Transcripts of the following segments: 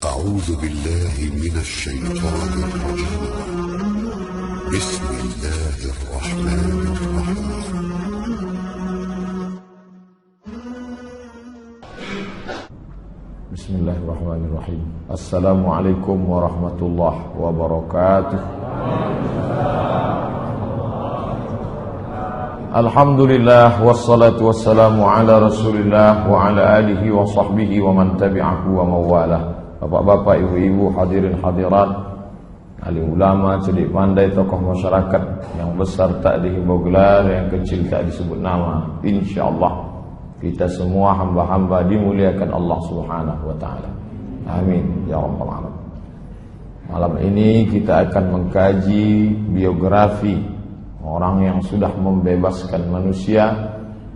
أعوذ بالله من الشيطان الرجيم. بسم الله الرحمن الرحيم. Bismillahirrahmanirrahim. Assalamualaikum warahmatullahi wabarakatuh. Alhamdulillah wassalatu wassalamu ala Rasulillah wa ala alihi wa sahbihi wa man tabi'ahu wa mawalah. Bapak-bapak, ibu-ibu, hadirin hadirat, alim ulama, cerdik pandai, tokoh masyarakat, yang besar tak dihimbau gelar, yang kecil tak disebut nama. Insyaallah kita semua hamba-hamba dimuliakan Allah Subhanahu wa taala. Amin ya rabbal alamin. Malam ini kita akan mengkaji biografi orang yang sudah membebaskan manusia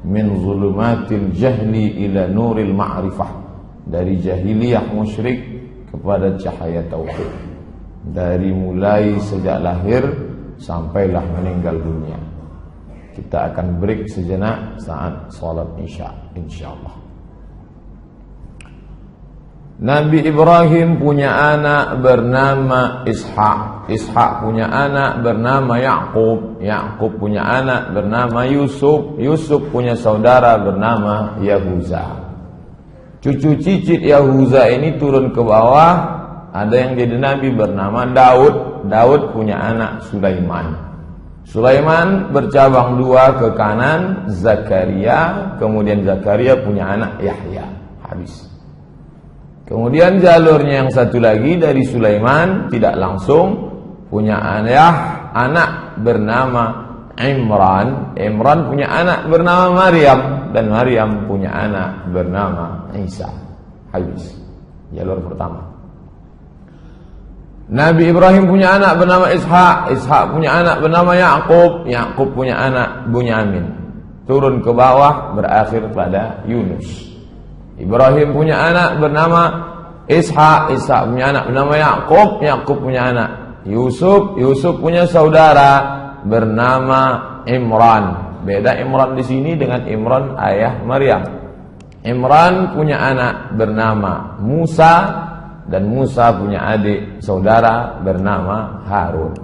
min zulumatil jahli ila nuril ma'rifah, dari jahiliyah musyrik kepada cahaya tauhid, dari mulai sejak lahir sampailah meninggal dunia. Kita akan break sejenak saat salat isya insyaallah. Nabi Ibrahim punya anak bernama Ishak. Ishak punya anak bernama Ya'qub. Ya'qub punya anak bernama Yusuf. Yusuf punya saudara bernama Yahuza. Cucu cicit Yahuza ini turun ke bawah, ada yang jadi nabi bernama Daud. Daud punya anak Sulaiman. Sulaiman bercabang dua ke kanan, Zakaria. Kemudian Zakaria punya anak Yahya. Habis. Kemudian jalurnya yang satu lagi dari Sulaiman tidak langsung punya anak bernama Imran. Imran punya anak bernama Maryam, dan Maryam punya anak bernama Isa. Habis jalur pertama. Nabi Ibrahim punya anak bernama Ishak. Ishak punya anak bernama Ya'qub. Ya'qub punya anak Bunyamin. Turun ke bawah berakhir pada Yunus. Ibrahim punya anak bernama Ishak. Ishak punya anak bernama Ya'qub. Ya'qub punya anak Yusuf. Yusuf punya saudara bernama Imran. Beda Imran di sini dengan Imran ayah Maryam. Imran punya anak bernama Musa, dan Musa punya adik saudara bernama Harun.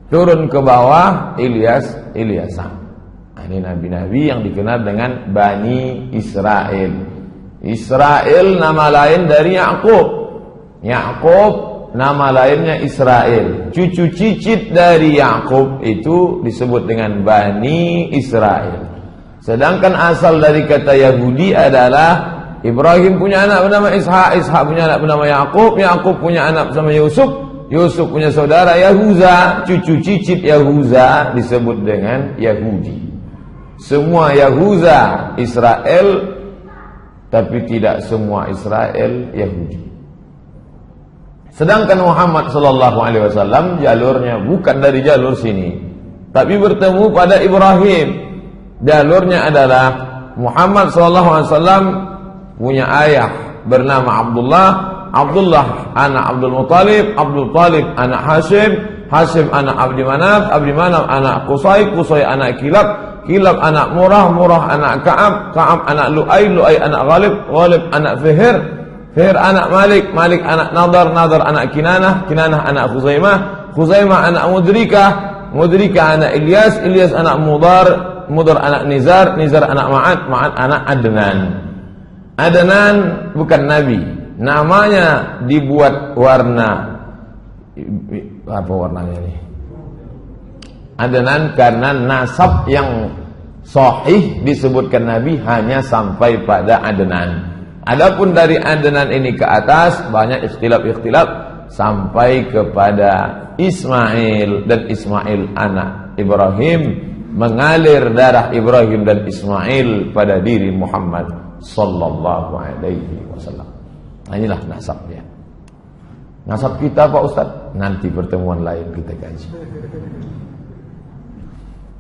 Turun ke bawah Ilyasan. Ini nabi-nabi yang dikenal dengan Bani Israel. Israel nama lain dari Ya'qub. Ya'qub nama lainnya Israel. Cucu cicit dari Ya'qub itu disebut dengan Bani Israel. Sedangkan asal dari kata Yahudi adalah Ibrahim punya anak bernama Ishak. Ishak punya anak bernama Ya'qub. Ya'qub punya anak bernama Yusuf. Yusuf punya saudara Yahuza. Cucu cicit Yahuza disebut dengan Yahudi. Semua Yahuza Israel, tapi tidak semua Israel Yahudi. Sedangkan Muhammad sallallahu alaihi wasallam jalurnya bukan dari jalur sini, tapi bertemu pada Ibrahim. Jalurnya adalah Muhammad sallallahu alaihi wasallam punya ayah bernama Abdullah. Abdullah anak Abdul Muttalib. Abdul Muttalib anak Hashim. Hashim anak Abdi Manaf. Abdi Manaf anak Qusay. Qusay anak Kilab. Kilab anak Murrah. Murrah anak Ka'ab. Ka'ab anak Lu'ay. Lu'ay anak Ghalib. Ghalib anak Fihir. Fihir anak Malik. Malik anak Nadar. Nadar anak Kinanah. Kinanah anak Khuzaimah. Khuzaimah anak Mudrikah. Mudrikah anak Ilyas. Ilyas anak Mudar. Mudar anak Nizar. Nizar anak Ma'ad. Ma'ad anak Adnan. Adnan bukan nabi. Namanya dibuat warna. Apa warnanya ini? Adnan karena nasab yang sahih disebutkan nabi hanya sampai pada Adnan. Adapun dari Adnan ini ke atas banyak ikhtilaf sampai kepada Ismail, dan Ismail anak Ibrahim, mengalir darah Ibrahim dan Ismail pada diri Muhammad sallallahu alaihi wasallam. Nah, inilah nasab dia. Nasab kita Pak Ustaz, nanti pertemuan lain kita kaji.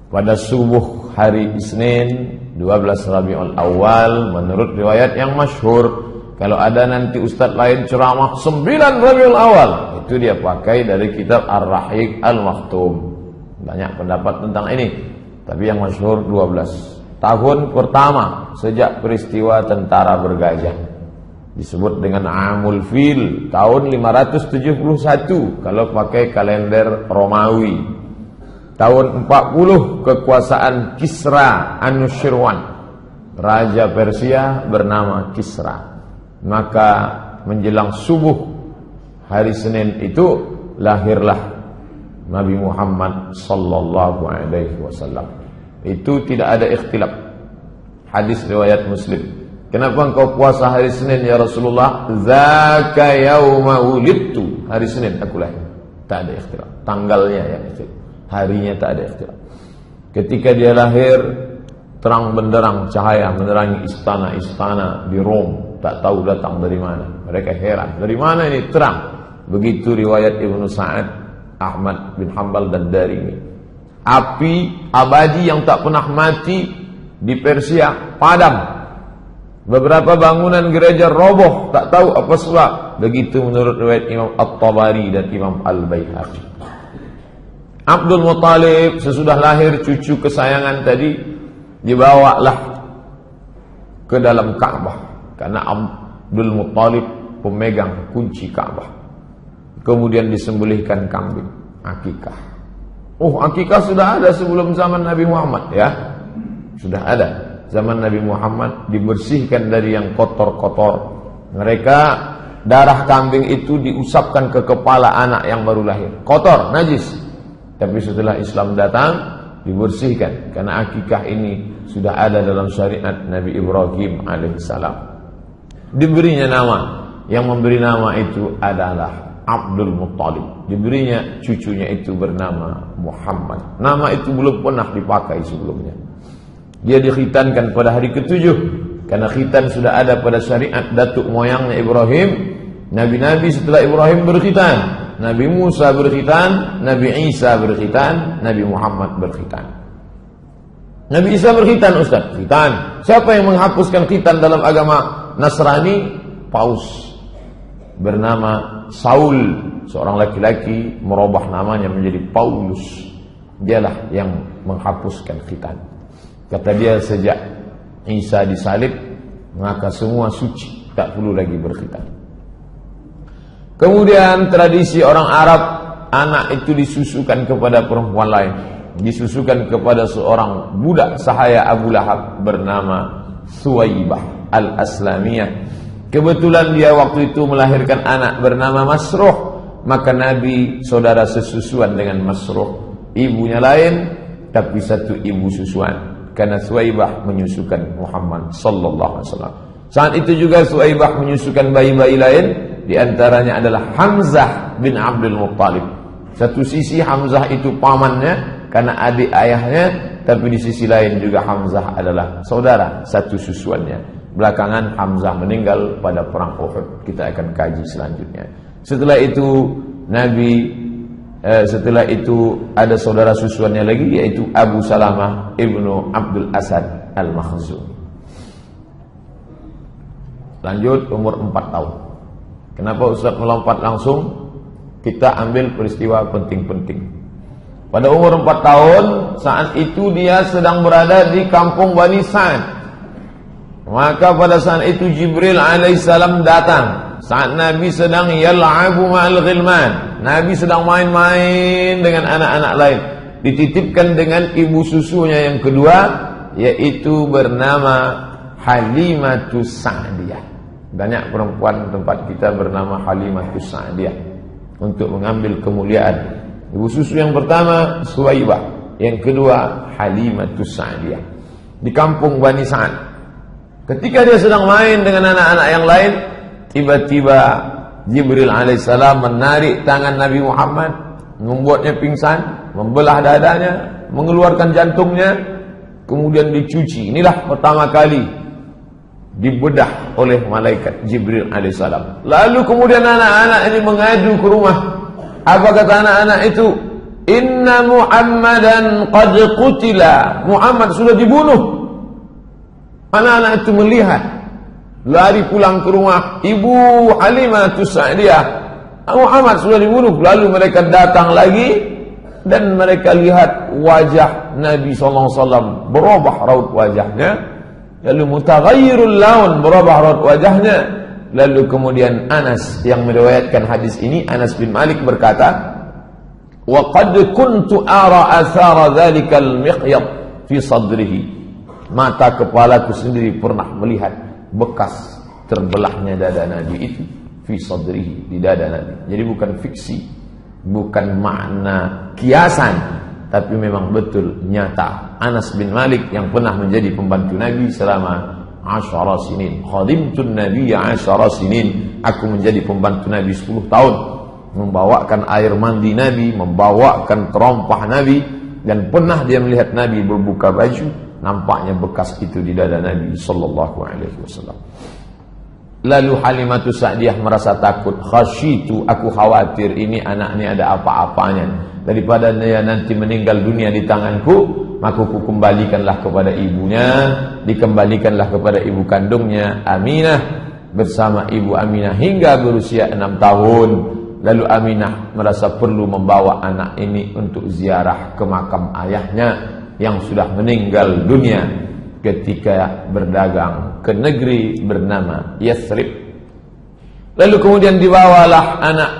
Pada subuh hari Isnin 12 Rabiul Awal menurut riwayat yang masyhur. Kalau ada nanti ustadz lain ceramah 9 Rabiul Awal, itu dia pakai dari kitab Ar-Rahiq Al-Maktum. Banyak pendapat tentang ini, tapi yang masyhur 12. Tahun pertama sejak peristiwa tentara bergajah, disebut dengan Amul Fil, tahun 571 kalau pakai kalender Romawi. Tahun 40 kekuasaan Kisra Anushirwan, raja Persia bernama Kisra. Maka menjelang subuh hari Senin itu lahirlah Nabi Muhammad sallallahu alaihi wasallam. Itu tidak ada ikhtilaf. Hadis riwayat Muslim. Kenapa engkau puasa hari Senin ya Rasulullah? Zaka yauma wulidtu. Hari Senin aku lahir. Tak ada ikhtilaf. Tanggalnya yang ikhtilaf. Harinya tak ada ikhtilaf. Ketika dia lahir, terang benderang cahaya menerangi istana-istana di Rom. Tak tahu datang dari mana. Mereka heran. Dari mana ini terang? Begitu riwayat Ibnu Sa'ad, Ahmad bin Hanbal dan Darimi. Api abadi yang tak pernah mati di Persia padam. Beberapa bangunan gereja roboh, tak tahu apa sebab. Begitu menurut riwayat Imam At-Tabari dan Imam Al-Baihaqi. Abdul Muttalib sesudah lahir cucu kesayangan tadi dibawalah ke dalam Ka'bah. Karena Abdul Muttalib pemegang kunci Ka'bah. Kemudian disembelihkan kambing, akikah. Oh, akikah sudah ada sebelum zaman Nabi Muhammad ya. Sudah ada. Zaman Nabi Muhammad dibersihkan dari yang kotor-kotor. Mereka darah kambing itu diusapkan ke kepala anak yang baru lahir. Kotor, najis. Tapi setelah Islam datang dibersihkan karena akikah ini sudah ada dalam syariat Nabi Ibrahim alaihissalam. Diberinya nama, yang memberi nama itu adalah Abdul Muttalib. Diberinya cucunya itu bernama Muhammad. Nama itu belum pernah dipakai sebelumnya. Dia dikhitankan pada hari ke-7 karena khitan sudah ada pada syariat datuk moyangnya Ibrahim. Nabi-nabi setelah Ibrahim berkhitan. Nabi Musa berkhitan, Nabi Isa berkhitan, Nabi Muhammad berkhitan. Nabi Isa berkhitan, Ustaz. Khitan. Siapa yang menghapuskan khitan dalam agama Nasrani? Paus bernama Saul, seorang laki-laki merubah namanya menjadi Paulus. Dialah yang menghapuskan khitan. Kata dia, sejak Isa disalib maka semua suci, tak perlu lagi berkhitan. Kemudian tradisi orang Arab, anak itu disusukan kepada perempuan lain, disusukan kepada seorang budak sahaya Abu Lahab bernama Suwaibah Al-Aslamiyah. Kebetulan dia waktu itu melahirkan anak bernama Masruh. Maka Nabi saudara sesusuan dengan Masruh. Ibunya lain tapi satu ibu susuan. Karena Suwaibah menyusukan Muhammad sallallahu alaihi wasallam. Saat itu juga Suwaibah menyusukan bayi-bayi lain. Di antaranya adalah Hamzah bin Abdul Muttalib. Satu sisi Hamzah itu pamannya karena adik ayahnya, tapi di sisi lain juga Hamzah adalah saudara satu susuannya. Belakangan Hamzah meninggal pada perang Uhud. Kita akan kaji selanjutnya. Setelah itu ada saudara susuannya lagi, yaitu Abu Salamah ibnu Abdul Asad Al-Makhzumi. Lanjut, umur 4 tahun. Kenapa Ustaz melompat langsung? Kita ambil peristiwa penting-penting. Pada umur 4 tahun, saat itu dia sedang berada di kampung Bani Sa'ad. Maka pada saat itu Jibril alaihissalam datang. Saat Nabi sedang yal'abu ma'al ghilman. Nabi sedang main-main dengan anak-anak lain. Dititipkan dengan ibu susunya yang kedua, yaitu bernama Halimatus Sa'diyah. Banyak perempuan tempat kita bernama Halimatus Sa'diyah untuk mengambil kemuliaan. Ibu susu yang pertama Suwaibah, yang kedua Halimatus Sa'diyah. Di kampung Bani Sa'ad. Ketika dia sedang main dengan anak-anak yang lain, tiba-tiba Jibril alaihissalam menarik tangan Nabi Muhammad, membuatnya pingsan, membelah dadanya, mengeluarkan jantungnya, kemudian dicuci. Inilah pertama kali dibedah oleh malaikat Jibril alaihissalam. Lalu kemudian anak-anak ini mengadu ke rumah. Apa kata anak-anak itu? Inna Muhammadan qad qutila. Muhammad sudah dibunuh. Anak-anak itu melihat, lari pulang ke rumah Ibu Halimah Sa'diyah, Muhammad sudah dibunuh. Lalu mereka datang lagi dan mereka lihat wajah Nabi SAW berubah raut wajahnya, lalu mutaghayyirul laun, berubah raut wajahnya. Lalu kemudian Anas yang meriwayatkan hadis ini, Anas bin Malik berkata, wa qad kuntu ara athara dzalikal miqyad fi sadrihi. Mata kepalaku sendiri pernah melihat bekas terbelahnya dada Nabi itu fi sadrihi, di dada Nabi. Jadi bukan fiksi, bukan makna kiasan, tapi memang betul nyata. Anas bin Malik yang pernah menjadi pembantu Nabi selama 10 sinin. Khadimtun Nabiyya 10 sinin. Aku menjadi pembantu Nabi 10 tahun, membawakan air mandi Nabi, membawakan terompah Nabi, dan pernah dia melihat Nabi berbuka baju, nampaknya bekas itu di dada Nabi sallallahu alaihi wasallam. Lalu Halimah Sa'diyah merasa takut, khasyitu, aku khawatir ini anak ini ada apa-apanya, daripada dia nanti meninggal dunia di tanganku, maka ku kembalikanlah kepada ibunya, dikembalikanlah kepada ibu kandungnya Aminah bersama ibu Aminah hingga berusia 6 tahun. Lalu Aminah merasa perlu membawa anak ini untuk ziarah ke makam ayahnya yang sudah meninggal dunia ketika berdagang ke negeri bernama Yathrib. Lalu kemudian dibawalah anak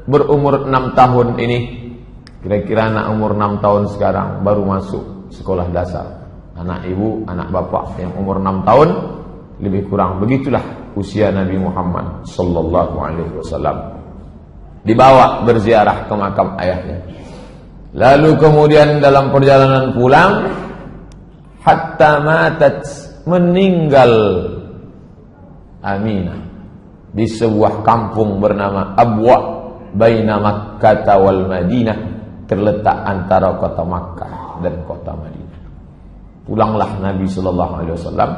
berumur 6 tahun ini, kira-kira anak umur 6 tahun sekarang baru masuk sekolah dasar. Anak ibu, anak bapak yang umur 6 tahun lebih kurang, begitulah usia Nabi Muhammad sallallahu alaihi wasallam. Dibawa berziarah ke makam ayahnya. Lalu kemudian dalam perjalanan pulang, hatta matat, meninggal Aminah di sebuah kampung bernama Abwa baina Makkah wal Madinah, terletak antara kota Makkah dan kota Madinah. Pulanglah Nabi sallallahu alaihi wasallam,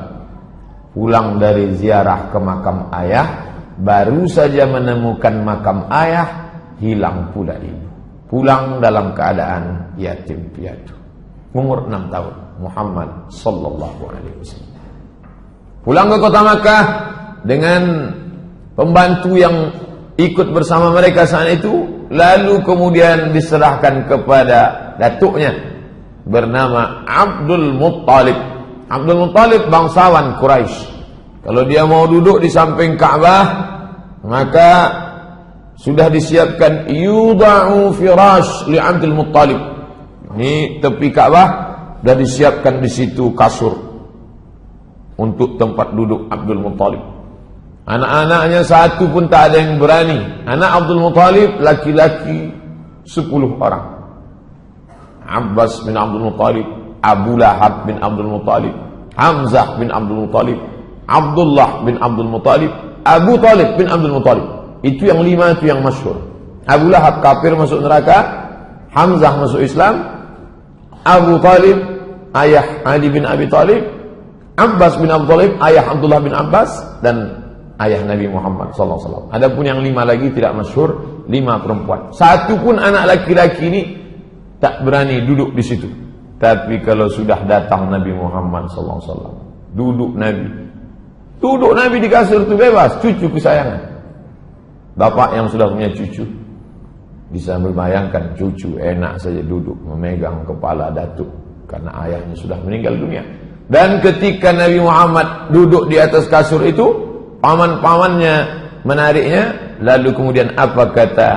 pulang dari ziarah ke makam ayah, baru saja menemukan makam ayah, hilang pula ibu. Pulang dalam keadaan yatim piatu. Umur 6 tahun, Muhammad sallallahu alaihi wasallam. Pulang ke kota Makkah dengan pembantu yang ikut bersama mereka saat itu, lalu kemudian diserahkan kepada datuknya bernama Abdul Muttalib. Abdul Muttalib bangsawan Quraisy. Kalau dia mau duduk di samping Ka'bah, maka sudah disiapkan yuda'u firash li Abdul Muttalib. Ini tepi Ka'bah sudah disiapkan di situ kasur untuk tempat duduk Abdul Muttalib. Anak-anaknya satu pun tak ada yang berani. Anak Abdul Muttalib laki-laki 10 orang. Abbas bin Abdul Muttalib, Abu Lahab bin Abdul Muttalib, Hamzah bin Abdul Muttalib, Abdullah bin Abdul Muttalib, Abu Talib bin Abdul Muttalib. Itu yang 5 itu yang masyhur. Abu Lahab kafir masuk neraka, Hamzah masuk Islam, Abu Talib ayah Ali bin Abi Talib, Abbas bin Abu Talib ayah Abdullah bin Abbas, dan ayah Nabi Muhammad SAW. Adapun yang 5 lagi tidak masyhur, 5 perempuan. Satu pun anak laki-laki ini tak berani duduk di situ. Tapi kalau sudah datang Nabi Muhammad SAW, duduk Nabi di kasur itu bebas, cucu kesayangan. Bapak yang sudah punya cucu bisa membayangkan cucu enak saja duduk memegang kepala datuk karena ayahnya sudah meninggal dunia. Dan ketika Nabi Muhammad duduk di atas kasur itu, paman-pamannya menariknya. Lalu kemudian apa kata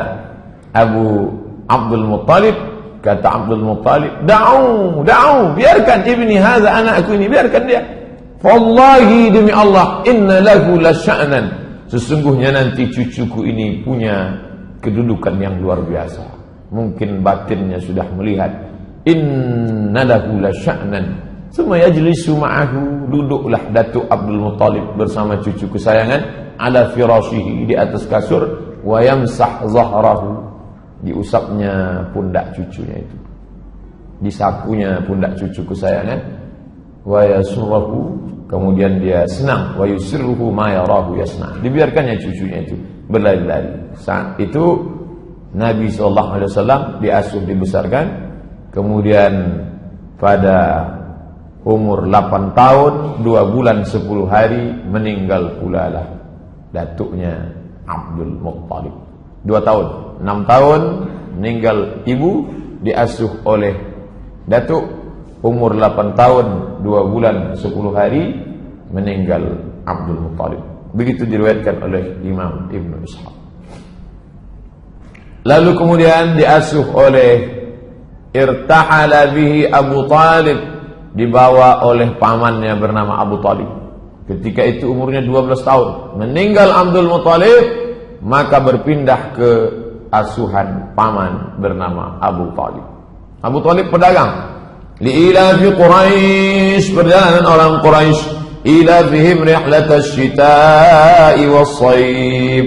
Abu Abdul Muttalib? Kata Abdul Muttalib, da'u, biarkan ibni hadza, anakku ini, biarkan dia. Wallahi, demi Allah, inna lahu lasya'nan, sesungguhnya nanti cucuku ini punya kedudukan yang luar biasa. Mungkin batinnya sudah melihat. Inna lahu lasya'nan. Summa yajlisu ma'ahu, duduklah Datuk Abdul Muttalib bersama cucu kesayangan, ala firashihi, di atas kasur, wa yamsah zahrahu, diusapnya pundak cucunya itu, disapunya pundak cucu kesayangan, wa yasurruhu, kemudian dia senang, wa yusirruhu ma yarahu yasna, dibiarkannya cucunya itu berlari-lari. Saat itu Nabi SAW diasuh, dibesarkan. Kemudian pada umur 8 tahun 2 bulan 10 hari meninggal pula lah datuknya Abdul Muttalib. 2 tahun, 6 tahun meninggal ibu, diasuh oleh datuk. Umur 8 tahun 2 bulan 10 hari meninggal Abdul Muttalib. Begitu diriwayatkan oleh Imam Ibnu Ishaq. Lalu kemudian diasuh oleh, irtahala bihi Abu Talib, dibawa oleh pamannya bernama Abu Talib. Ketika itu umurnya 12 tahun. Meninggal Abdul Muttalib, maka berpindah ke asuhan paman bernama Abu Talib. Abu Talib pedagang. Li'ilafi Quraisy, perjalanan orang Quraisy, ilafihim rihlatasy syita'i was-shayb.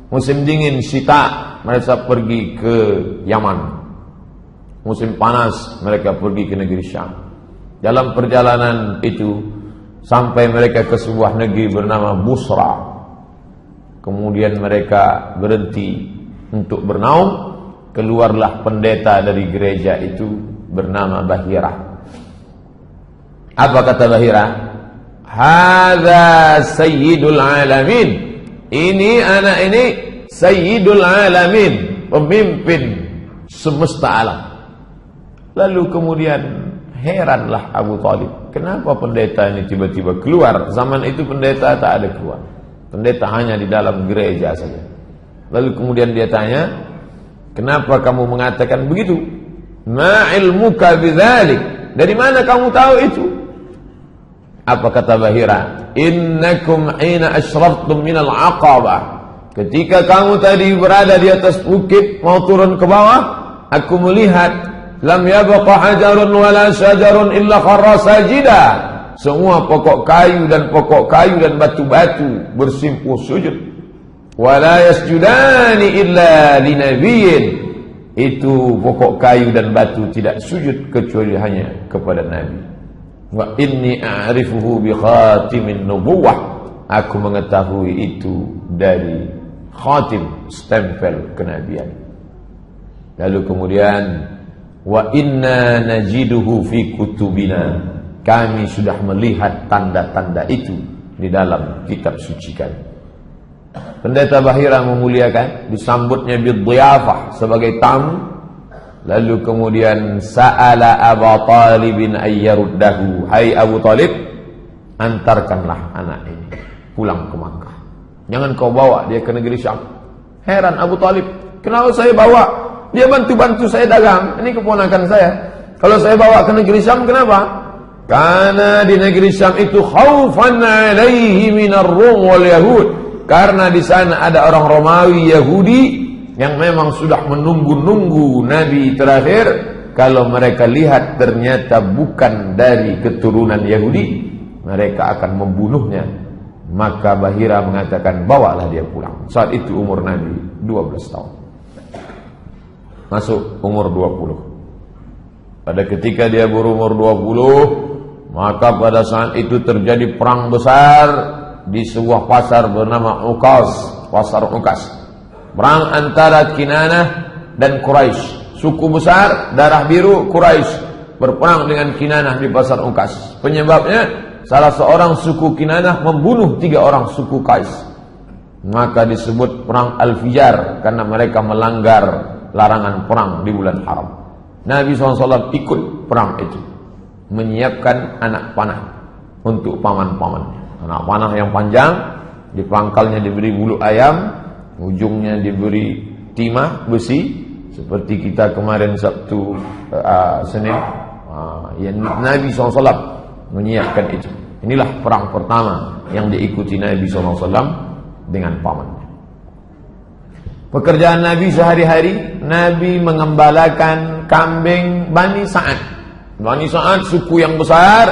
Musim dingin syita, mereka pergi ke Yaman. Musim panas, mereka pergi ke negeri Syam. Dalam perjalanan itu sampai mereka ke sebuah negeri bernama Busra. Kemudian mereka berhenti untuk bernaung. Keluarlah pendeta dari gereja itu bernama Bahira. Apa kata Bahira? Hadza sayyidul alamin. Ini anak ini sayyidul alamin, pemimpin semesta alam. Lalu kemudian heranlah Abu Talib, kenapa pendeta ini tiba-tiba keluar? Zaman itu pendeta tak ada keluar. Pendeta hanya di dalam gereja saja. Lalu kemudian dia tanya, kenapa kamu mengatakan begitu? Ma ilmuka bidzalik? Dari mana kamu tahu itu? Apa kata Bahira? Innakum hina asyraftum minal aqabah. Ketika kamu tadi berada di atas bukit mau turun ke bawah, aku melihat lam yabqa hajarun wala syajarun illa kharra sajida. Semua pokok kayu dan batu-batu bersimpuh sujud. Wala yasjudani illa linabiyyin. Itu pokok kayu dan batu tidak sujud kecuali hanya kepada Nabi. Wa inni a'rifuhu bi khatimin nubuwah. Aku mengetahui itu dari khatim, stempel kenabian. Lalu kemudian wa inna najiduhu fi kutubina. Kami sudah melihat tanda-tanda itu di dalam kitab suci kami. Pendeta Bahira memuliakan, disambutnya bidhiyafah sebagai tamu. Lalu kemudian sa'ala Abu Talibin ayyaruddahu. Hai Abu Talib, antarkanlah anak ini pulang ke Makkah. Jangan kau bawa dia ke negeri Syam. Heran Abu Talib, kenapa saya bawa? Dia bantu-bantu saya dagang. Ini keponakan saya. Kalau saya bawa ke negeri Syam, kenapa? Karena di negeri Syam itu khaufan alaihi minar Rum wal Yahud. Karena di sana ada orang Romawi Yahudi yang memang sudah menunggu-nunggu Nabi terakhir. Kalau mereka lihat ternyata bukan dari keturunan Yahudi, mereka akan membunuhnya. Maka Bahira mengatakan, bawalah dia pulang. Saat itu umur Nabi 12 tahun. Masuk umur 20. Pada ketika dia berumur 20, maka pada saat itu terjadi perang besar di sebuah pasar bernama Uqas, pasar Uqas. Perang antara Kinanah dan Quraisy. Suku besar darah biru Quraisy berperang dengan Kinanah di pasar Uqas. Penyebabnya salah seorang suku Kinanah membunuh 3 orang suku Qais. Maka disebut perang Al-Fijar karena mereka melanggar larangan perang di bulan haram. Nabi SAW ikut perang itu, menyiapkan anak panah untuk paman-pamannya. Anak panah yang panjang, di pangkalnya diberi bulu ayam, ujungnya diberi timah besi, seperti kita kemarin Sabtu Senin. Nabi SAW menyiapkan itu. Inilah perang pertama yang diikuti Nabi SAW dengan pamannya. Pekerjaan Nabi sehari-hari, Nabi mengembalakan kambing Bani Sa'ad. Bani Sa'ad suku yang besar,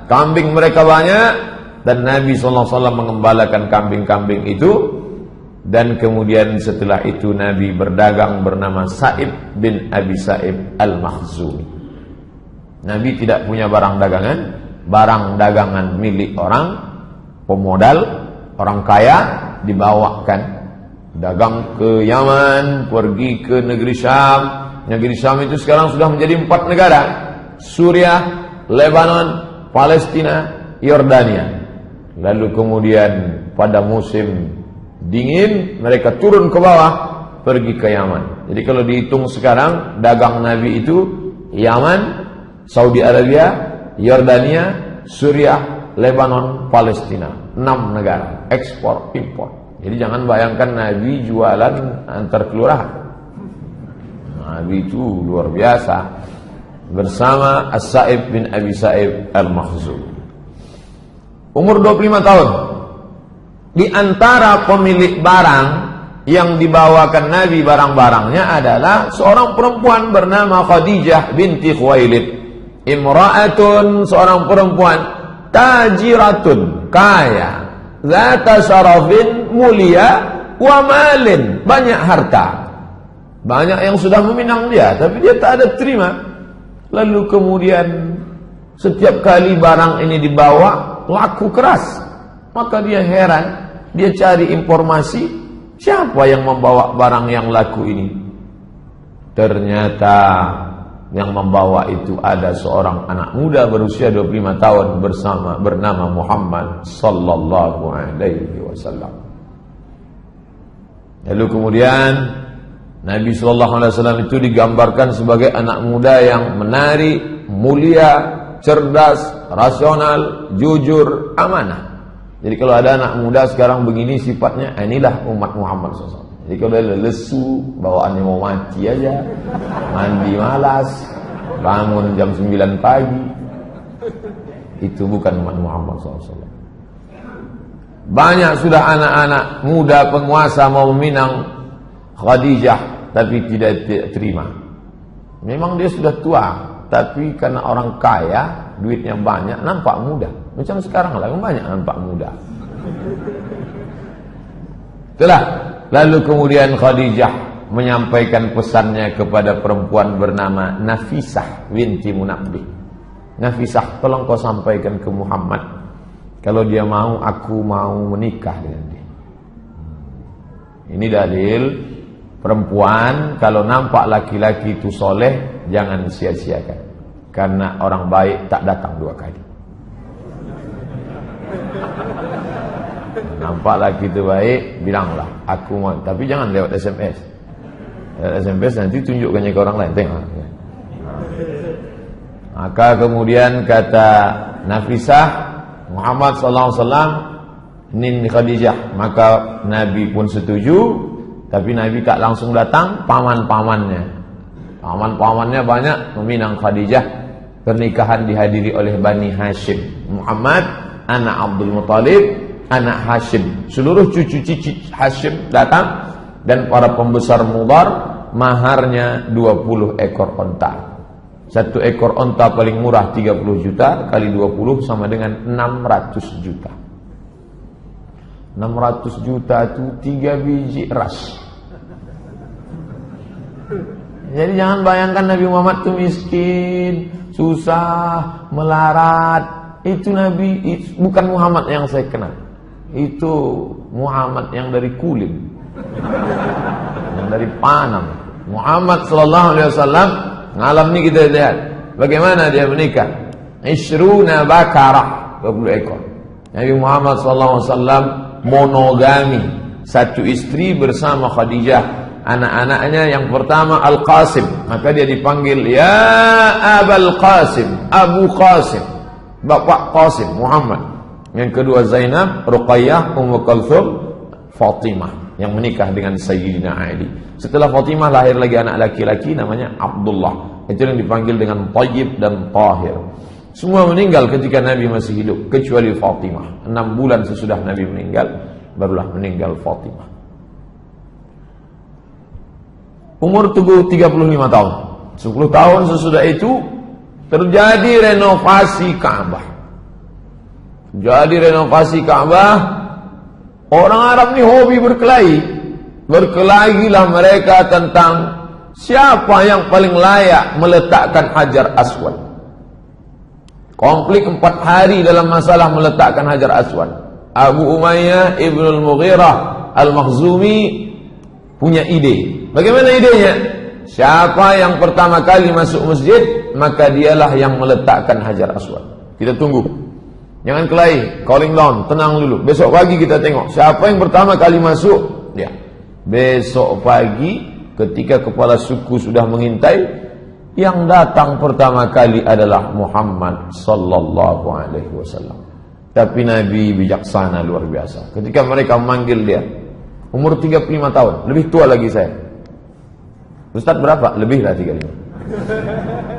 kambing mereka banyak. Dan Nabi SAW mengembalakan kambing-kambing itu. Dan kemudian setelah itu Nabi berdagang bernama Sa'ib bin Abi Sa'ib Al-Makhzumi. Nabi tidak punya barang dagangan. Barang dagangan milik orang, pemodal, orang kaya, dibawakan. Dagang ke Yaman, pergi ke negeri Syam. Negeri Syam itu sekarang sudah menjadi 4 negara. Suriah, Lebanon, Palestina, Yordania. Lalu kemudian pada musim dingin mereka turun ke bawah pergi ke Yaman. Jadi kalau dihitung sekarang dagang Nabi itu Yaman, Saudi Arabia, Yordania, Suriah, Lebanon, Palestina. 6 negara ekspor impor. Jadi jangan bayangkan Nabi jualan antar kelurahan. Nabi itu luar biasa bersama As-Sa'ib bin Abi Sa'ib Al-Makhzumi. Umur 25 tahun. Di antara pemilik barang yang dibawakan Nabi barang-barangnya adalah seorang perempuan bernama Khadijah binti Khuwailid. Imra'atun, seorang perempuan tajiratun, kaya, zata syarafin, mulia, wa malin, banyak harta. Banyak yang sudah meminang dia, tapi dia tak ada terima. Lalu kemudian setiap kali barang ini dibawa laku keras. Maka dia heran, dia cari informasi, siapa yang membawa barang yang laku ini? Ternyata yang membawa itu ada seorang anak muda berusia 25 tahun bernama Muhammad sallallahu alaihi wasallam. Lalu kemudian Nabi sallallahu alaihi wasallam itu digambarkan sebagai anak muda yang menarik, mulia, cerdas, rasional, jujur, amanah. Jadi kalau ada anak muda sekarang begini sifatnya, inilah umat Muhammad SAW. Jadi kalau dia lesu, bawaannya mau mati aja, mandi malas, bangun jam 9 pagi, itu bukan umat Muhammad SAW. Banyak sudah anak-anak muda penguasa mau meminang Khadijah, tapi tidak terima. Memang dia sudah tua, tapi karena orang kaya, duitnya banyak, nampak muda. Macam sekarang lah, banyak nampak muda. Itulah. Lalu kemudian Khadijah menyampaikan pesannya kepada perempuan bernama Nafisah binti Munabbih. Nafisah, tolong kau sampaikan ke Muhammad, kalau dia mau, aku mau menikah dengan dia. Ini dalil perempuan kalau nampak laki-laki itu soleh, jangan sia-siakan. Karena orang baik tak datang 2 kali. Nampak laki itu baik, bilanglah aku mau. Tapi jangan lewat SMS. Lewat SMS nanti tunjukkannya ke orang lain. Tengok. Maka kemudian kata Nafisah, Muhammad SAW nin Khadijah. Maka Nabi pun setuju. Tapi Nabi tak langsung datang, paman-pamannya. Paman-pamannya banyak meminang Khadijah. Pernikahan dihadiri oleh Bani Hashim. Muhammad, anak Abdul Muttalib, anak Hashim. Seluruh cucu-cucu Hashim datang. Dan para pembesar Mudhar, maharnya 20 ekor onta. 1 ekor onta paling murah 30 juta, kali 20 sama dengan 600 juta. 600 juta itu 3 biji eras. Jadi jangan bayangkan Nabi Muhammad itu miskin, susah, melarat. Itu Nabi, bukan Muhammad yang saya kenal. Itu Muhammad yang dari Kulim, yang dari Panam. Muhammad sallallahu alaihi wasallam ngalam ni kita lihat bagaimana dia menikah. 20 bakarah, 20 ekor. Nabi Muhammad sallallahu alaihi wasallam monogami, 1 istri bersama Khadijah. Anak-anaknya yang pertama Al-Qasim, maka dia dipanggil ya Abul Qasim, Abu Qasim, Bapak Qasim Muhammad. Yang kedua Zainab, Ruqayyah, Ummu Kulthum, Fatimah yang menikah dengan Sayyidina Ali. Setelah Fatimah lahir lagi anak laki-laki namanya Abdullah. Itu yang dipanggil dengan Thayyib dan Tahir. Semua meninggal ketika Nabi masih hidup kecuali Fatimah. 6 bulan sesudah Nabi meninggal barulah meninggal Fatimah. Umur tubuh 35 tahun. 10 tahun sesudah itu terjadi renovasi Ka'bah. Jadi renovasi Ka'bah, orang Arab ni hobi berkelahi. Berkelahilah mereka tentang siapa yang paling layak meletakkan Hajar Aswad. Konflik 4 hari dalam masalah meletakkan Hajar Aswad. Abu Umayyah Ibnul Mughirah Al-Makhzumi punya ide. Bagaimana idenya? Siapa yang pertama kali masuk masjid, maka dialah yang meletakkan Hajar Aswad. Kita tunggu. Jangan kelahi, calling down, tenang dulu. Besok pagi kita tengok siapa yang pertama kali masuk. Ya. Besok pagi ketika kepala suku sudah mengintai, yang datang pertama kali adalah Muhammad sallallahu alaihi wasallam. Tapi Nabi bijaksana luar biasa. Ketika mereka memanggil dia, umur 35 tahun, lebih tua lagi saya. Ustaz berapa? Lebih lah 35.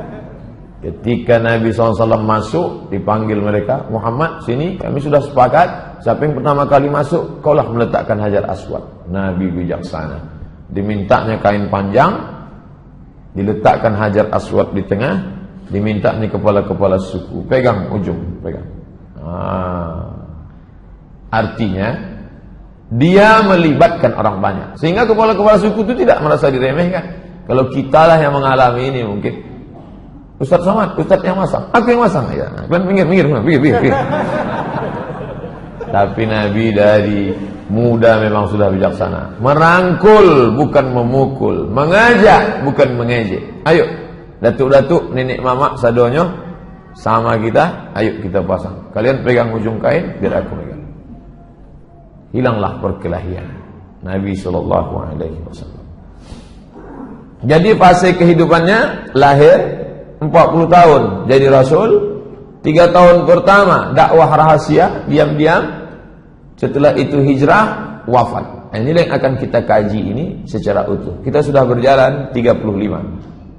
Ketika Nabi SAW masuk, dipanggil mereka, Muhammad sini, kami sudah sepakat, siapa yang pertama kali masuk, kaulah meletakkan Hajar Aswad. Nabi bijaksana. Dimintanya kain panjang, diletakkan Hajar Aswad di tengah, diminta nih kepala-kepala suku, pegang ujung, pegang. Artinya dia melibatkan orang banyak, sehingga kepala-kepala suku itu tidak merasa diremehkan. Kalau kitalah yang mengalami ini mungkin, Ustaz Somad, Ustaz yang masang, aku yang masang ya. Pinggir. Tapi Nabi dari muda memang sudah bijaksana. Merangkul bukan memukul, mengajak bukan mengejek. Ayo, datuk-datuk, nenek mama, sadonyo sama kita, ayo kita pasang. Kalian pegang ujung kain, biar aku pegang. Hilanglah perkelahian. Nabi SAW. Jadi fase kehidupannya lahir 40 tahun jadi Rasul, 3 tahun pertama dakwah rahasia diam-diam, setelah itu hijrah, wafat. Inilah yang akan kita kaji ini secara utuh. Kita sudah berjalan 35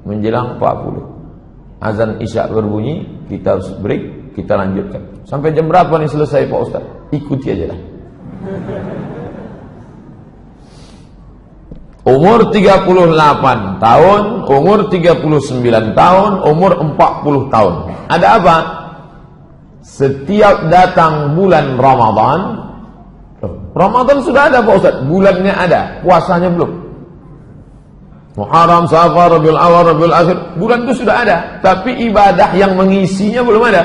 menjelang 40. Azan Isya berbunyi, kita harus break, kita lanjutkan. Sampai jam berapa nih selesai Pak Ustaz? Ikuti aja lah. Umur 38 tahun, umur 39 tahun, umur 40 tahun. Ada apa? Setiap datang bulan Ramadan sudah ada Pak Ustaz, bulannya ada, puasanya belum. Muharram, Safar, Rabiul Awal, Rabiul Akhir, bulan itu sudah ada, tapi ibadah yang mengisinya belum ada.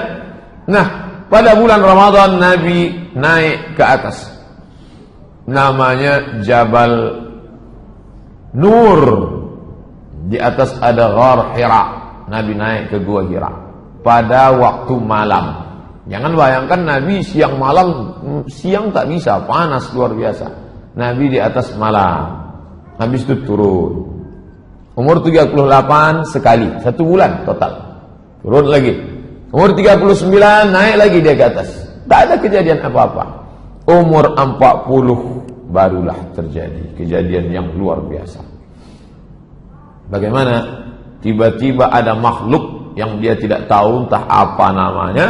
Nah, pada bulan Ramadan Nabi naik ke atas. Namanya Jabal Nur. Di atas ada Ghar Hira. Nabi naik ke Gua Hira pada waktu malam. Jangan bayangkan Nabi siang malam, siang tak bisa, panas luar biasa. Nabi di atas malam. Habis itu turun. Umur 38 sekali, 1 bulan total. Turun lagi. Umur 39 naik lagi dia ke atas. Tak ada kejadian apa-apa. Umur 40 barulah terjadi kejadian yang luar biasa. Bagaimana tiba-tiba ada makhluk yang dia tidak tahu entah apa namanya.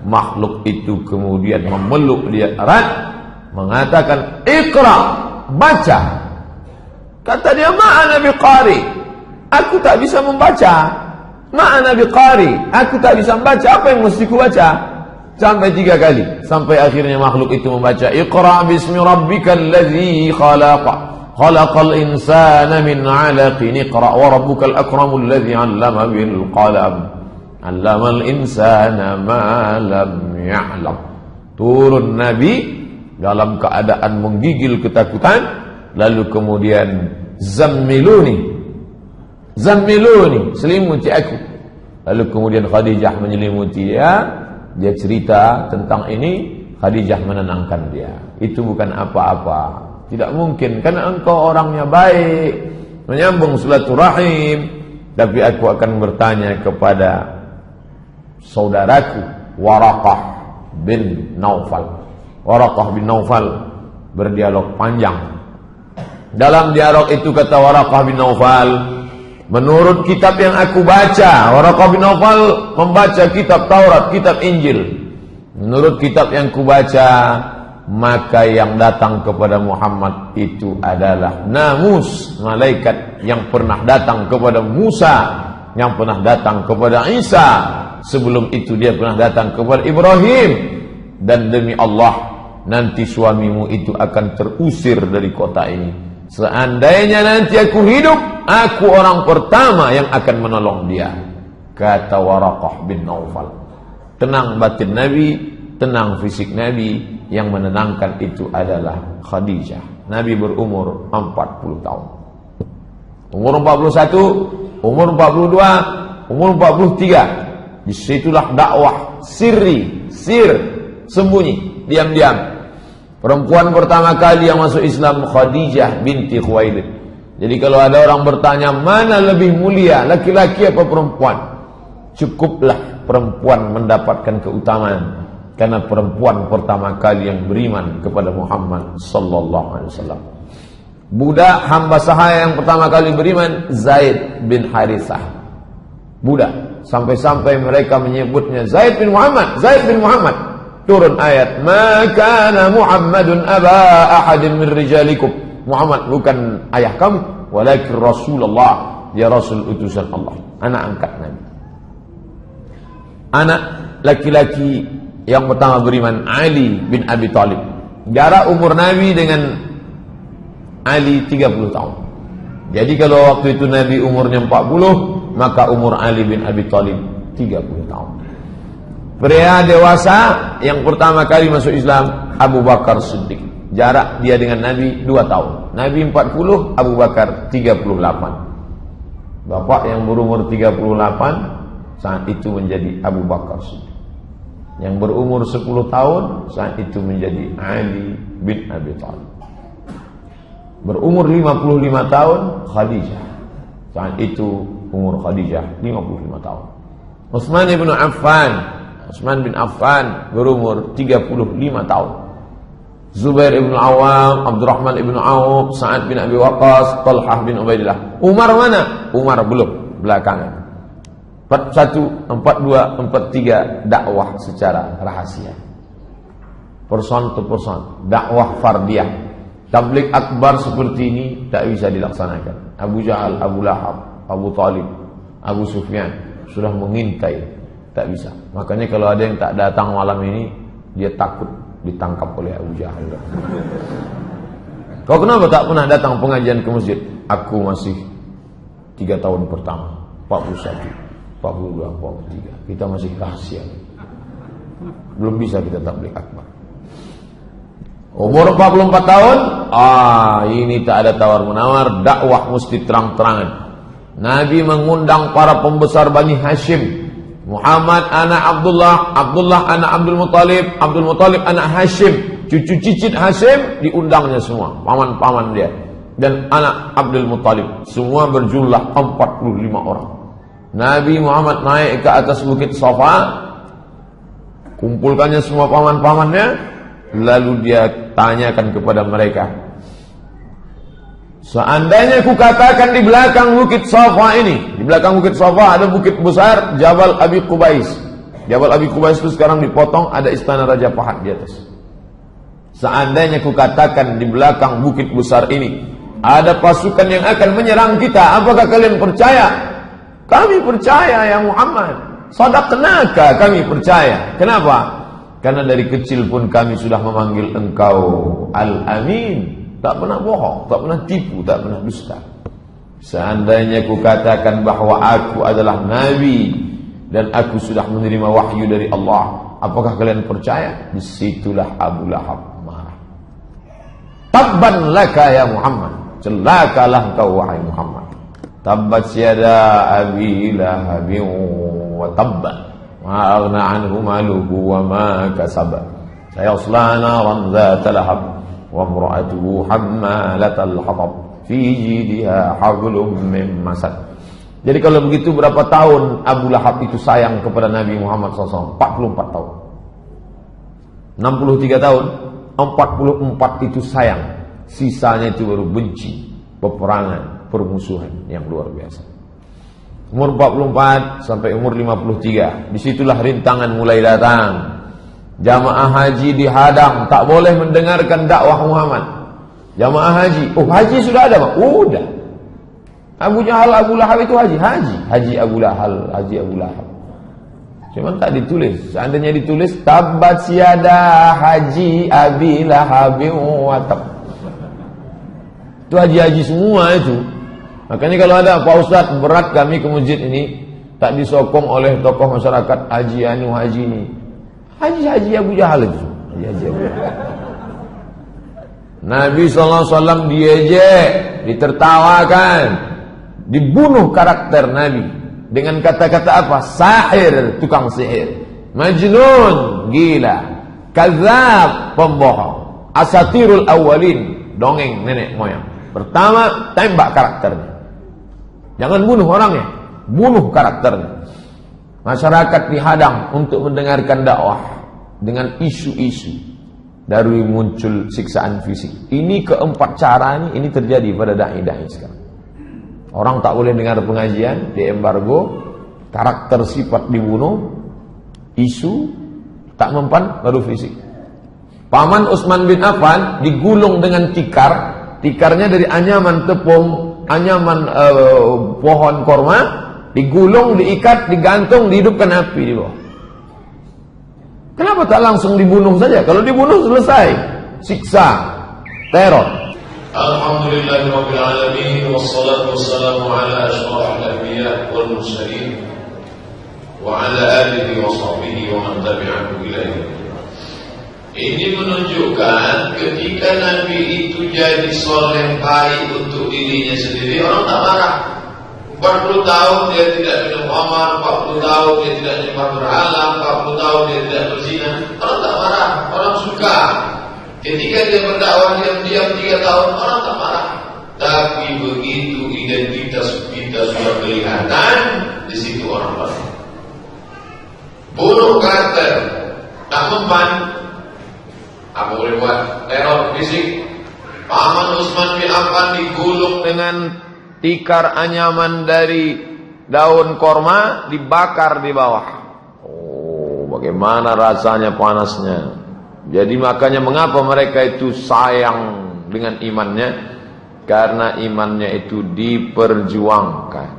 Makhluk itu kemudian memeluk dia erat, mengatakan, "Iqra, baca." Kata dia, "Ma'ana biqari." Aku tak bisa membaca. "Ma'ana biqari." Aku tak bisa membaca. Apa yang mesti ku baca? Sampai 3 kali. Sampai akhirnya makhluk itu membaca, "Iqra bismi rabbikal ladzi khalaqa. Khalaqal insana min 'alaqin. Iqra wa rabbukal akramul ladzi 'allama bil qalam. 'Allamal insana ma lam ya'lam." Turun Nabi dalam keadaan menggigil ketakutan, lalu kemudian zammiluni, selimuti aku. Lalu kemudian Khadijah menyelimuti dia. Dia cerita tentang ini, Khadijah menenangkan dia. Itu bukan apa-apa, tidak mungkin, karena engkau orangnya baik, menyambung silaturahim. Tapi aku akan bertanya kepada saudaraku Waraqah bin Naufal. Waraqah bin Naufal berdialog panjang. Dalam dialog itu kata Waraqah bin Naufal, menurut kitab yang aku baca, Waraqah bin Naufal membaca kitab Taurat, kitab Injil. Menurut kitab yang ku baca, maka yang datang kepada Muhammad itu adalah namus, malaikat yang pernah datang kepada Musa, yang pernah datang kepada Isa. Sebelum itu dia pernah datang kepada Ibrahim. Dan demi Allah, nanti suamimu itu akan terusir dari kota ini. Seandainya nanti aku hidup, aku orang pertama yang akan menolong dia. Kata Waraqah bin Naufal. Tenang batin Nabi, tenang fisik Nabi. Yang menenangkan itu adalah Khadijah. Nabi berumur 40 tahun. Umur 41, umur 42, umur 43. Disitulah dakwah sir, sembunyi, diam-diam. Perempuan pertama kali yang masuk Islam Khadijah binti Khuwailid. Jadi kalau ada orang bertanya mana lebih mulia, laki-laki apa perempuan, cukuplah perempuan mendapatkan keutamaan, karena perempuan pertama kali yang beriman kepada Muhammad sallallahu alaihi wasallam. Budak hamba sahaya yang pertama kali beriman Zaid bin Harithah. Budak, sampai-sampai mereka menyebutnya Zaid bin Muhammad, Zaid bin Muhammad. Turun ayat, "Ma kana Muhammadun aba ahadin min rijalikum." Muhammad bukan ayah kamu, walakin Rasulullah, dia Rasul utusan Allah, anak angkat Nabi. Anak laki-laki yang pertama beriman Ali bin Abi Thalib. Jarak umur Nabi dengan Ali 30 tahun. Jadi kalau waktu itu Nabi umurnya 40, maka umur Ali bin Abi Thalib 30 tahun. Pria dewasa yang pertama kali masuk Islam Abu Bakar Siddiq. Jarak dia dengan Nabi 2 tahun. Nabi 40, Abu Bakar 38. Bapak yang berumur 38 saat itu menjadi Abu Bakar Siddiq. Yang berumur 10 tahun saat itu menjadi Ali bin Abi Thalib. Berumur 55 tahun Khadijah. Saat itu umur Khadijah 55 tahun. Utsman bin Affan berumur 35 tahun. Zubair ibn Awam, Abdurrahman ibn Auf, Sa'ad bin Abi Waqqas, Talhah bin Ubaidillah. Umar mana? Umar belum, belakangan. 41, 42, 43 dakwah secara rahasia. Person to person, dakwah fardiyah. Tabligh akbar seperti ini tak bisa dilaksanakan. Abu Jahal, Abu Lahab, Abu Talib, Abu Sufyan sudah mengintai, tak bisa. Makanya kalau ada yang tak datang malam ini, dia takut ditangkap oleh Abu Jahal. Kau kenapa tak pernah datang pengajian ke masjid? Aku masih 3 tahun pertama, 41, 42, 43. Kita masih rahasia. Belum bisa kita tabligh akbar. Umur 44 tahun, ini tak ada tawar-menawar, dakwah mesti terang-terangan. Nabi mengundang para pembesar Bani Hashim. Muhammad anak Abdullah, Abdullah anak Abdul Muttalib, Abdul Muttalib anak Hashim, cucu cicit Hashim diundangnya semua, paman-paman dia. Dan anak Abdul Muttalib, semua berjumlah 45 orang. Nabi Muhammad naik ke atas bukit Safa, kumpulkannya semua paman-pamannya, lalu dia tanyakan kepada mereka, seandainya ku katakan di belakang bukit Safa ini, di belakang bukit Safa ada bukit besar Jabal Abi Qubais. Jabal Abi Qubais itu sekarang dipotong, ada istana Raja Fahad di atas. Seandainya ku katakan di belakang bukit besar ini ada pasukan yang akan menyerang kita, apakah kalian percaya? Kami percaya ya Muhammad. Sadaqnaka, kami percaya. Kenapa? Karena dari kecil pun kami sudah memanggil engkau Al-Amin. Tak pernah bohong, tak pernah tipu, tak pernah dusta. Seandainya ku katakan bahwa aku adalah Nabi dan aku sudah menerima wahyu dari Allah, apakah kalian percaya? Disitulah Abu Lahab marah. Tabban laka ya Muhammad, celakalah kau wahai Muhammad. Tabbat yada Abi Lahabin wa tabba, ma aghna anhu maluhu wa ma kasaba, sayasla naran dhata lahab, wa imra'atuhu hammalatal hatab, fi jidha hablum min masad. Jadi kalau begitu berapa tahun Abu Lahab itu sayang kepada Nabi Muhammad SAW? 44 tahun. 63 tahun, 44 itu sayang. Sisanya itu baru benci, peperangan, permusuhan yang luar biasa. Umur 44 sampai umur 53, disitulah rintangan mulai datang. Jamaah haji dihadang, tak boleh mendengarkan dakwah Muhammad. Jamaah haji, haji sudah ada Pak? Udah. Abu Jahal, Abu Lahab itu haji Abu Lahab. Cuman tak ditulis. Seandainya ditulis tabbat yada haji Abi Lahab wa tab. Itu haji-haji semua itu. Makanya kalau ada Pak Ustadz berat kami ke masjid ini, tak disokong oleh tokoh masyarakat haji ini. Haji Abu Jahal itu. Haji Abu Jahal. Nabi SAW diejek, ditertawakan, dibunuh karakter Nabi dengan kata-kata apa? Sahir, tukang sihir. Majnun, gila. Kadzab, pembohong. Asatirul awalin, dongeng nenek moyang. Pertama, tembak karakternya. Jangan bunuh orangnya, bunuh karakternya. Masyarakat dihadang untuk mendengarkan dakwah dengan isu-isu, dari muncul siksaan fisik. Ini keempat cara ini terjadi pada dai-dai sekarang. Orang tak boleh dengar pengajian, diembargo, karakter sifat dibunuh, isu tak mempan, baru fisik. Paman Utsman bin Affan digulung dengan tikar, tikarnya dari anyaman tepung, anyaman pohon korma, digulung, diikat, digantung, dihidupkan api di bawah. Kenapa tak langsung dibunuh saja? Kalau dibunuh selesai, siksa, teror. Alhamdulillahirabbil alamin wassalatu wassalamu ala asyrafil anbiya wal mursalin wa ala alihi wa sahbihi wa man tabi'ahu ila yaumil. Ini menunjukkan ketika Nabi itu jadi soleh baik untuk dirinya sendiri, orang tak marah. 40 tahun dia tidak minum khamar, 40 tahun dia tidak nyembah berhala, 40 tahun dia tidak berzina, orang tak marah, orang suka. Ketika dia berdakwah diam-diam 3 tahun, orang tak marah. Tapi begitu identitas kita sudah kelihatan, di situ orang marah. Bunuh karakter, tak mempan. Apa boleh buat? Teror fisik. Paman Utsman bin Affan digulung dengan tikar anyaman dari daun korma, dibakar di bawah. Oh, bagaimana rasanya panasnya. Jadi makanya mengapa mereka itu sayang dengan imannya? Karena imannya itu diperjuangkan.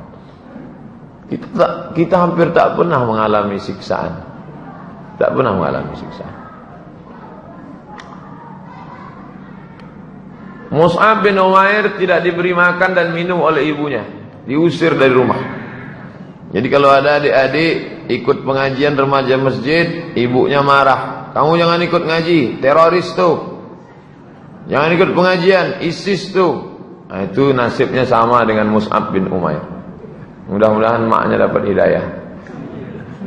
Kita hampir tak pernah mengalami siksaan. Tak pernah mengalami siksaan. Mus'ab bin Umair tidak diberi makan dan minum oleh ibunya, diusir dari rumah. Jadi kalau ada adik-adik ikut pengajian remaja masjid, ibunya marah, kamu jangan ikut ngaji, teroris tuh. Jangan ikut pengajian, ISIS tuh. Nah, itu nasibnya sama dengan Mus'ab bin Umair. Mudah-mudahan maknya dapat hidayah.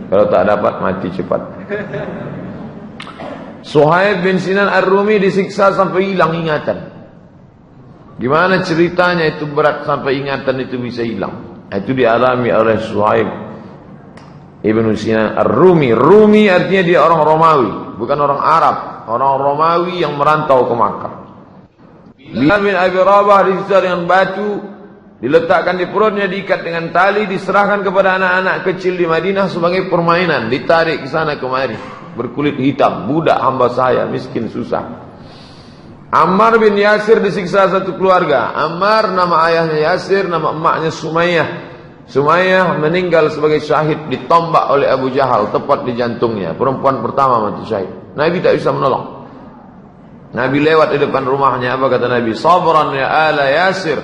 Kalau tak dapat, mati cepat. Suhaib bin Sinan Ar-Rumi disiksa sampai hilang ingatan. Gimana ceritanya itu berat sampai ingatan itu bisa hilang? Itu dialami oleh Suhaib Ibn Sinan Ar-Rumi. Rumi artinya dia orang Romawi, bukan orang Arab. Orang Romawi yang merantau ke Makkah. Bilal bin Abi Rabah disiksa dengan batu, diletakkan di perutnya, diikat dengan tali, diserahkan kepada anak-anak kecil di Madinah sebagai permainan, ditarik ke sana kemari. Berkulit hitam, budak hamba saya, miskin susah. Ammar bin Yasir disiksa satu keluarga. Ammar nama ayahnya Yasir, nama emaknya Sumayyah. Sumayyah meninggal sebagai syahid, ditombak oleh Abu Jahal tepat di jantungnya. Perempuan pertama mati syahid. Nabi tak bisa menolong. Nabi lewat di depan rumahnya, apa kata Nabi? Sabran ya ala Yasir.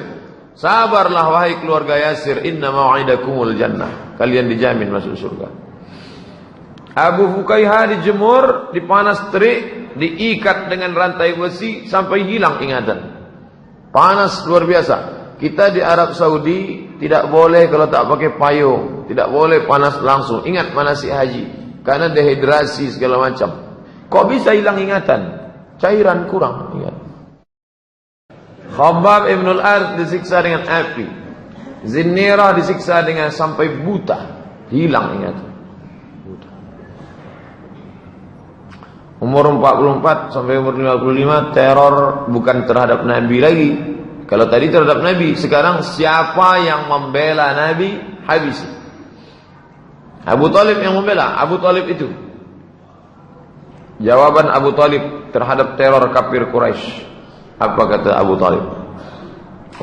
Sabarlah wahai keluarga Yasir, inna mau'idakumul jannah. Kalian dijamin masuk surga. Abu Fukaihah dijemur, dipanas terik, diikat dengan rantai besi sampai hilang ingatan. Panas luar biasa. Kita di Arab Saudi tidak boleh kalau tak pakai payung, tidak boleh panas langsung. Ingat manasik haji, karena dehidrasi segala macam. Kok bisa hilang ingatan? Cairan kurang. Ingat. Khabbab ibn al-Arth disiksa dengan api. Zinnirah disiksa dengan sampai buta, hilang ingatan. Umur 44 sampai umur 55 teror bukan terhadap Nabi lagi. Kalau tadi terhadap Nabi, sekarang siapa yang membela Nabi, habisi. Abu Talib yang membela. Abu Talib itu. Jawaban Abu Talib terhadap teror kafir Quraisy. Apa kata Abu Talib?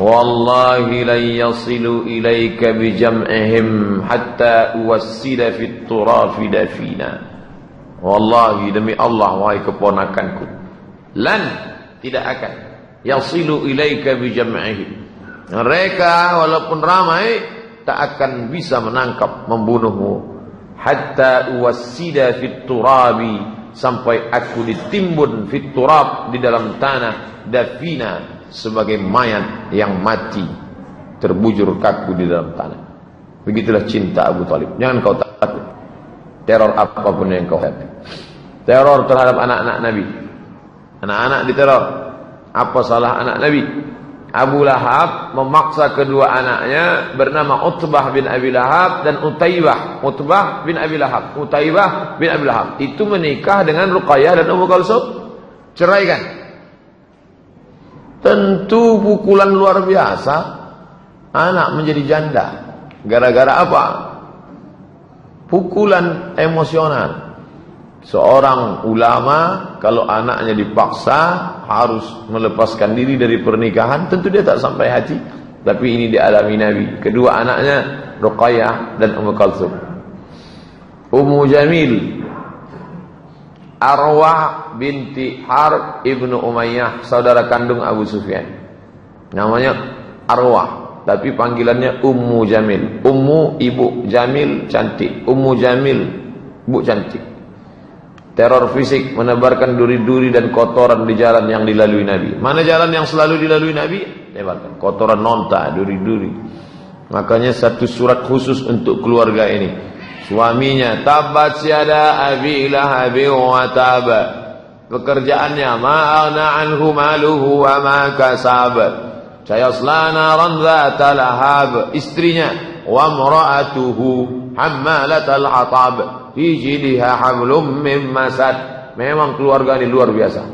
Wallahi la yasilu ilaika bi jam'ihim hatta uwassila fit turafi dafina. Wallahi demi Allah wahai keponakanku, lan tidak akan yasilu ilaika bi jam'ihim. Mereka walaupun ramai tak akan bisa menangkap, membunuhmu. Hatta uwassida fit turabi, sampai aku ditimbun fit turab, di dalam tanah, dafina, sebagai mayat yang mati, terbujur kaku di dalam tanah. Begitulah cinta Abu Talib. Jangan kau takut. Teror apapun yang kau hadapi. Teror terhadap anak-anak Nabi. Anak-anak diteror. Apa salah anak Nabi? Abu Lahab memaksa kedua anaknya bernama Utbah bin Abi Lahab dan Utaibah. Utbah bin Abi Lahab, Utaibah bin Abi Lahab. Itu menikah dengan Ruqayyah dan Ummu Kalsum. Ceraikan. Tentu pukulan luar biasa. Anak menjadi janda. Gara-gara apa? Pukulan emosional. Seorang ulama kalau anaknya dipaksa harus melepaskan diri dari pernikahan, tentu dia tak sampai hati. Tapi ini dialami Nabi. Kedua anaknya Ruqayyah dan Ummu Kalsum. Ummu Jamil, Arwah binti Harb ibnu Umayyah, saudara kandung Abu Sufyan. Namanya Arwah, tapi panggilannya Ummu Jamil. Ummu ibu, Jamil cantik. Ummu Jamil bu cantik. Teror fisik, menebarkan duri-duri dan kotoran di jalan yang dilalui Nabi. Mana jalan yang selalu dilalui Nabi? Tebarkan kotoran, nonta, duri-duri. Makanya satu surat khusus untuk keluarga ini. Suaminya, tabat yada abi lahabi wa tab. Pekerjaannya, ma'ana anhu maluhu wa ma kasab. Sayasla naran dhata lahab. Istrinya, wa mra'atuhu hammalatal hatab. Fi jidha hablum min masad. Memang keluarga ini luar biasa.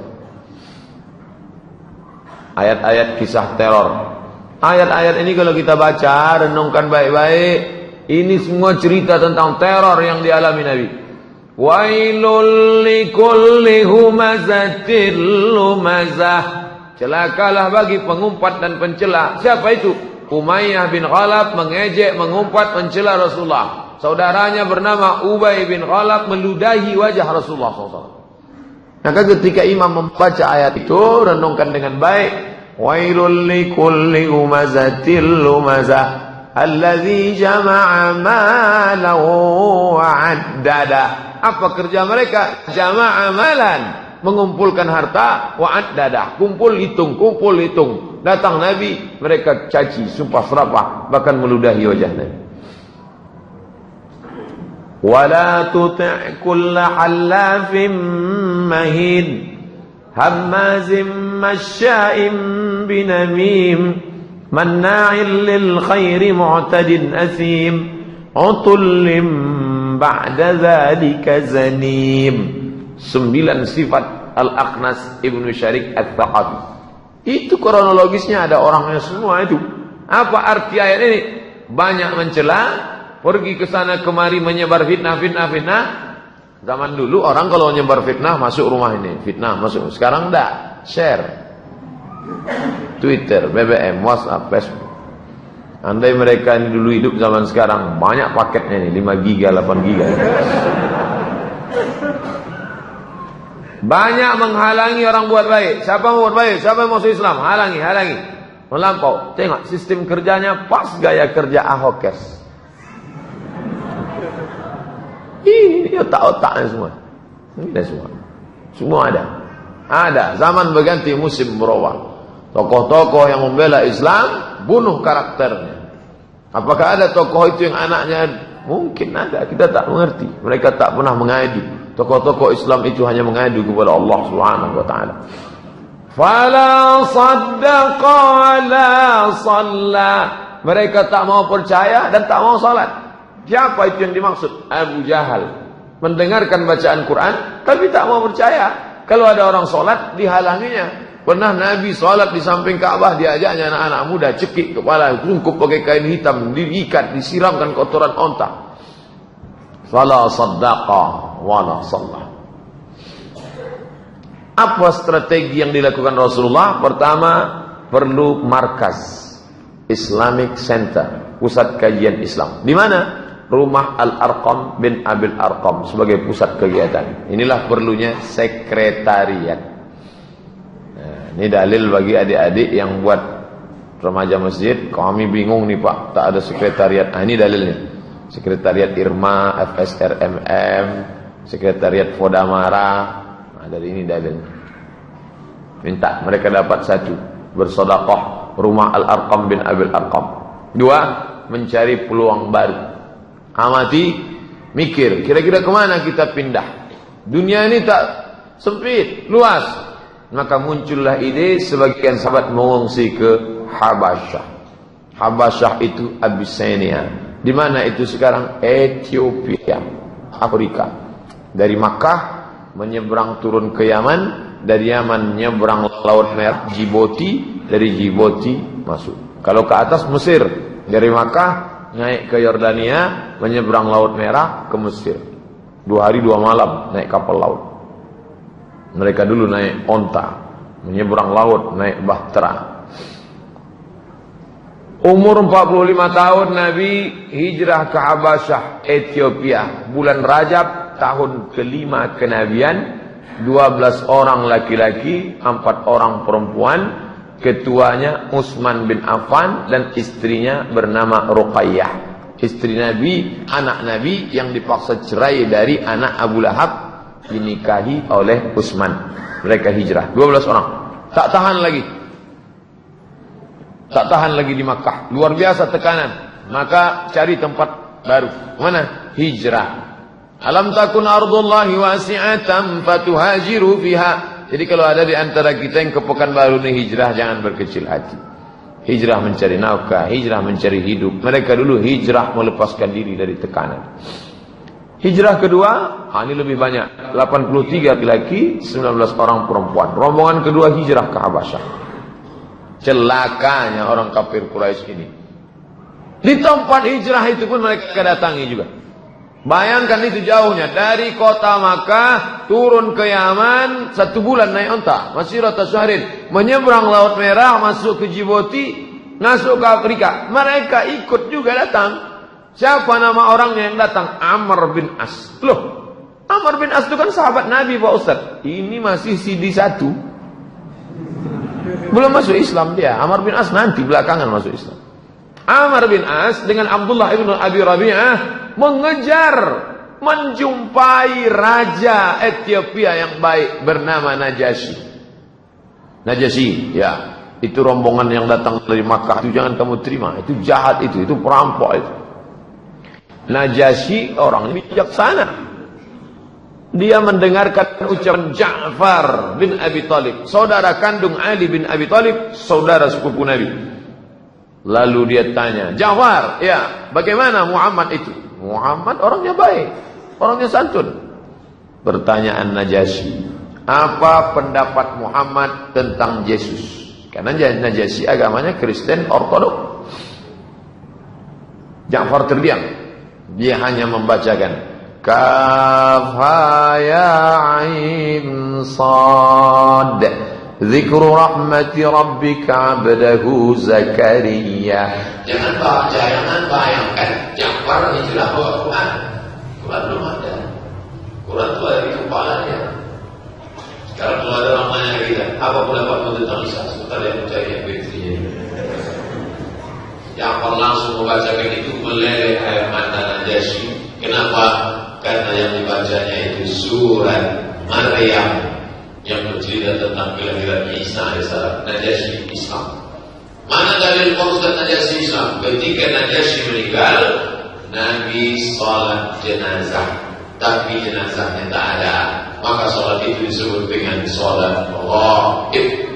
Ayat-ayat kisah teror. Ayat-ayat ini kalau kita baca, renungkan baik-baik, ini semua cerita tentang teror yang dialami Nabi. Wailul likulli humazatil lumazah. Celakalah bagi pengumpat dan pencela. Siapa itu? Umayyah bin Khalaf mengejek, mengumpat, mencela Rasulullah. Saudaranya bernama Ubay bin Khalaf meludahi wajah Rasulullah SAW. Maka ketika imam membaca ayat itu, renungkan dengan baik. Wailul likulli humazatil lumazah alladzi jama'a malahu wa'addada. Apa kerja mereka? Jama'a malan, mengumpulkan harta, wa'addada, kumpul hitung. Datang Nabi, mereka caci, sumpah serapah, bahkan meludahi wajah Nabi. ولا تطع كل حلاف مهين هماز مشاء بنميم مناع للخير معتد أثيم عتل بعد ذلك زنيم. 9 sifat Al-Aqnas Ibnu Syarik Al-Thaqafi. Itu kronologisnya, ada orangnya semua itu. Apa arti ayat ini? Banyak mencela, pergi ke sana kemari menyebar fitnah. Zaman dulu orang kalau menyebar fitnah masuk rumah ini, fitnah masuk. Sekarang enggak, share. Twitter, BBM, WhatsApp, Facebook. Andai mereka ini dulu hidup zaman sekarang, banyak paketnya ini, 5 giga, 8 giga. Banyak menghalangi orang buat baik. Siapa mau buat baik? Siapa mau masuk Islam? Halangi. Melampau. Tengok sistem kerjanya pas gaya kerja Ahokers. Ini otak-otaknya semua. Ini semua ada. Zaman berganti, musim berubah. Tokoh-tokoh yang membela Islam bunuh karakternya. Apakah ada tokoh itu yang anaknya? Mungkin ada, kita tak mengerti. Mereka tak pernah mengadu. Tokoh-tokoh Islam itu hanya mengadu kepada Allah Subhanahu wa taala. Fala saddaqa wala shalla. Mereka tak mau percaya dan tak mau salat. Siapa itu yang dimaksud? Abu Jahal. Mendengarkan bacaan Quran tapi tak mau percaya. Kalau ada orang salat dihalanginya. Pernah Nabi salat di samping Ka'bah, diajaknya anak-anak muda, cekik kepala, bungkup pakai kain hitam, diikat, disiramkan kotoran onta. Fala saddaqa wala shalla. Apa strategi yang dilakukan Rasulullah? Pertama, perlu markas Islamic Center, pusat kajian Islam. Di mana? Rumah Al-Arqam bin Abil Arqam sebagai pusat kegiatan. Inilah perlunya sekretariat. Nah, ini dalil bagi adik-adik yang buat remaja masjid. Kami bingung nih Pak, tak ada sekretariat. Nah, ini dalilnya. Sekretariat Irma, FSRMM, sekretariat Fodamara. Nah, dari ini dalilnya. Minta mereka dapat satu, bersedekah rumah Al-Arqam bin Abil Arqam. 2, mencari peluang baru. Amati Mikir, kira-kira kemana kita pindah? Dunia ini tak sempit, luas. Maka muncullah ide sebagian sahabat mengungsi ke Habasyah. Habasyah itu Abyssinia. Di mana itu sekarang? Ethiopia, Afrika. Dari Makkah menyeberang turun ke Yaman, dari Yaman menyeberang Laut Merah, Djibouti, dari Djibouti masuk. Kalau ke atas Mesir, dari Makkah naik ke Yordania, menyeberang Laut Merah ke Mesir. 2 hari 2 malam naik kapal laut. Mereka dulu naik onta, menyeberang laut, naik bahtera. Umur 45 tahun Nabi hijrah ke Habasyah, Ethiopia. Bulan Rajab tahun ke-5 kenabian. 12 orang laki-laki, 4 orang perempuan. Ketuanya Utsman bin Affan dan istrinya bernama Ruqayyah. Istri Nabi, anak Nabi yang dipaksa cerai dari anak Abu Lahab, dinikahi oleh Utsman. Mereka hijrah 12 orang. Tak tahan lagi di Makkah. Luar biasa tekanan. Maka cari tempat baru. Mana? Hijrah. Alam takun ardullahi wasi'atan fatuhajiru fiha. Jadi kalau ada di antara kita yang ke Pekanbaru ini hijrah, jangan berkecil hati. Hijrah mencari nafkah, hijrah mencari hidup. Mereka dulu hijrah melepaskan diri dari tekanan. Hijrah kedua, ini lebih banyak. 83 laki-laki, 19 orang perempuan. Rombongan kedua hijrah ke Habasyah. Celakanya orang kafir Quraisy ini. Di tempat hijrah itu pun mereka datangi juga. Bayangkan itu jauhnya. Dari kota Makkah turun ke Yaman 1 bulan naik onta. Masirata syahrin. Menyeberang Laut Merah, masuk ke Djibouti, masuk ke Afrika. Mereka ikut juga datang. Siapa nama orangnya yang datang? Amr bin As. Loh, Amr bin As itu kan sahabat Nabi Pak Ustaz. Ini masih CD1. Belum masuk Islam dia. Amr bin As nanti belakangan masuk Islam. Amr bin As dengan Abdullah ibn Abi Rabi'ah mengejar, menjumpai raja Ethiopia yang baik bernama Najasyi. Najasyi, ya, itu rombongan yang datang dari Makkah. Itu jangan kamu terima. Itu jahat itu perampok itu. Najasyi orang bijaksana. Dia mendengarkan ucapan Ja'far bin Abi Thalib, saudara kandung Ali bin Abi Thalib, saudara sepupu Nabi. Lalu dia tanya, Ja'far, ya, bagaimana Muhammad itu? Muhammad orangnya baik, orangnya santun. Pertanyaan Najasyi, apa pendapat Muhammad tentang Yesus? Karena Najasyi agamanya Kristen Ortodok. Ja'far terdiam. Dia hanya membacakan Kaf ha ya ain sad Zikru rahmati rabbika abdahu Zakaria. Jangan bayangkan Ja'far ini jelas bawa Quran. Quran belum ada. Quran itu ada di kepalanya. Sekarang kalau ada namanya kita, apa pendapatmu tentang Isa? Sebentar yang mencari yang begitu. Ja'far langsung membacakan itu, meleleh air mata Najasyi. Kenapa? Karena yang dibacanya itu surat Maryam yang bercerita tentang kelahiran Isa alaihissalam. Najasyi Islam. Mana dalil Ustaz Najasyi Islam? Ketika Najasyi meninggal, Nabi salat jenazah, tapi jenazahnya tak ada. Maka salat itu disebut dengan salat ghaib.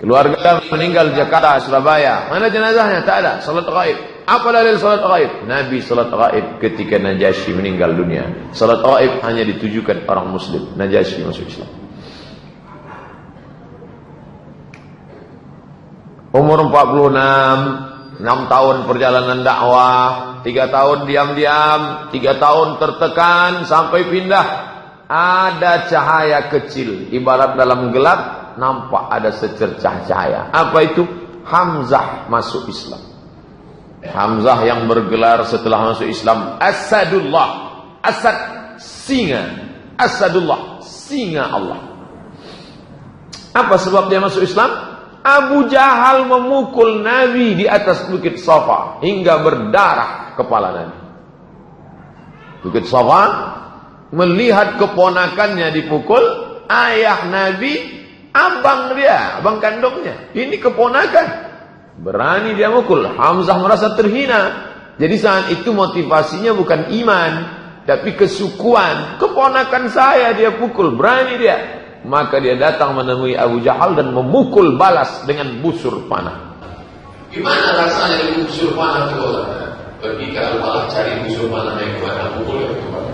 Keluarga meninggal di Jakarta, Surabaya. Mana jenazahnya? Tak ada. Salat ghaib. Apa dalil salat ghaib? Nabi salat ghaib ketika Najasyi meninggal dunia. Salat ghaib hanya ditujukan orang Muslim. Najasyi masuk Islam. Umur 46, 6 tahun perjalanan dakwah, 3 tahun diam-diam, 3 tahun tertekan sampai pindah. Ada cahaya kecil, ibarat dalam gelap nampak ada secercah cahaya. Apa itu? Hamzah masuk Islam. Hamzah yang bergelar setelah masuk Islam Asadullah. Asad, singa. Asadullah, singa Allah. Apa sebab dia masuk Islam? Abu Jahal memukul Nabi di atas Bukit Safa hingga berdarah kepala Nabi. Bukit Safa, melihat keponakannya dipukul, ayah Nabi, abang dia, abang kandungnya, ini keponakan, berani dia mukul. Hamzah merasa terhina. Jadi saat itu motivasinya bukan iman, tapi kesukuan. Keponakan saya dia pukul, berani dia. Maka dia datang menemui Abu Jahal dan memukul balas dengan busur panah. Gimana rasanya di busur panah itu? Pergi ke Al-Falah cari busur panah yang kemana, pukul yang kemana.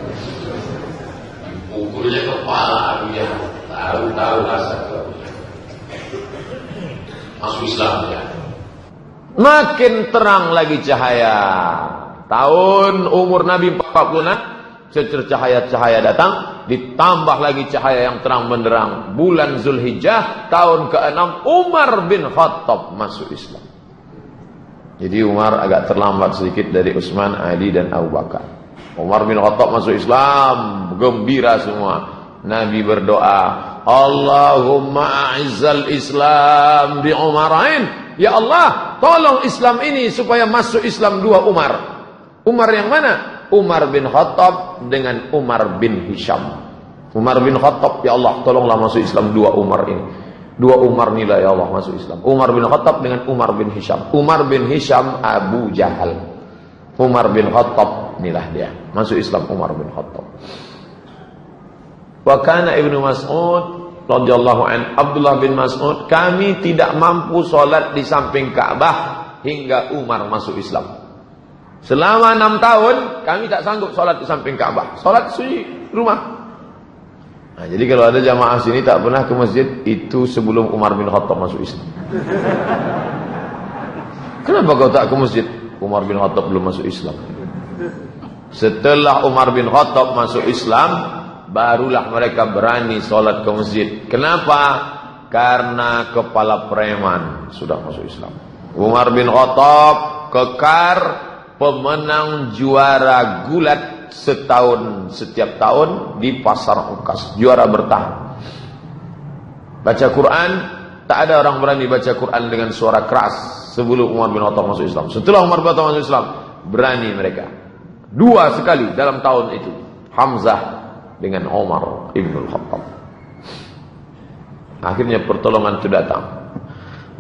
Pukulnya kepala Abu Jahal. Tahu rasa itu. Masuk Islam ya. Makin terang lagi cahaya. Tahun umur Nabi 46, cahaya datang, ditambah lagi cahaya yang terang benderang. Bulan Zulhijjah tahun ke-6, Umar bin Khattab masuk Islam. Jadi Umar agak terlambat sedikit dari Utsman, Ali dan Abu Bakar. Umar bin Khattab masuk Islam, gembira semua. Nabi berdoa, Allahumma a'izzal Islam bi Umarain. Ya Allah, tolong Islam ini supaya masuk Islam 2 Umar. Umar yang mana? Umar bin Khattab dengan Umar bin Hisham. Umar bin Khattab, ya Allah, tolonglah masuk Islam 2 Umar ini. 2 Umar inilah ya Allah masuk Islam. Umar bin Khattab dengan Umar bin Hisham. Umar bin Hisham Abu Jahal. Umar bin Khattab inilah dia. Masuk Islam Umar bin Khattab. Wa kana Ibnu Mas'ud radhiyallahu an, Abdullah bin Mas'ud, kami tidak mampu sholat di samping Ka'bah hingga Umar masuk Islam. Selama 6 tahun kami tak sanggup sholat di samping Ka'bah. Sholat di rumah. Nah, jadi kalau ada jamaah sini tak pernah ke masjid, itu sebelum Umar bin Khattab masuk Islam. Kenapa kau tak ke masjid? Umar bin Khattab belum masuk Islam. Setelah Umar bin Khattab masuk Islam, barulah mereka berani sholat ke masjid. Kenapa? Karena kepala preman sudah masuk Islam. Umar bin Khattab kekar pemenang juara gulat setiap tahun di pasar Ukas, juara bertahan. Baca Quran, tak ada orang berani baca Quran dengan suara keras sebelum Umar bin Khattab masuk Islam. Setelah Umar bin Khattab masuk Islam, berani mereka. 2 sekali dalam tahun itu, Hamzah dengan Umar ibn Khattab. Akhirnya pertolongan itu datang.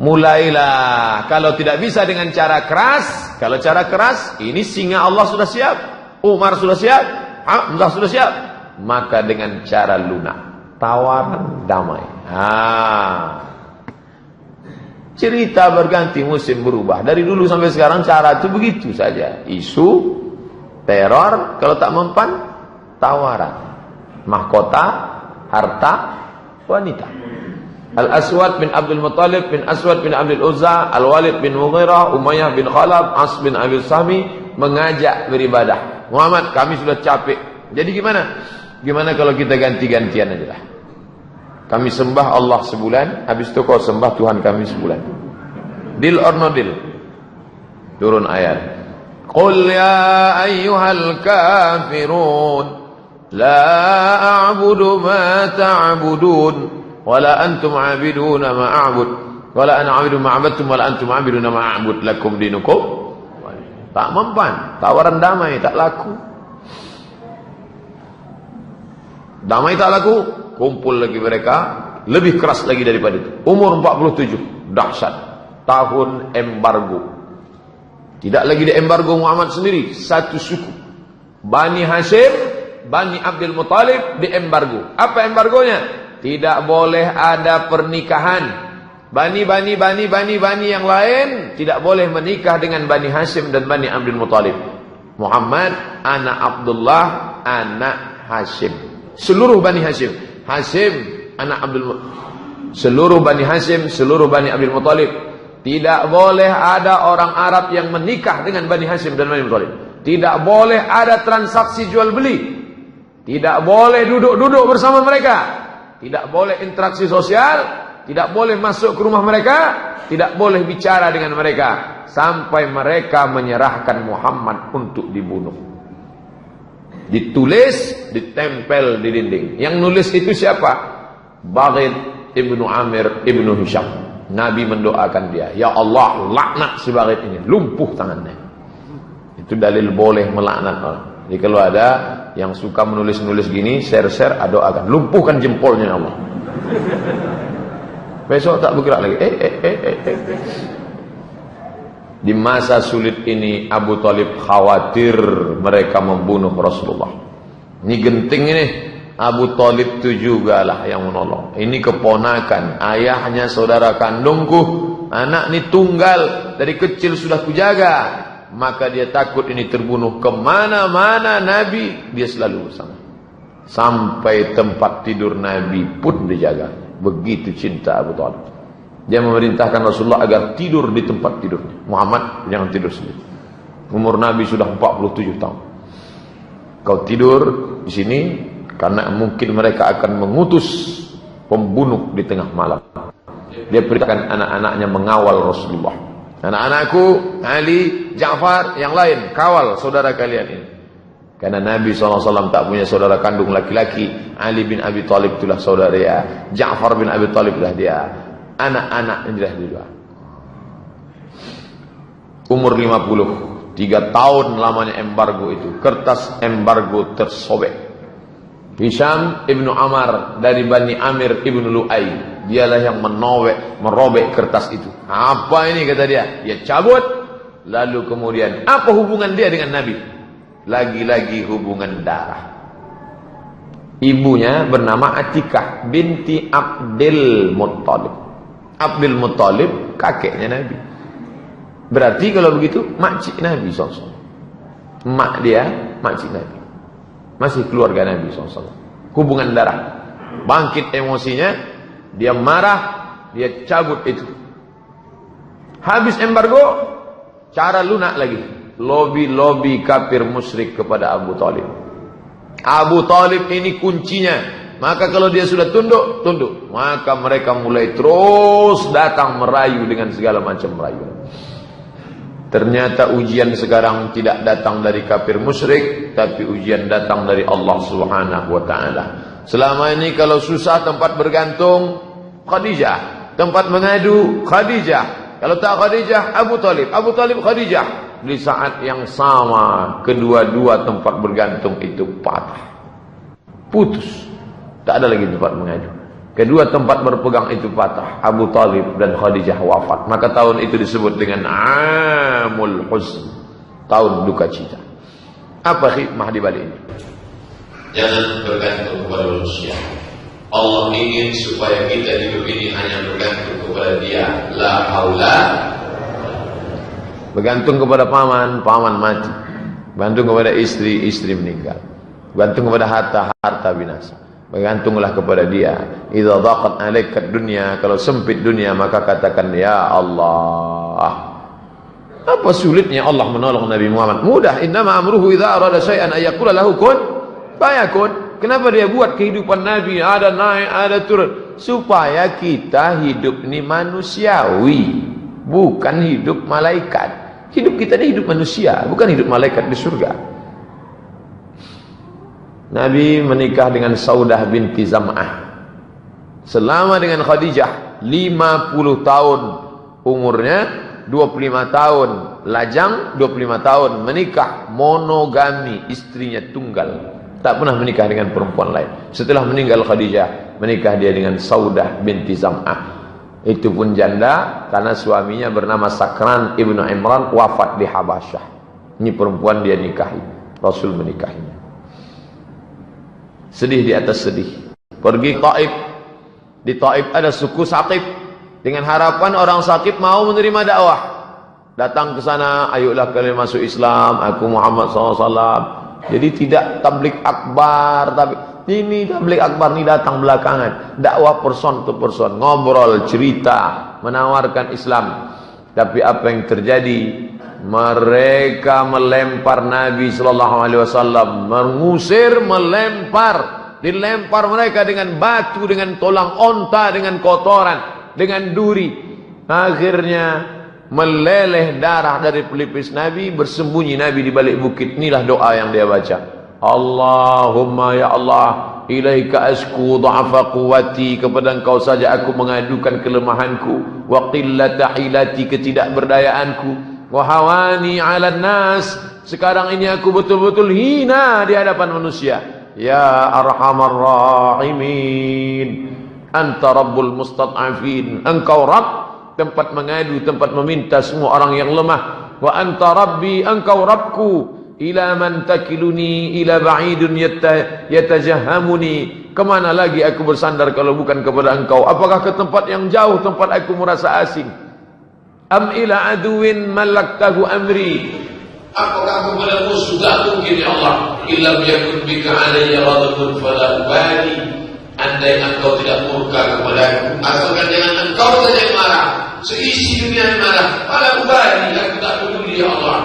Mulailah, kalau tidak bisa dengan cara keras, kalau cara keras, ini singa Allah sudah siap, Umar sudah siap, Hamzah sudah siap, maka dengan cara lunak, tawaran damai. Cerita berganti, musim berubah. Dari dulu sampai sekarang cara itu begitu saja. Isu, teror, kalau tak mempan, tawaran. Mahkota, harta, wanita. Al-Aswad bin Abdul Muttalib bin Aswad bin Abdul Uzza, Al-Walid bin Mughirah, Umayyah bin Khalaf, As bin Abi Sami mengajak beribadah. Muhammad, kami sudah capek. Jadi gimana? Gimana kalau kita ganti-gantian aja lah. Kami sembah Allah sebulan, habis itu kau sembah Tuhan kami sebulan. Deal or no deal? Turun ayat. Qul ya ayyuhal kafirun, la a'budu ma ta'budun. Wala antum 'abiduna ma a'bud, wala ana 'abidu ma 'abadtum, wala antum 'abiduna ma a'bud, lakum dinukum. Tak mempan, tawaran damai tak laku. Damai tak laku, kumpul lagi mereka, lebih keras lagi daripada itu. Umur 47, dahsyat. Tahun embargo. Tidak lagi di embargo Muhammad sendiri, satu suku. Bani Hashim, Bani Abdul Muttalib di embargo. Apa embargonya? Tidak boleh ada pernikahan. Bani yang lain tidak boleh menikah dengan Bani Hashim dan Bani Abdul Muttalib. Muhammad anak Abdullah, anak Hashim. Seluruh Bani Hashim, Hashim anak Abdul Muttalib. Seluruh Bani Hashim, seluruh Bani Abdul Muttalib. Tidak boleh ada orang Arab yang menikah dengan Bani Hashim dan Bani Muttalib. Tidak boleh ada transaksi jual beli. Tidak boleh duduk-duduk bersama mereka. Tidak boleh interaksi sosial, tidak boleh masuk ke rumah mereka, tidak boleh bicara dengan mereka sampai mereka menyerahkan Muhammad untuk dibunuh. Ditulis, ditempel di dinding. Yang nulis itu siapa? Baghid ibnu Amir ibnu Hisham. Nabi mendoakan dia, ya Allah, laknat si Baghid ini, lumpuh tangannya. Itu dalil boleh melaknat orang. Jadi kalau ada yang suka menulis-nulis gini, share-share, doakan, lumpuhkan jempolnya Allah. Besok tak bergerak lagi. Di masa sulit ini Abu Thalib khawatir mereka membunuh Rasulullah. Ini genting ini. Abu Thalib itu juga lah yang menolong. Ini keponakan, ayahnya saudara kandungku, anak ini tunggal, dari kecil sudah kujaga. Maka dia takut ini terbunuh. Kemana-mana Nabi dia selalu bersama. Sampai tempat tidur Nabi pun dijaga. Begitu cinta Abu Thalib. Dia memerintahkan Rasulullah agar tidur di tempat tidurnya. Muhammad jangan tidur sendiri. Umur Nabi sudah 47 tahun. Kau tidur di sini karena mungkin mereka akan mengutus pembunuh di tengah malam. Dia perintahkan anak-anaknya mengawal Rasulullah. Anak-anakku, Ali, Ja'far, yang lain, kawal saudara kalian ini. Karena Nabi SAW tak punya saudara kandung laki-laki. Ali bin Abi Thalib itulah saudara dia. Ja'far bin Abi Thalib itulah dia. Anak-anak inilah dia. Umur 50, 3 tahun lamanya embargo itu. Kertas embargo tersobek. Hisham ibnu Amar dari Bani Amir ibnu Lu'ay, dialah yang merobek kertas itu. Apa ini kata dia? Dia cabut. Lalu kemudian apa hubungan dia dengan Nabi? Lagi-lagi hubungan darah. Ibunya bernama Atikah binti Abdul Muttalib. Abdul Muttalib kakeknya Nabi. Berarti kalau begitu makcik Nabi SAW. Mak dia makcik Nabi. Masih keluarga Nabi SAW. Hubungan darah. Bangkit emosinya, dia marah, dia cabut itu. Habis embargo, cara lunak lagi. Lobi-lobi kafir musyrik kepada Abu Thalib. Abu Thalib ini kuncinya. Maka kalau dia sudah tunduk, tunduk. Maka mereka mulai terus datang merayu dengan segala macam merayu. Ternyata ujian sekarang tidak datang dari kafir musyrik, tapi ujian datang dari Allah Subhanahu wa taala. Selama ini kalau susah tempat bergantung Khadijah, tempat mengadu Khadijah. Kalau tak Khadijah, Abu Thalib, Abu Thalib Khadijah. Di saat yang sama kedua-dua tempat bergantung itu patah. Putus. Tak ada lagi tempat mengadu. Kedua tempat berpegang itu patah. Abu Thalib dan Khadijah wafat. Maka tahun itu disebut dengan Amul Huzn, tahun duka cita. Apa hikmah di balik ini? Jangan bergantung kepada manusia. Allah ingin supaya kita hidup ini hanya bergantung kepada Dia. La haula. Bergantung kepada paman, paman mati. Bergantung kepada istri, istri meninggal. Bergantung kepada harta, harta binasa. Bergantunglah kepada Dia. Idza dhaqat 'alaika dunya, kalau sempit dunia maka katakan ya Allah. Apa sulitnya Allah menolong Nabi Muhammad? Mudah. Innama amruhu idza arada syai'an ay yaqula lahu kun fayakun. Kenapa dia buat kehidupan Nabi ada naik, ada turun? Supaya kita hidup ini manusiawi, bukan hidup malaikat. Hidup kita ini hidup manusia, bukan hidup malaikat di surga. Nabi menikah dengan Saudah binti Zam'ah. Selama dengan Khadijah 50 tahun umurnya, 25 tahun lajang, 25 tahun menikah, monogami, istrinya tunggal. Tak pernah menikah dengan perempuan lain. Setelah meninggal Khadijah, menikah dia dengan Saudah binti Zam'ah. Itu pun janda karena suaminya bernama Sakran ibnu Imran, wafat di Habasyah. Ini perempuan dia nikahi, Rasul menikahinya. Sedih di atas sedih. Pergi Taif. Di Taif ada suku Saqif. Dengan harapan orang Saqif mau menerima dakwah. Datang ke sana, ayolah kalian masuk Islam, aku Muhammad SAW. Jadi tidak tablik akbar, tapi ini tablik akbar ini datang belakangan. Dakwah person to person, ngobrol, cerita, menawarkan Islam. Tapi apa yang terjadi? Mereka melempar Nabi SAW, mengusir, melempar, dilempar mereka dengan batu, dengan tolang onta, dengan kotoran, dengan duri. Akhirnya meleleh darah dari pelipis Nabi, bersembunyi Nabi di balik bukit. Inilah doa yang dia baca. Allahumma ya Allah, ilaika asku dha'afa quwwati, kepada Engkau saja aku mengadukan kelemahanku, wa qillata hilati, ketidakberdayaanku, wa hawani 'alan nas, sekarang ini aku betul-betul hina di hadapan manusia. Ya arhamar rahimin, anta rabbul mustad'afin, Engkau Rabb tempat mengadu, tempat meminta semua orang yang lemah. Wa anta rabbi, engkau Rabbku. Ila man takiluni ila ba'idun yatajahhamuni. Kemana lagi aku bersandar kalau bukan kepada engkau? Apakah ke tempat yang jauh, tempat aku merasa asing? Am ila aduwin malaktahu amri. Apakah kepada musuh tak mungkin ya Allah? Illam yakun bika alayya ghadabun fala ubali. Andai engkau tidak murka kepadaku, asalkan dengan engkau saja yang marah, seisi dunia yang marah, fala ubali, aku tak peduli ya Allah.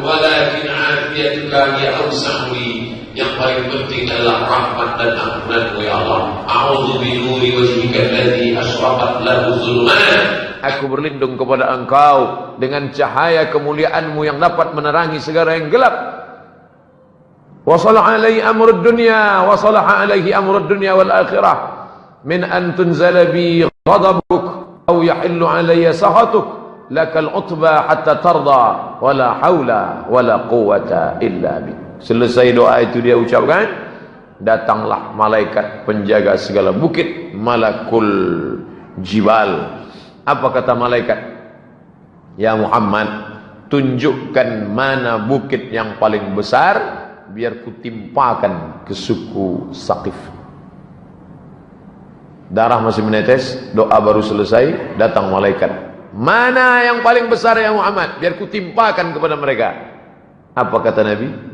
Walakin afiyatuka ya awsa'li. Yang paling penting adalah rahmat dan ampunanmu ya Allah. A'udzu bi nuri wajhika alladhi asyraqat lahu dhulumat. Aku berlindung kepada engkau dengan cahaya kemuliaanmu yang dapat menerangi segala yang gelap. Wa salaha alaihi amrud dunya wa salaha alaihi amrud dunya wal akhirah min an tunzala bi ghadabuk aw yahillu alayya sakhatuk. Lakal utba hatta tarda wala haula wala quwata illa bik. Selesai doa itu dia ucapkan, datanglah malaikat penjaga segala bukit, malakul jibal. Apa kata malaikat? Ya Muhammad, tunjukkan mana bukit yang paling besar, biar kutimpakan ke suku Saqif. Darah masih menetes, doa baru selesai, datang malaikat. Mana yang paling besar ya Muhammad, biar kutimpakan kepada mereka. Apa kata Nabi?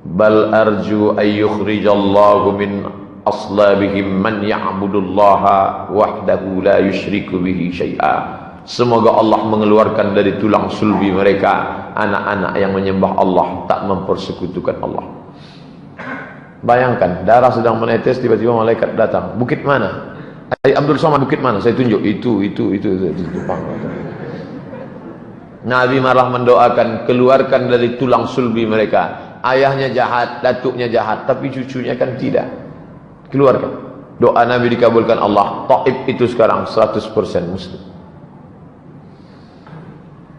Bal arju ayyukhrijallahu min aslabihim man ya'budullaha wahdahu la yusyriku bihi syai'a. Semoga Allah mengeluarkan dari tulang sulbi mereka anak-anak yang menyembah Allah, tak mempersekutukan Allah. Bayangkan, darah sedang menetes, tiba-tiba malaikat datang. Bukit mana? Abdul Somad, bukit mana? Saya tunjuk. Itu. Nabi malah mendoakan, keluarkan dari tulang sulbi mereka. Ayahnya jahat, datuknya jahat, tapi cucunya kan tidak. Keluarkan. Doa Nabi dikabulkan Allah. Taif itu sekarang 100% muslim.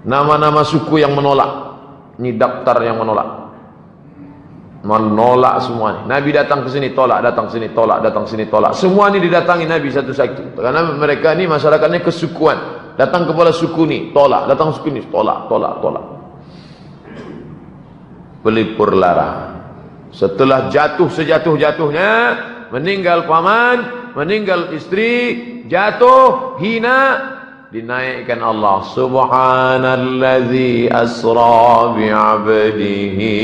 Nama-nama suku yang menolak, ini daftar yang menolak. Menolak semua. Nabi datang ke sini tolak, datang sini tolak, datang sini tolak. Semua ini didatangi Nabi satu-satu. Karena mereka ini masyarakatnya kesukuan. Datang kepada suku ini tolak, datang suku ini tolak. Pelipur lara. Setelah jatuh sejatuh-jatuhnya, meninggal paman, meninggal istri, jatuh, hina, dinaikkan Allah. Subhanallazi asra bi'abdihi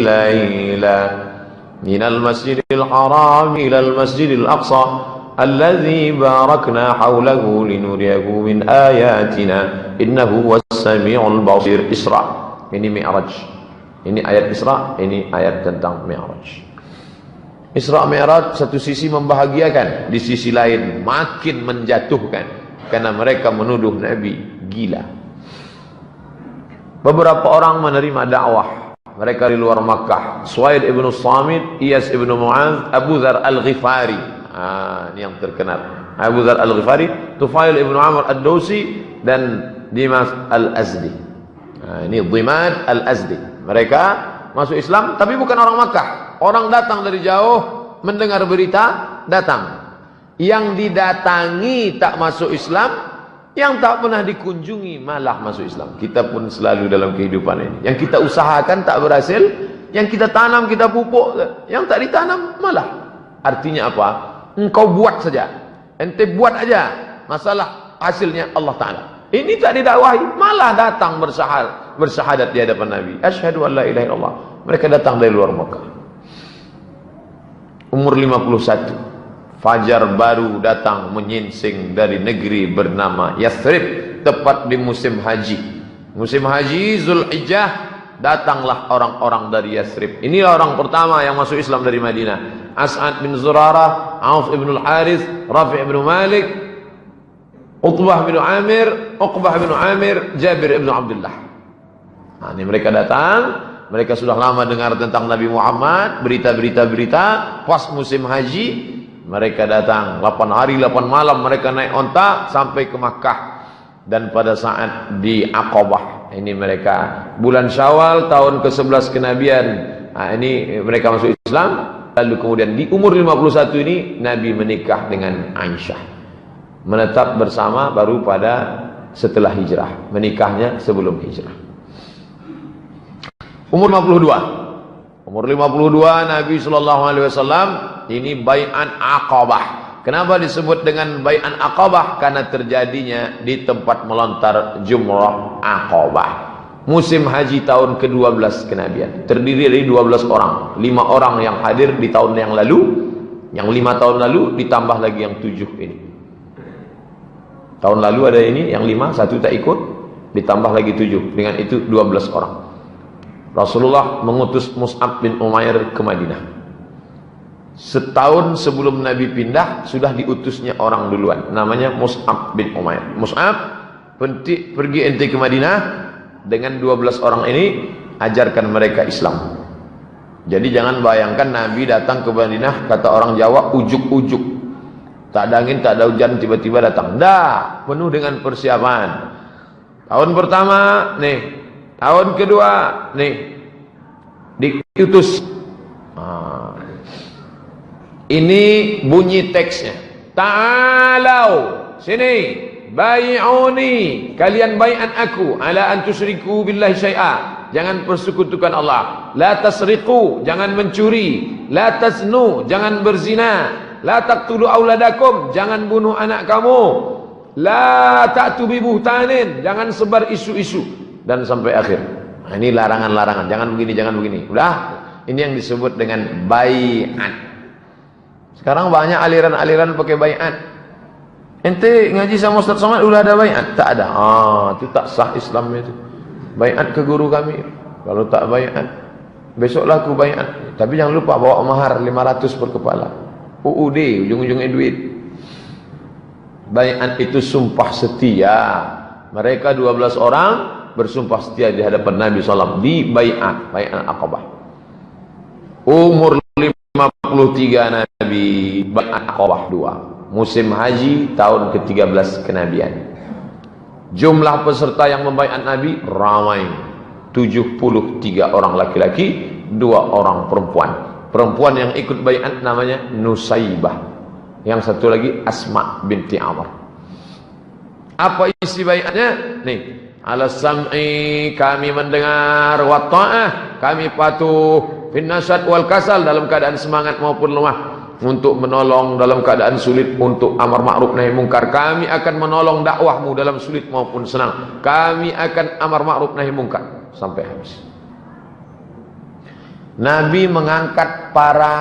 layla minal masjidil haram ilal masjidil aqsa alladzi barakna hawlahu linuriyahu min ayatina innahu was-sami'ul basir. Isra, ini Mi'raj. Ini ayat Isra, ini ayat tentang Mi'raj. Isra Mi'raj satu sisi membahagiakan, di sisi lain makin menjatuhkan, karena mereka menuduh Nabi gila. Beberapa orang menerima dakwah, mereka di luar Makkah. Suwaid ibn Samit, Iyas ibn Mu'adz, Abu Dzar al-Ghifari. Ini yang terkenal. Abu Dzar al-Ghifari, Tufail ibn Amr ad-Dawsi, dan Dimas al-Azdi. Ini Dimad al-Azdi. Mereka masuk Islam, tapi bukan orang Makkah. Orang datang dari jauh, mendengar berita, datang. Yang didatangi tak masuk Islam, yang tak pernah dikunjungi malah masuk Islam. Kita pun selalu dalam kehidupan ini. Yang kita usahakan tak berhasil, yang kita tanam, kita pupuk, yang tak ditanam malah. Artinya apa? Engkau buat saja, ente buat aja, masalah hasilnya Allah Ta'ala. Ini tak didakwahi, malah datang bersyahadat di hadapan Nabi. Asyhadu an la ilaha illallah. Mereka datang dari luar Makkah. Umur 51. Fajar baru datang menyingsing dari negeri bernama Yathrib, tepat di musim haji. Musim haji Zulhijjah, datanglah orang-orang dari Yathrib. Inilah orang pertama yang masuk Islam dari Madinah. As'ad bin Zurarah, Auf ibn al-Harith, Rafi' ibn Malik, Utbah bin Amir, Uqbah bin Amir, Jabir ibn Abdullah. Nah, ini mereka datang. Mereka sudah lama dengar tentang Nabi Muhammad, berita-berita, pas musim haji, mereka datang 8 hari 8 malam mereka naik onta sampai ke Makkah. Dan pada saat di Aqabah, ini mereka bulan Syawal tahun ke-11 kenabian. Nah, ini mereka masuk Islam. Lalu kemudian di umur 51 ini Nabi menikah dengan Aisyah. Menetap bersama baru pada setelah hijrah. Menikahnya sebelum hijrah. Umur 52. Umur 52 Nabi SAW ini bai'an Aqabah. Kenapa disebut dengan bai'an Aqabah? Karena terjadinya di tempat melontar Jumrah Aqabah. Musim haji tahun ke-12 kenabian. Terdiri dari 12 orang. 5 orang yang hadir di tahun yang lalu. Yang 5 tahun lalu ditambah lagi yang 7 ini. Tahun lalu ada ini, yang 5, 1 tak ikut, ditambah lagi 7. Dengan itu 12 orang. Rasulullah mengutus Mus'ab bin Umair ke Madinah. Setahun sebelum Nabi pindah, sudah diutusnya orang duluan. Namanya Mus'ab bin Umair. Mus'ab, pergi ente ke Madinah, dengan 12 orang ini, ajarkan mereka Islam. Jadi jangan bayangkan Nabi datang ke Madinah, kata orang Jawa, ujuk-ujuk. Tak ada angin, tak ada hujan, tiba-tiba datang. Dah, penuh dengan persiapan. Tahun pertama, nih. Tahun kedua, nih. Diutus. Ini bunyi teksnya. Ta'alau, sini. Bai'uni, kalian bai'an aku. Ala an tusyriku billahi syai'a. Jangan persekutukan Allah. La tasriqu, jangan mencuri. La tasnu, jangan berzina. La taqtulu auladakum, jangan bunuh anak kamu. La ta'tu bi buhtanin, jangan sebar isu-isu, dan sampai akhir. Nah, ini larangan-larangan, jangan begini, jangan begini. Udah, ini yang disebut dengan bai'at. Sekarang banyak aliran-aliran pakai bai'at. Ente ngaji sama Ustaz Somad udah ada bai'at? Tak ada. Itu tak sah Islam itu. Bai'at ke guru kami. Kalau tak bai'at, besoklah aku bai'at. Tapi jangan lupa bawa mahar 500 per kepala. UUD, ujung-ujungnya duit. Bai'at itu sumpah setia. Mereka 12 orang bersumpah setia di hadapan Nabi SAW di bai'at, bai'at Aqabah. Umur 53 Nabi, bai'at Aqabah 2. Musim haji tahun ke-13 kenabian. Jumlah peserta yang membai'at Nabi ramai. 73 orang laki-laki, 2 orang perempuan. Perempuan yang ikut bai'at namanya Nusaibah. Yang satu lagi Asma binti Amr. Apa isi bai'atnya? Nih, ala sam'i, kami mendengar, wa ta'ah, kami patuh, fin nasyad wal kasal, dalam keadaan semangat maupun lemah, untuk menolong dalam keadaan sulit, untuk amar ma'ruf nahi mungkar. Kami akan menolong dakwahmu dalam sulit maupun senang. Kami akan amar ma'ruf nahi mungkar sampai habis. Nabi mengangkat para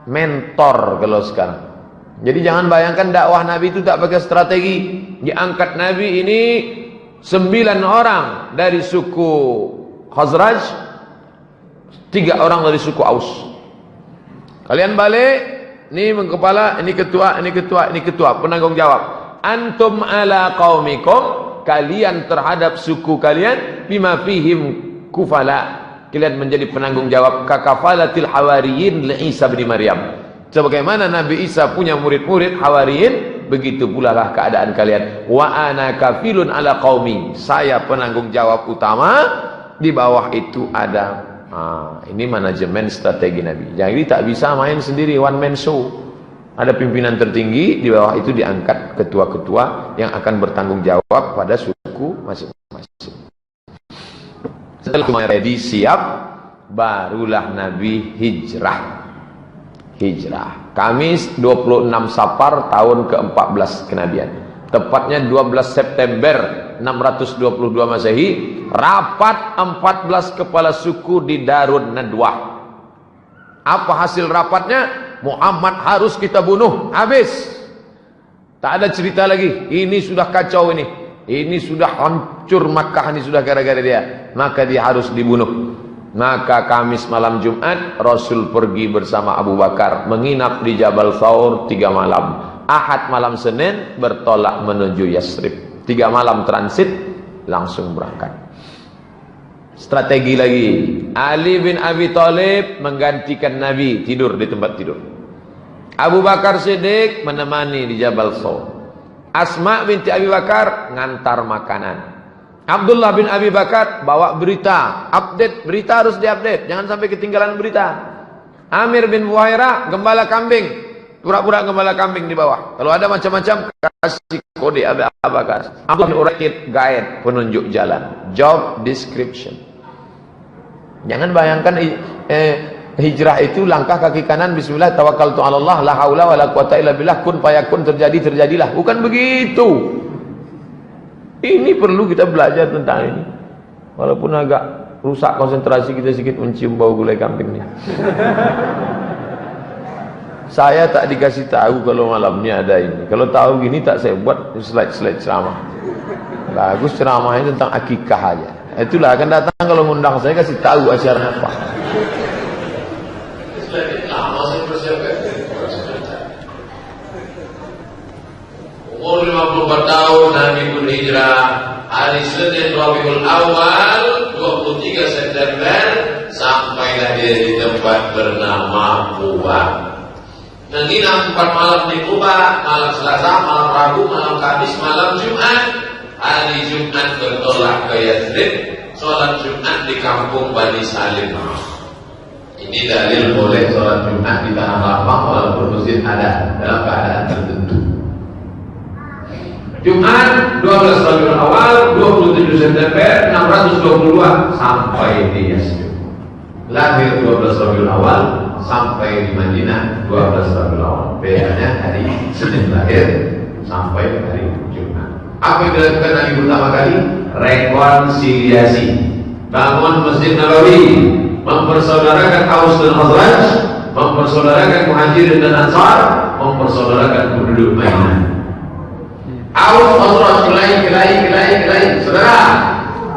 mentor kalau sekarang. Jadi jangan bayangkan dakwah Nabi itu tak pakai strategi. Diangkat Nabi ini 9 orang dari suku Khazraj, 3 orang dari suku Aus. Kalian balik, ini mengkepala, ini ketua, ini ketua, ini ketua, penanggung jawab. Antum ala qaumikum, kalian terhadap suku kalian, bima fihim kufala. Kalian menjadi penanggung jawab kakafalatil hawariyin li Isa bin Maryam. Sebagaimana Nabi Isa punya murid-murid hawariyin, begitu pula lah keadaan kalian. Wa ana kafilun ala qaumi, saya penanggung jawab utama, di bawah itu ada ini manajemen strategi Nabi. Jadi tak bisa main sendiri one man show. Ada pimpinan tertinggi, di bawah itu diangkat ketua-ketua yang akan bertanggung jawab pada suku masing-masing. Setelah ready siap, barulah Nabi hijrah. Kamis 26 Safar tahun ke-14 kenabian. Tepatnya 12 September 622 Masehi, rapat 14 kepala suku di Darun Nadwah. Apa hasil rapatnya? Muhammad harus kita bunuh, habis. Tak ada cerita lagi. Ini sudah kacau ini. Ini sudah hancur Makkah, ini sudah gara-gara dia. Maka dia harus dibunuh. Maka Kamis malam Jumat, Rasul pergi bersama Abu Bakar menginap di Jabal Thawr 3 malam. Ahad malam Senin bertolak menuju Yasrib. 3 malam transit, langsung berangkat. Strategi lagi. Ali bin Abi Thalib menggantikan Nabi, tidur di tempat tidur. Abu Bakar Siddiq menemani di Jabal Thawr. Asma binti Abi Bakar ngantar makanan. Abdullah bin Abi Bakar bawa berita, update, berita harus diupdate, jangan sampai ketinggalan berita. Amir bin Buhairah gembala kambing, pura-pura gembala kambing di bawah. Kalau ada macam-macam kasih kode abakas. Apa urakit guide penunjuk jalan, job description. Jangan bayangkan hijrah itu langkah kaki kanan bismillah tawakkaltu 'ala Allah la haula wala quwata illa billah kun fayakun terjadilah. Bukan begitu. Ini perlu kita belajar tentang ini. Walaupun agak rusak konsentrasi kita sedikit mencium bau gulai kambing nih. Saya tak dikasih tahu kalau malamnya ada ini. Kalau tahu gini tak saya buat slide ceramah. Bagus ceramahnya tentang akikah aja. Itulah akan datang kalau ngundang saya kasih tahu acaranya apa. Lama saya persiapkan. Umur 54 tahun Nabi pun hijrah. Hari Senin Rabiul Awal 23 September sampailah dia di tempat bernama Quba. Menginap 4 malam di Quba, malam Selasa, malam Rabu, malam Kamis, malam Jumat. Hari Jumat bertolak ke Yathrib, sholat Jumat di kampung Bani Salim. Ini dalil boleh sholat Jumat di tanah lapang walaupun masjid ada dalam keadaan tertentu. Jumat 12 Rabiul Awal 27 September 622 sampai di Yathrib. Lahir 12 Rabiul Awal sampai di Madinah 12 Rabiul Awal. Bedanya hari Senin lahir sampai hari Jumat. Apa yang dilakukan Nabi pertama kali? Rekonsiliasi. Bangun Masjid Nabawi, mempersaudarakan Aus dan Khazraj, mempersaudarakan Muhajirin dan Ansar, mempersaudarakan penduduk Madinah. Aus, Khazraj, kelahi. Saudara,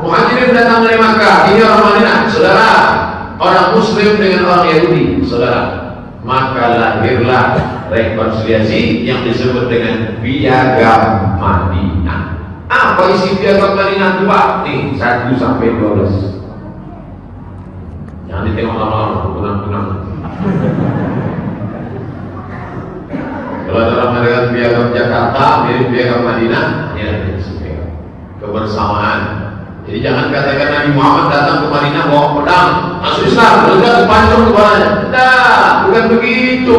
Muhajirin datang dari Makkah, ini orang Madinah. Saudara, orang Muslim dengan orang Yahudi, saudara. Maka lahirlah rekonsiliasi yang disebut dengan Piagam Madinah. Apa isi Piagam Madinah itu Pak? Nih 1 sampai 12. Jangan ditengok lama-lama, punang-punang. Kalau ada orang mengatakan Piagam Jakarta mirip Piagam Madinah, ya kebersamaan. Jadi jangan katakan Nabi Muhammad datang ke Madinah bawa pedang, masuk Islam, lepas dipancung kepalanya. Tidak, bukan begitu.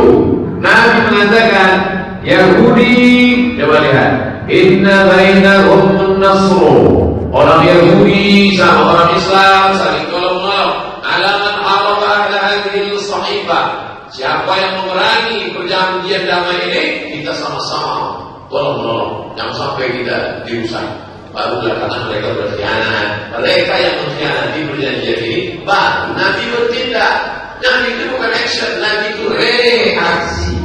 Nabi mengatakan Yahudi, coba lihat, inna bainahum nasru. Orang Yahudi sama orang Islam saling tolong-menolong. Alaman haraba ala hadhil sahifah. Siapa yang memerangi perjanjian damai ini, kita sama-sama tolong-menolong. Jangan sampai kita dirusak. Baru belakangan mereka berkhianat. Mereka yang mengkhianati perjanjian ini, baru Nabi bertindak. Nabi itu bukan action, Nabi itu reaksi.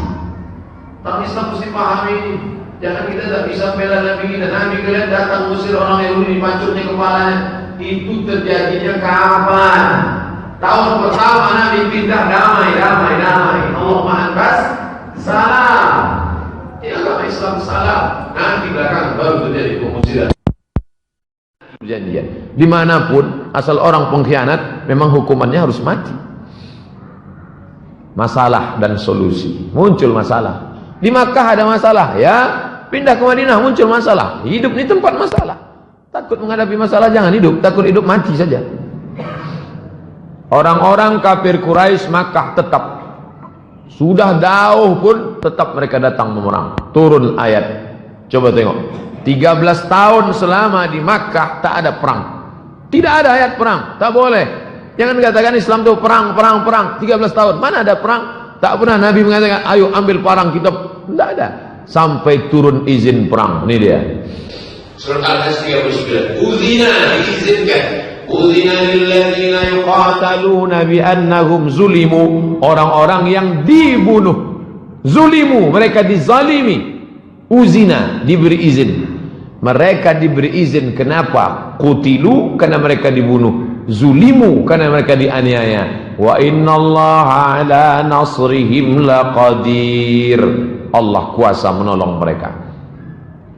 Orang Islam mesti paham ini. Jangan kita tak bisa bela Nabi kita. Nabi kalian datang usir orang Yahudi, dipancurnya kepalanya. Itu terjadinya kapan? Tahun pertama Nabi pindah damai. Allah mengangkat salam. Ini agama Islam salam. Nanti belakang baru terjadi pengusiran. Perjanjian. Dimanapun asal orang pengkhianat memang hukumannya harus mati. Masalah dan solusi. Muncul masalah. Di Makkah ada masalah, ya. Pindah ke Madinah muncul masalah. Hidup di tempat masalah. Takut menghadapi masalah jangan hidup. Takut hidup mati saja. Orang-orang kafir Quraisy Makkah tetap. Sudah jauh pun tetap mereka datang memerang. Turun ayat. Coba tengok. 13 tahun selama di Makkah tak ada perang. Tidak ada ayat perang. Tak boleh. Jangan katakan Islam itu perang. 13 tahun. Mana ada perang? Tak pernah Nabi mengatakan, ayo ambil parang kita. Tidak ada. Sampai turun izin perang. Ini dia. Surat Al-Hasr 39. Uzina, diizinkan. Uzina lilladzina yuqataluna biannahum zulimu. Orang-orang yang dibunuh. Zulimu, mereka dizalimi. Uzina, diberi izin. Mereka diberi izin. Kenapa? Qutilu, karena mereka dibunuh. Zulimu, karena mereka dianiaya. Wa innallaha ala nasrihim laqadir. Allah kuasa menolong mereka.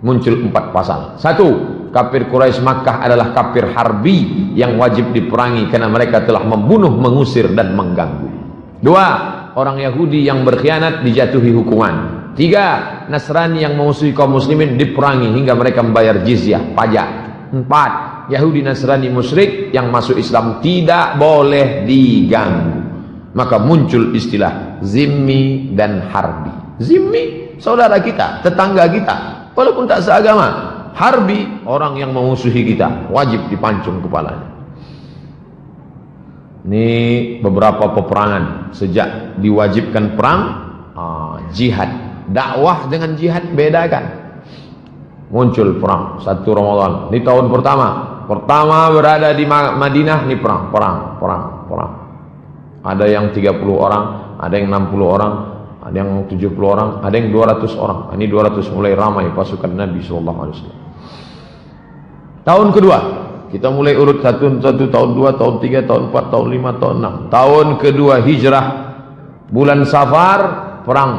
Muncul 4 pasal. 1. Kafir Quraisy Makkah adalah kafir harbi yang wajib diperangi karena mereka telah membunuh, mengusir dan mengganggu. 2. Orang Yahudi yang berkhianat dijatuhi hukuman. 3. Nasrani yang memusuhi kaum muslimin diperangi hingga mereka membayar jizyah, pajak. 4. Yahudi Nasrani musyrik yang masuk Islam tidak boleh diganggu. Maka muncul istilah zimmi dan harbi. Zimmi, saudara kita, tetangga kita. walaupun tak seagama. Harbi, orang yang memusuhi kita, wajib dipancung kepalanya. Ini beberapa peperangan sejak diwajibkan perang, jihad. Dakwah dengan jihad bedakan. Muncul perang 1 Ramadan. Ini tahun pertama berada di Madinah, ini perang. Ada yang 30 orang, ada yang 60 orang, ada yang 70 orang, ada yang 200 orang. Ini 200 mulai ramai pasukan Nabi SAW. Tahun kedua, kita mulai urut 1, tahun 2, tahun 3, tahun 4, tahun 5, tahun 6. Tahun kedua hijrah, bulan Safar, perang.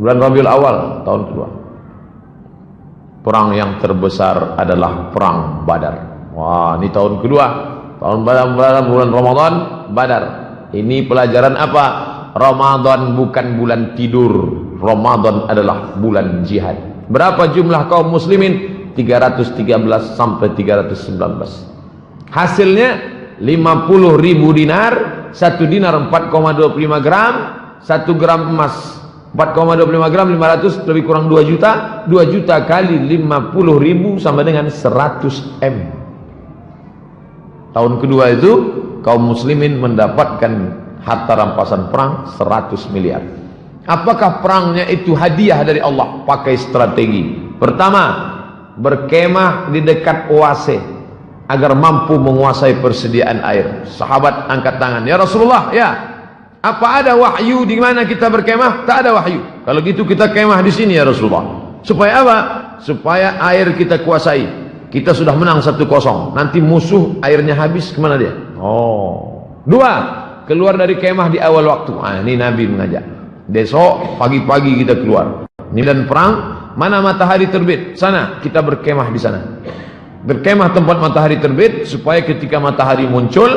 Bulan Rabiul Awal, tahun kedua. Perang yang terbesar adalah perang Badar. Wah, ini tahun kedua. Tahun bulan Ramadan, Badar. Ini pelajaran apa? Ramadan bukan bulan tidur. Ramadan adalah bulan jihad. Berapa jumlah kaum muslimin? 313 sampai 319. Hasilnya 50.000 dinar, 1 dinar 4,25 gram, 1 gram emas 4,25 gram, 500 lebih kurang 2 juta. 2 juta kali 50.000 sama dengan 100 M. Tahun kedua itu kaum muslimin mendapatkan harta rampasan perang 100 miliar. Apakah perangnya itu hadiah dari Allah? Pakai strategi. Pertama, berkemah di dekat oase agar mampu menguasai persediaan air. Sahabat angkat tangan, ya Rasulullah, ya, apa ada wahyu di mana kita berkemah? Tak ada wahyu. Kalau gitu kita kemah di sini ya Rasulullah. Supaya apa? Supaya air kita kuasai. Kita sudah menang 1-0. Nanti musuh airnya habis, kemana dia? Oh. 2, keluar dari kemah di awal waktu. Ini Nabi mengajak. Besok pagi-pagi kita keluar. Ini dan perang. Mana matahari terbit? Sana, kita berkemah di sana. Berkemah tempat matahari terbit supaya ketika matahari muncul,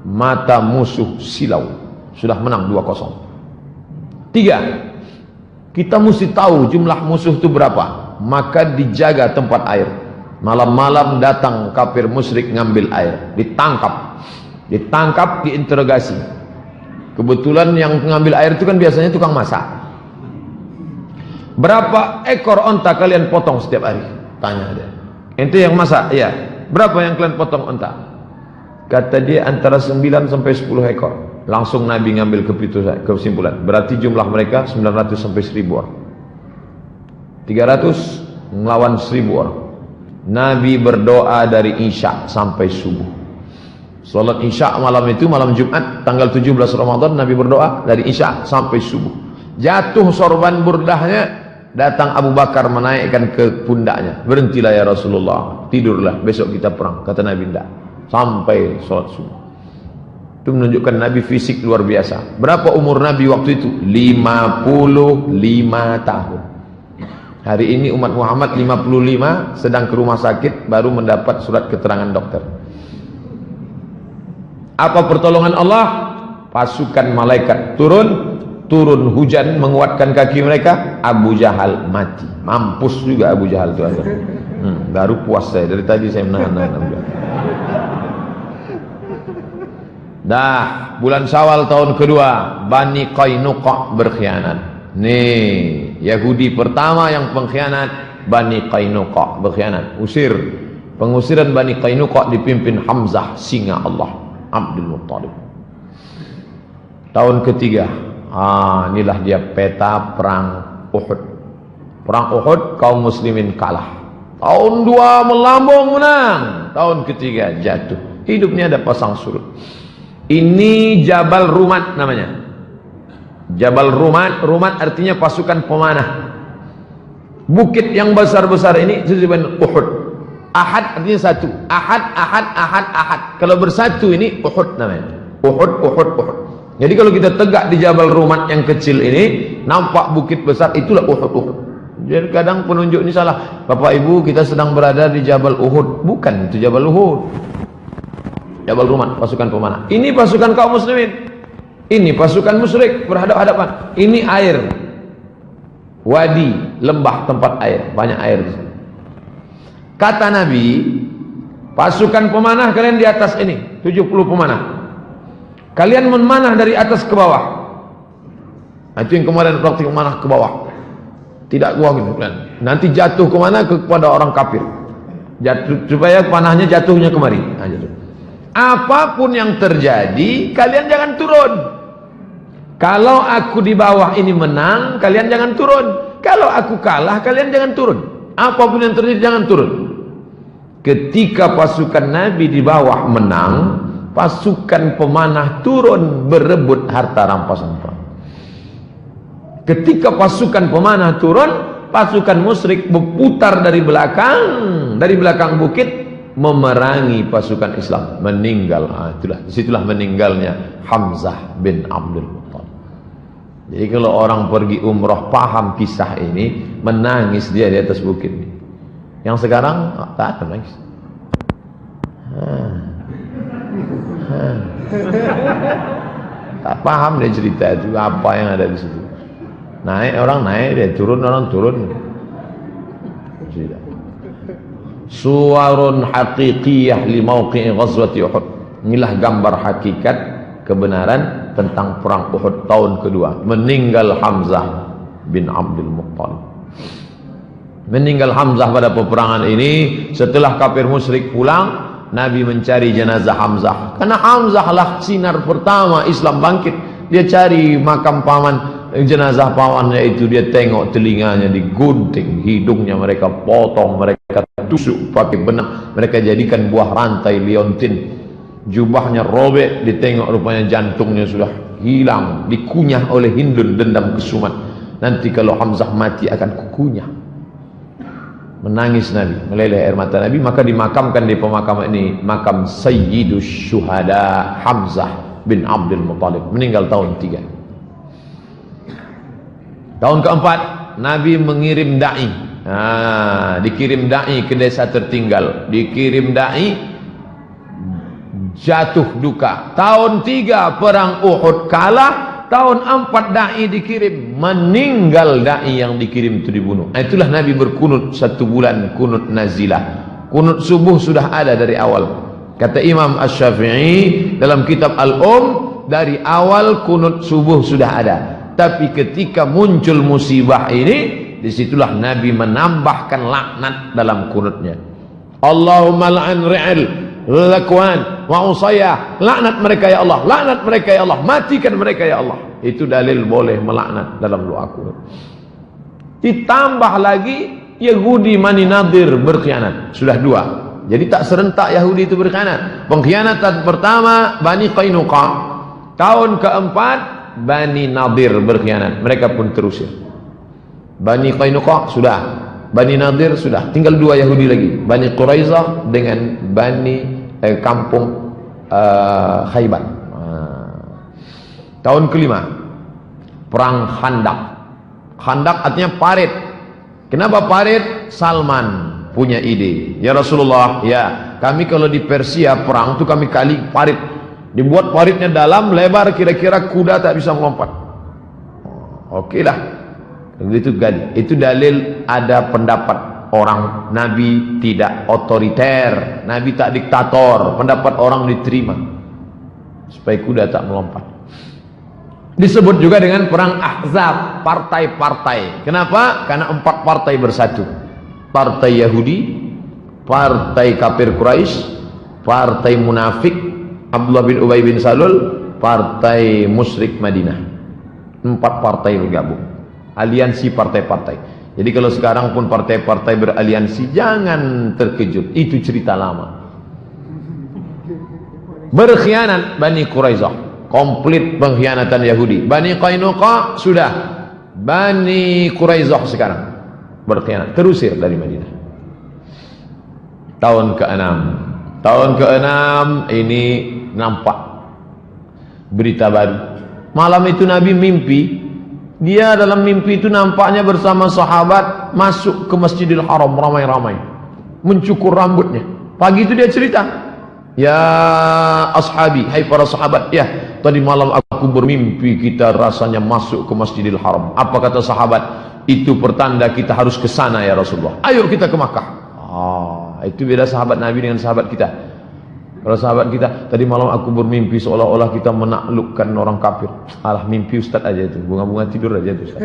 mata musuh silau. Sudah menang 2-0. 3, kita mesti tahu jumlah musuh itu berapa. Maka dijaga tempat air. Malam-malam datang kafir musyrik ngambil air. Ditangkap, diinterogasi. Kebetulan yang ngambil air itu kan biasanya tukang masak. Berapa ekor onta kalian potong setiap hari? Tanya dia. Ente yang masak? Iya. Berapa yang kalian potong onta? Kata dia antara 9 sampai 10 ekor. Langsung Nabi ngambil kesimpulan. Berarti jumlah mereka 900 sampai 1000 orang. 300 melawan 1000 orang. Nabi berdoa dari Isya sampai subuh. Salat Isya malam itu, malam Jumat tanggal 17 Ramadan, Nabi berdoa dari Isya sampai subuh. Jatuh sorban burdahnya, datang Abu Bakar menaikkan ke pundaknya. Berhentilah ya Rasulullah, tidurlah, besok kita perang. Kata Nabi, tidak, sampai sholat subuh. Itu menunjukkan Nabi fisik luar biasa. Berapa umur Nabi waktu itu? 55 tahun. Hari ini umat Muhammad 55, sedang ke rumah sakit, baru mendapat surat keterangan dokter. Apa pertolongan Allah? Pasukan malaikat turun hujan menguatkan kaki mereka. Abu Jahal mati. Mampus juga Abu Jahal itu aja. Baru puas saya, dari tadi saya menahan. Dah, bulan Syawal tahun kedua, Bani Qainuqa berkhianat. Nih, Yahudi pertama yang pengkhianat, Bani Qainuqa berkhianat. Pengusiran Bani Qainuqa dipimpin Hamzah, singa Allah, Abdul Muttalib. Tahun ketiga, inilah dia peta perang Uhud. Perang Uhud kaum muslimin kalah. Tahun 2 melambung menang. Tahun ketiga jatuh. Hidupnya ada pasang surut. Ini Jabal Rumat namanya. Jabal Rumat, Rumat artinya pasukan pemanah. Bukit yang besar-besar ini disebut Uhud. Ahad artinya satu. Ahad. Kalau bersatu ini Uhud namanya. Uhud. Jadi kalau kita tegak di Jabal Rumat yang kecil ini, nampak bukit besar, itulah Uhud. Jadi kadang penunjuk ini salah. Bapak Ibu, kita sedang berada di Jabal Uhud. Bukan, itu Jabal Uhud. Jabal Rumat, pasukan pemanah. Ini pasukan kaum muslimin. Ini pasukan musyrik berhadapan-hadapan. Ini air. Wadi, lembah tempat air, banyak air di sana. Kata Nabi, pasukan pemanah kalian di atas ini, 70 pemanah. Kalian memanah dari atas ke bawah. Itu yang kemarin praktik memanah ke bawah. Tidak kuat gitu. Nanti jatuh kemana? Kepada orang kafir. Jatuh, supaya panahnya jatuhnya kemari. Nah, jatuh. Apapun yang terjadi, kalian jangan turun. Kalau aku di bawah ini menang, kalian jangan turun. Kalau aku kalah, kalian jangan turun. Apapun yang terjadi, jangan turun. Ketika pasukan Nabi di bawah menang, pasukan pemanah turun berebut harta rampasan perang. Ketika pasukan pemanah turun, pasukan musyrik berputar dari belakang bukit, memerangi pasukan Islam, meninggal. Disitulah meninggalnya Hamzah bin Abdul Muttalib. Jadi kalau orang pergi umrah paham kisah ini, menangis dia di atas bukit ini. Yang sekarang tak ada nangis. Tak paham dia cerita itu apa yang ada di situ. Naik orang naik, dia turun orang turun. Cerita. Suwarun haqiqiyah li mauqi'i ghazwati Uhud. Inilah gambar hakikat kebenaran tentang perang Uhud tahun kedua. Meninggal Hamzah bin Abdul Muttalib. Meninggal Hamzah pada peperangan ini. Setelah kafir musyrik pulang, Nabi mencari jenazah Hamzah. Karena Hamzah lah sinar pertama Islam bangkit. Dia cari makam paman, jenazah pamannya itu, dia tengok telinganya digunting, hidungnya mereka potong, mereka tusuk pakai benang, mereka jadikan buah rantai liontin, jubahnya robek, ditengok rupanya jantungnya sudah hilang, dikunyah oleh Hindun dendam kesumat. Nanti kalau Hamzah mati akan kukunyah. Menangis Nabi, meleleh air mata Nabi, maka dimakamkan di pemakaman ini, makam Sayyidus Syuhada Hamzah bin Abdul Muttalib, meninggal tahun 3. Tahun keempat, Nabi mengirim da'i. Dikirim da'i ke desa tertinggal, dikirim da'i, jatuh duka. Tahun 3 perang Uhud kalah. Tahun 4 da'i dikirim, meninggal da'i yang dikirim itu dibunuh. Itulah Nabi berkunut 1 bulan, kunut nazilah. Kunut subuh sudah ada dari awal. Kata Imam Asy-Syafi'i dalam kitab dari awal kunut subuh sudah ada. Tapi ketika muncul musibah ini, disitulah Nabi menambahkan laknat dalam kunutnya. Allahumma la'an ri'al Zakwan wa Usayyah, laknat mereka ya Allah, laknat mereka ya Allah, matikan mereka ya Allah. Itu dalil boleh melaknat dalam doa kunut. Ditambah lagi Yahudi Bani Nadir berkhianat, sudah 2. Jadi tak serentak Yahudi itu berkhianat. Pengkhianatan pertama Bani Qainuqa, tahun keempat Bani Nadir berkhianat, mereka pun terusir. Bani Qainuqa sudah, Bani Nadir sudah, tinggal 2 Yahudi lagi, Bani Quraizah dengan Bani kampung Khaybar. Tahun kelima perang Khandaq. Khandaq artinya parit. Kenapa parit? Salman punya ide, ya Rasulullah, ya kami kalau di Persia perang tuh kami kali parit, dibuat paritnya dalam, lebar, kira-kira kuda tak bisa melompat. Oke lah, itu gali. Itu dalil ada pendapat orang Nabi tidak otoriter, Nabi tak diktator, pendapat orang diterima supaya kuda tak melompat. Disebut juga dengan perang Ahzab, partai-partai. Kenapa? Karena 4 partai bersatu. Partai Yahudi, partai kafir Quraisy, partai munafik Abdullah bin Ubay bin Salul, partai musyrik Madinah. 4 partai bergabung. Aliansi partai-partai. Jadi kalau sekarang pun partai-partai beraliansi, jangan terkejut, itu cerita lama. Berkhianat Bani Quraizah, komplit pengkhianatan Yahudi. Bani Qainuqa sudah, Bani Quraizah sekarang berkhianat, terusir dari Madinah. Tahun ke-6 ini nampak berita baru. Malam itu Nabi mimpi. Dia dalam mimpi itu nampaknya bersama sahabat masuk ke Masjidil Haram ramai-ramai, mencukur rambutnya. Pagi itu dia cerita, ya ashabi, hai para sahabat, ya tadi malam aku bermimpi kita rasanya masuk ke Masjidil Haram. Apa kata sahabat? Itu pertanda kita harus ke sana ya Rasulullah. Ayo kita ke Makkah. Itu beda sahabat Nabi dengan sahabat kita. Kalau sahabat kita, tadi malam aku bermimpi seolah-olah kita menaklukkan orang kafir. Alah, mimpi Ustaz aja itu, bunga-bunga tidur aja itu Ustaz.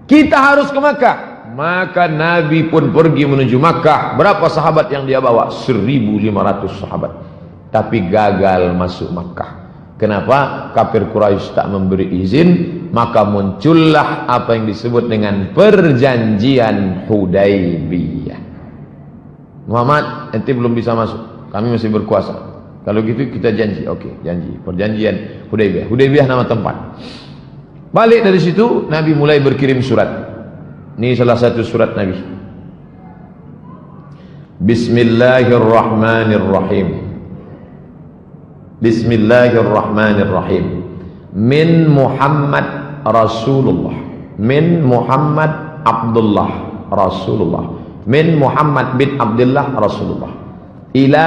Kita harus ke Makkah. Maka Nabi pun pergi menuju Makkah. Berapa sahabat yang dia bawa? 1.500 sahabat. Tapi gagal masuk Makkah. Kenapa? Kafir Quraisy tak memberi izin. Maka muncullah apa yang disebut dengan perjanjian Hudaybiyah. Muhammad, ente belum bisa masuk, kami masih berkuasa. Kalau gitu kita janji. Oke, janji. Perjanjian Hudaybiyah. Hudaybiyah nama tempat. Balik dari situ, Nabi mulai berkirim surat. Ini salah satu surat Nabi. Bismillahirrahmanirrahim. Bismillahirrahmanirrahim. Min Muhammad Rasulullah. Min Muhammad Abdullah Rasulullah. Min Muhammad bin Abdullah Rasulullah. Ila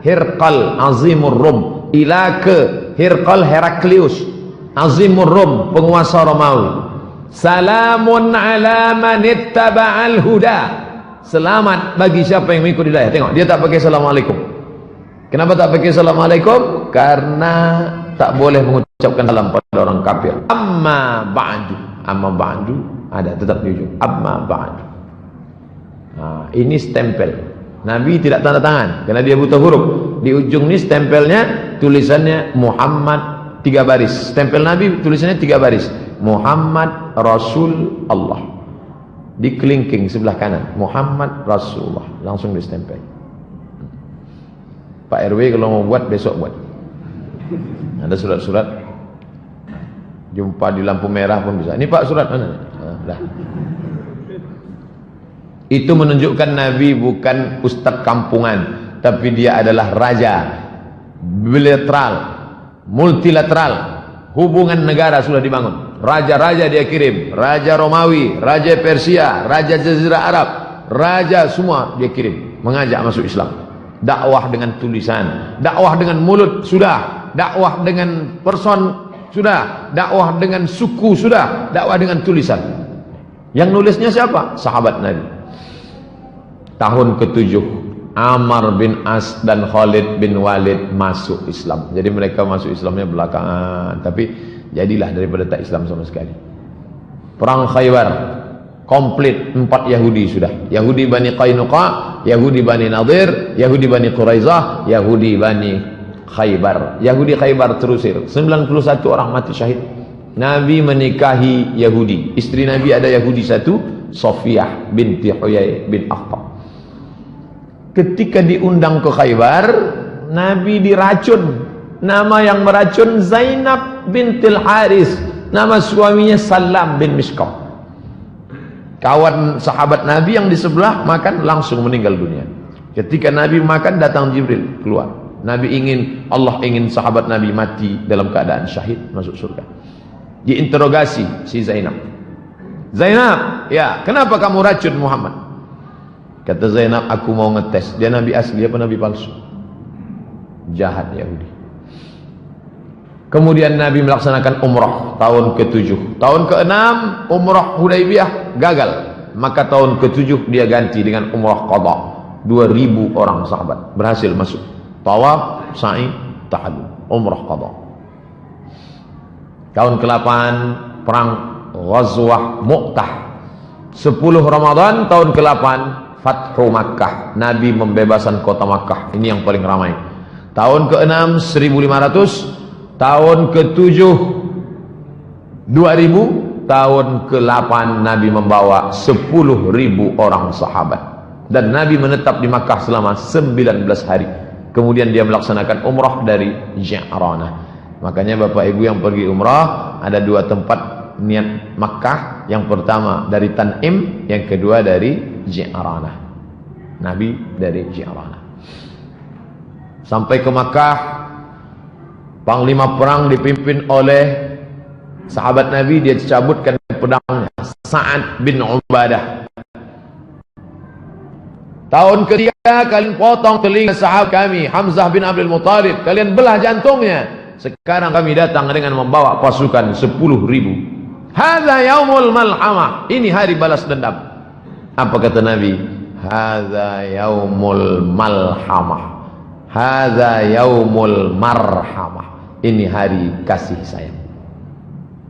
Hirqal Azimur Rum. Ila ke Hirqal Heraklius Azimur Rum, penguasa Romawi. Salamun ala man ittaba'al huda. Selamat bagi siapa yang mengikuti hidayah. Tengok, dia tak pakai assalamualaikum. Kenapa tak pakai assalamualaikum? Karena tak boleh mengucapkan salam pada orang kafir. Amma ba'du. Amma ba'du ada tetap di ujung. Amma ba'du. Nah, ini stempel. Nabi tidak tanda tangan karena dia buta huruf. Di ujung ini stempelnya tulisannya Muhammad 3 baris. Stempel Nabi tulisannya 3 baris. Muhammad Rasul Allah. Di kelingking sebelah kanan Muhammad Rasulullah, langsung distempel. Pak RW kalau mau buat besok buat. Ada surat-surat. Jumpa di lampu merah pun bisa. Ini Pak surat mana? Nah, itu menunjukkan Nabi bukan ustadz kampungan, tapi dia adalah raja bilateral, multilateral. Hubungan negara sudah dibangun. Raja-raja dia kirim, raja Romawi, raja Persia, raja Jazirah Arab, raja semua dia kirim, mengajak masuk Islam. Dakwah dengan tulisan, dakwah dengan mulut sudah, dakwah dengan person sudah, dakwah dengan suku sudah, dakwah dengan tulisan. Yang nulisnya siapa? Sahabat Nabi. Tahun ke-7 Ammar bin As dan Khalid bin Walid masuk Islam. Jadi mereka masuk Islamnya belakangan, tapi jadilah daripada tak Islam sama sekali. Perang Khaybar komplit 4 Yahudi sudah. Yahudi Bani Qainuqa, Yahudi Bani Nadir, Yahudi Bani Quraizah, Yahudi Bani Khaybar. Yahudi Khaybar terusir. 91 orang mati syahid. Nabi menikahi Yahudi. Istri Nabi ada Yahudi satu, Sofiyah binti Huyai bin Akhtab. Ketika diundang ke Khaybar, Nabi diracun. Nama yang meracun Zainab bintil Haris. Nama suaminya Salam bin Mishkam. Kawan sahabat Nabi yang di sebelah makan langsung meninggal dunia. Ketika Nabi makan datang Jibril keluar. Nabi ingin, Allah ingin sahabat Nabi mati dalam keadaan syahid masuk surga. Diinterogasi si Zainab. Zainab, ya kenapa kamu racun Muhammad? Kata Zainab, aku mau ngetes dia Nabi asli apa Nabi palsu. Jahat Yahudi. Kemudian Nabi melaksanakan umrah tahun ke-7. Tahun ke-6 umrah Hudaybiyah gagal. Maka tahun ke-7 dia ganti dengan umrah qadha. 2.000 orang sahabat berhasil masuk. Tawaf, sa'i, tahallul, umrah qadha. Tahun ke-8 perang Ghazwah Mu'tah. 10 Ramadan tahun ke-8 Fathu Makkah. Nabi membebaskan kota Makkah. Ini yang paling ramai. Tahun ke-6 1.500. Tahun ke-7 2.000. Tahun ke-8 Nabi membawa 10.000 orang sahabat. Dan Nabi menetap di Makkah selama 19 hari. Kemudian dia melaksanakan umrah dari Ji'ranah. Makanya Bapak Ibu yang pergi umrah, ada 2 tempat niat Makkah. Yang pertama dari Tan'im, yang kedua dari Ji'ranah. Nabi dari Ji'ranah. Sampai ke Makkah, panglima perang dipimpin oleh sahabat Nabi, dia cabutkan pedangnya, Sa'ad bin Ubadah. Tahun ketiga kalian potong telinga sahabat kami, Hamzah bin Abdul Muttalib, kalian belah jantungnya. Sekarang kami datang dengan membawa pasukan 10.000. Hadza yaumul malhamah, ini hari balas dendam. Apa kata Nabi? Hadza yaumul malhamah, hadza yaumul marhamah, ini hari kasih sayang.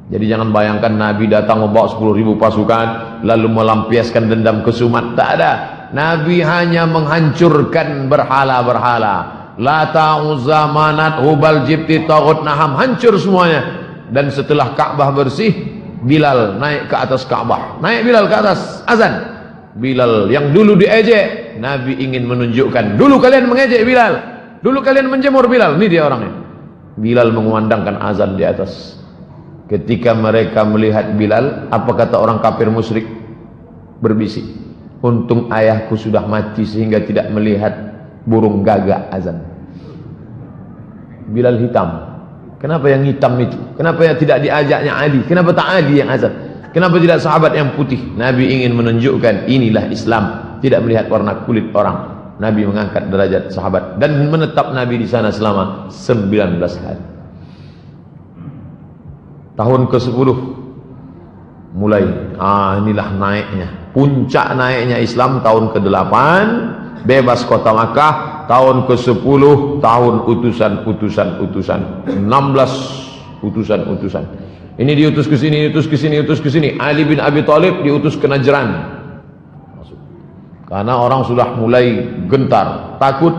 Jadi jangan bayangkan Nabi datang membawa 10.000 pasukan lalu melampiaskan dendam kesumat. Tak ada. Nabi hanya menghancurkan berhala-berhala. Lata, Uzza, Manat, Hubal, Jibti, Taghut, Naham, hancur semuanya. Dan setelah Ka'bah bersih, Bilal naik ke atas Ka'bah. Naik Bilal ke atas, azan. Bilal yang dulu diejek, Nabi ingin menunjukkan, dulu kalian mengejek Bilal, dulu kalian menjemur Bilal. Ini dia orangnya. Bilal mengumandangkan azan di atas. Ketika mereka melihat Bilal, apa kata orang kafir musyrik? Berbisik, untung ayahku sudah mati sehingga tidak melihat burung gagak azan. Bilal hitam. Kenapa yang hitam itu? Kenapa yang tidak diajaknya Ali? Kenapa tak Ali yang azan? Kenapa tidak sahabat yang putih? Nabi ingin menunjukkan inilah Islam, tidak melihat warna kulit orang. Nabi mengangkat derajat sahabat dan menetap Nabi di sana selama 19 hari. Tahun ke-10 mulai, inilah naiknya, puncak naiknya Islam. Tahun ke-8 bebas kota Makkah. Tahun ke-10 tahun utusan-utusan, 16 utusan-utusan. Ini diutus ke sini, diutus ke sini, diutus ke sini. Ali bin Abi Thalib diutus ke Najran. Karena orang sudah mulai gentar, takut.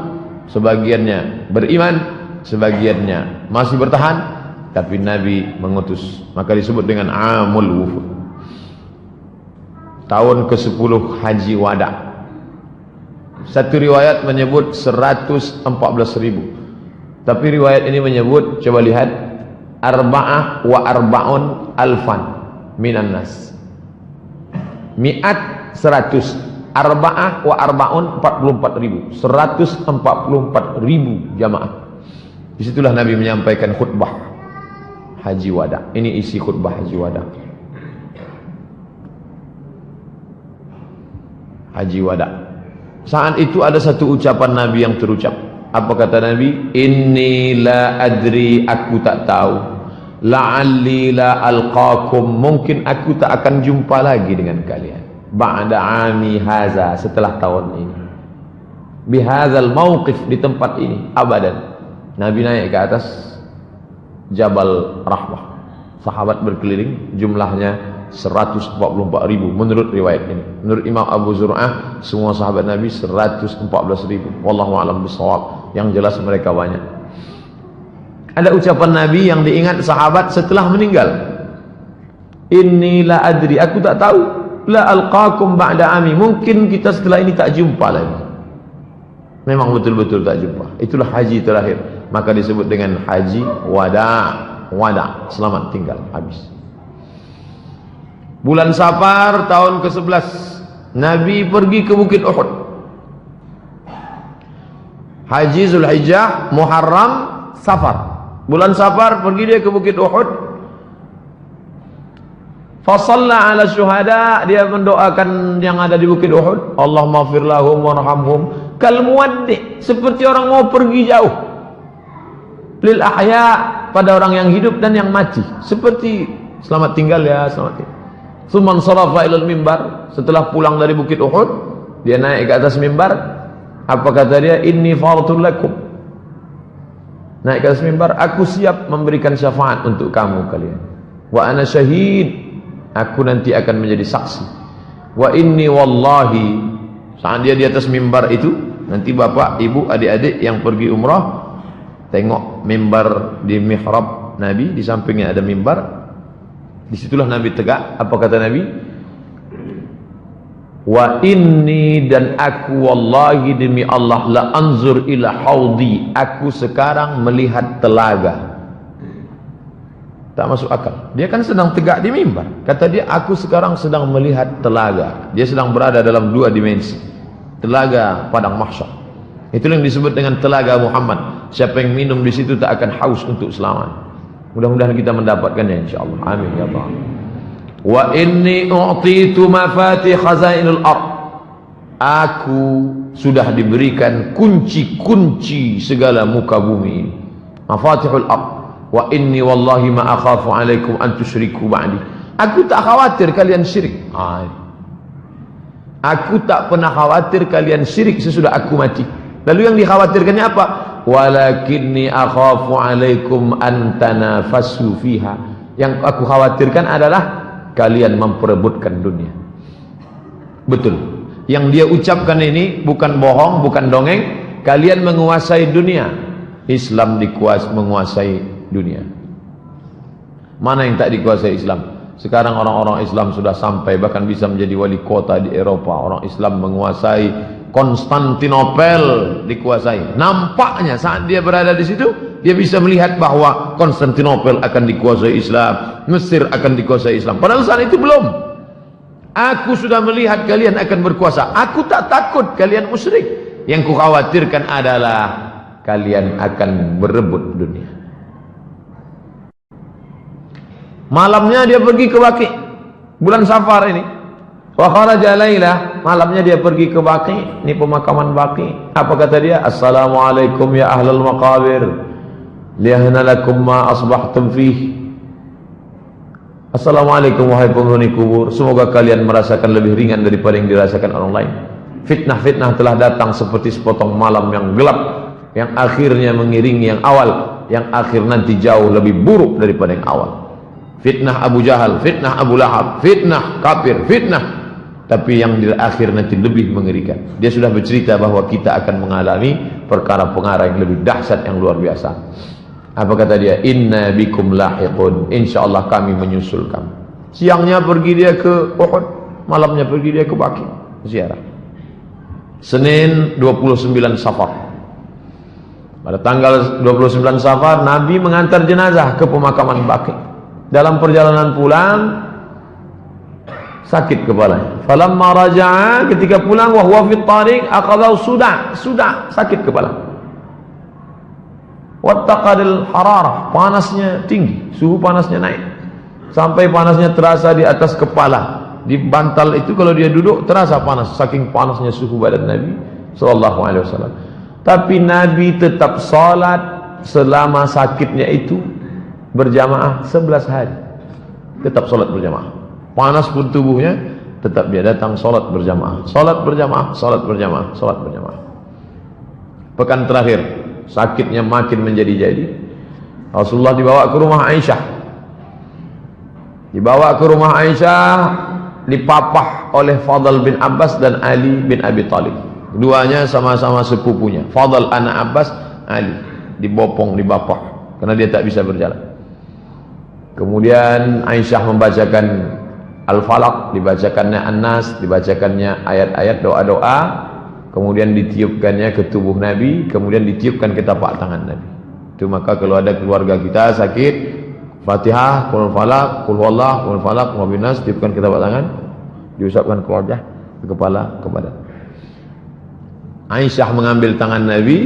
Sebagiannya beriman, sebagiannya masih bertahan. Tapi Nabi mengutus, maka disebut dengan Amul Wufud. Tahun ke-10 Haji Wada. Satu riwayat menyebut 114.000. Tapi riwayat ini menyebut, coba lihat, arba'ah wa arba'un alfan minan nas. Mi'at 100, arba'ah wa arba'un 44.000. 144.000 jamaah. Disitulah Nabi menyampaikan khutbah Haji Wada. Ini isi khutbah Haji Wada. Haji Wada. Saat itu ada satu ucapan Nabi yang terucap. Apa kata Nabi? Inni la adri, aku tak tahu. La'alli la alqakum, mungkin aku tak akan jumpa lagi dengan kalian. Ba'da ami haza, setelah tahun ini. Bihadzal mauqif, di tempat ini, abadan. Nabi naik ke atas Jabal Rahmah. Sahabat berkeliling, jumlahnya 144.000 menurut riwayat ini. Menurut Imam Abu Zur'ah, semua sahabat Nabi 114.000. Wallahu a'lam bishawab. Yang jelas mereka banyak. Ada ucapan Nabi yang diingat sahabat setelah meninggal. Inni la adri, aku tak tahu. La alqakum ba'da ami, mungkin kita setelah ini tak jumpa lagi. Memang betul-betul tak jumpa. Itulah haji terakhir. Maka disebut dengan Haji Wada. Wada, selamat tinggal, habis. Bulan Safar tahun ke-11 Nabi pergi ke Bukit Uhud. Haji Zulhijjah, Muharram, Safar. Bulan Safar pergi dia ke Bukit Uhud. Fasalla ala syuhada, dia mendoakan yang ada di Bukit Uhud. Allahumma fir lahum warhamhum. Kal muwaddi, seperti orang mau pergi jauh. Lil ahya, pada orang yang hidup dan yang mati. Seperti selamat tinggal ya, selamat tinggal. Tsumman sarafa ilal mimbar, setelah pulang dari Bukit Uhud, dia naik ke atas mimbar. Apa kata dia? Inni faratul lakum. Naik ke atas mimbar, aku siap memberikan syafaat untuk kamu kalian. Wa ana syahid, aku nanti akan menjadi saksi. Wa inni wallahi, saat dia di atas mimbar itu, nanti bapak, ibu, adik-adik yang pergi umrah tengok mimbar di mihrab Nabi, di sampingnya ada mimbar. Disitulah Nabi tegak. Apa kata Nabi? Wa inni, dan aku wallahi demi Allah, la anzur ila haudi, aku sekarang melihat telaga. Tak masuk akal. Dia kan sedang tegak di mimbar. Kata dia, aku sekarang sedang melihat telaga. Dia sedang berada dalam dua dimensi. Telaga padang mahsyar. Itulah yang disebut dengan telaga Muhammad. Siapa yang minum di situ tak akan haus untuk selamanya. Mudah-mudahan kita mendapatkannya insyaallah. Amin ya Allah. Wa inni u'titu mafatih khazainul ard. Aku sudah diberikan kunci-kunci segala muka bumi ini. Mafatihul ard. Wa inni wallahi ma akhafu alaikum an tusyriku ba'di. Aku tak khawatir kalian syirik. Aku tak pernah khawatir kalian syirik sesudah aku mati. Lalu yang dikhawatirkannya apa? Walakinni akhafu alaikum an tanafasu fiha. Yang aku khawatirkan adalah kalian memperebutkan dunia. Betul. Yang dia ucapkan ini bukan bohong, bukan dongeng. Kalian menguasai dunia. Islam menguasai dunia. Mana yang tak dikuasai Islam? Sekarang orang-orang Islam sudah sampai bahkan bisa menjadi wali kota di Eropa. Orang Islam menguasai Konstantinopel, dikuasai. Nampaknya saat dia berada di situ, dia bisa melihat bahwa Konstantinopel akan dikuasai Islam, Mesir akan dikuasai Islam. Padahal saat itu belum. Aku sudah melihat kalian akan berkuasa. Aku tak takut kalian musyrik. Yang kukhawatirkan adalah kalian akan berebut dunia. Malamnya dia pergi ke Baqi, bulan Safar ini. Wa kharaja lailah, malamnya dia pergi ke Baqi, ini pemakaman Baqi. Apa kata dia? Assalamualaikum ya ahlal maqabir, liyahna lakum ma asbahtum fih. Assalamualaikum wahai penghuni kubur, semoga kalian merasakan lebih ringan daripada yang dirasakan orang lain. Fitnah-fitnah telah datang seperti sepotong malam yang gelap, yang akhirnya mengiringi yang awal, yang akhir nanti jauh lebih buruk daripada yang awal. Fitnah Abu Jahal, fitnah Abu Lahab, fitnah kafir, fitnah. Tapi yang di akhir nanti lebih mengerikan. Dia sudah bercerita bahwa kita akan mengalami perkara-perkara yang lebih dahsyat, yang luar biasa. Apa kata dia? Inna bikum lahiqun, insyaallah kami menyusul kamu. Siangnya pergi dia ke Uhud, malamnya pergi dia ke Baqi ziarah. Senin 29 Safar. Pada tanggal 29 Safar Nabi mengantar jenazah ke pemakaman Baqi. Dalam perjalanan pulang sakit kepalanya. Falamma raja'a, ketika pulang wa huwa fit tariq aqadau sudah sakit kepala. Wattaqadil hararah, panasnya tinggi, suhu panasnya naik. Sampai panasnya terasa di atas kepala. Di bantal itu kalau dia duduk terasa panas, saking panasnya suhu badan Nabi sallallahu alaihi wasallam. Tapi Nabi tetap salat selama sakitnya itu berjamaah 11 hari. Tetap salat berjamaah. Panas pun tubuhnya, tetap dia datang salat berjamaah. Salat berjamaah, salat berjamaah, salat berjamaah. Pekan terakhir, sakitnya makin menjadi-jadi. Rasulullah dibawa ke rumah Aisyah. Dibawa ke rumah Aisyah, dipapah oleh Fadl bin Abbas dan Ali bin Abi Thalib. Keduanya sama-sama sepupunya. Fadl anak Abbas, Ali dibopong, dibapah karena dia tak bisa berjalan. Kemudian Aisyah membacakan Al-Falaq, dibacakannya An-Nas, dibacakannya ayat-ayat doa-doa, kemudian ditiupkannya ke tubuh Nabi, kemudian ditiupkan ke tapak tangan Nabi. Itu maka kalau ada keluarga kita sakit, Fatihah, Qul Falaq, Qul Huwallah, Qul Falaq, Qul Nas, tiupkan ke tapak tangan, diusapkan ke wajah, ke kepala, ke badan. Aisyah mengambil tangan Nabi,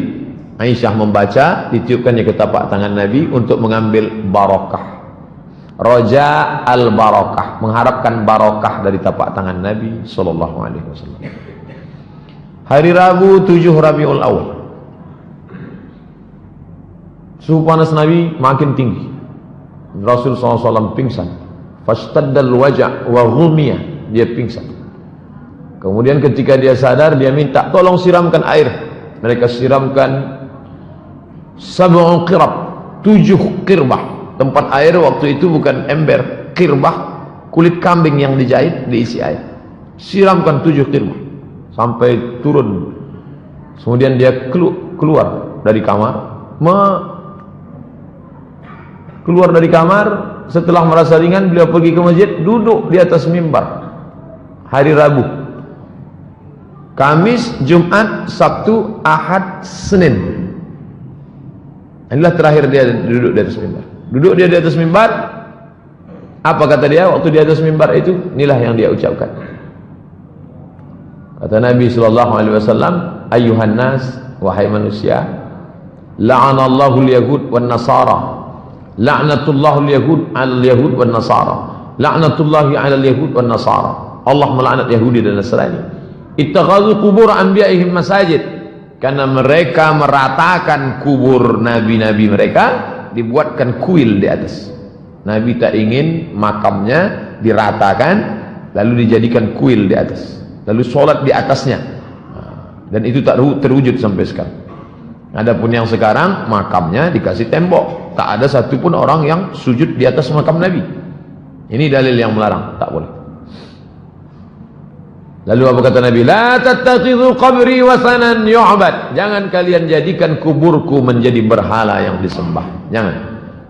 Aisyah membaca, ditiupkannya ke tapak tangan Nabi untuk mengambil barakah. Roja al-barakah, mengharapkan barakah dari tapak tangan Nabi sallallahu alaihi wasallam. Hari Rabu 7 Rabiul Awal. Suhu panas Nabi makin tinggi. Rasul SAW pingsan. Fastaddal waja' wa ghumiya, dia pingsan. Kemudian ketika dia sadar, dia minta tolong siramkan air. Mereka siramkan 7 qirab, 7 qirbah. Tempat air waktu itu bukan ember, qirbah, kulit kambing yang dijahit diisi air. Siramkan 7 qirbah sampai turun. Kemudian dia keluar dari kamar, keluar dari kamar. Setelah merasa ringan, beliau pergi ke masjid, duduk di atas mimbar. Hari Rabu, Kamis, Jumat, Sabtu, Ahad, Senin. Inilah terakhir dia duduk di atas mimbar. Duduk dia di atas mimbar. Apa kata dia waktu di atas mimbar itu? Inilah yang dia ucapkan. Kata Nabi sallallahu alaihi wasallam, "Ayyuhan nas, wahai manusia, la'anallahu al-yahud wan nasara. La'natullahu al-yahud 'alal yahud wan nasara. La'natullahi 'alal yahud wan nasara." Allah melaknat Yahudi dan Nasrani. Ittakhadhu qubur anbiya'ihim masajid. Karena mereka meratakan kubur nabi-nabi mereka, dibuatkan kuil di atas. Nabi tak ingin makamnya diratakan lalu dijadikan kuil di atas, lalu sholat di atasnya, dan itu tak terwujud sampai sekarang. Adapun yang sekarang makamnya dikasih tembok, tak ada satupun orang yang sujud di atas makam Nabi. Ini dalil yang melarang, tak boleh. Lalu apa kata Nabi? La tattakhidhu qabri wasanan yu'bad. Jangan kalian jadikan kuburku menjadi berhala yang disembah.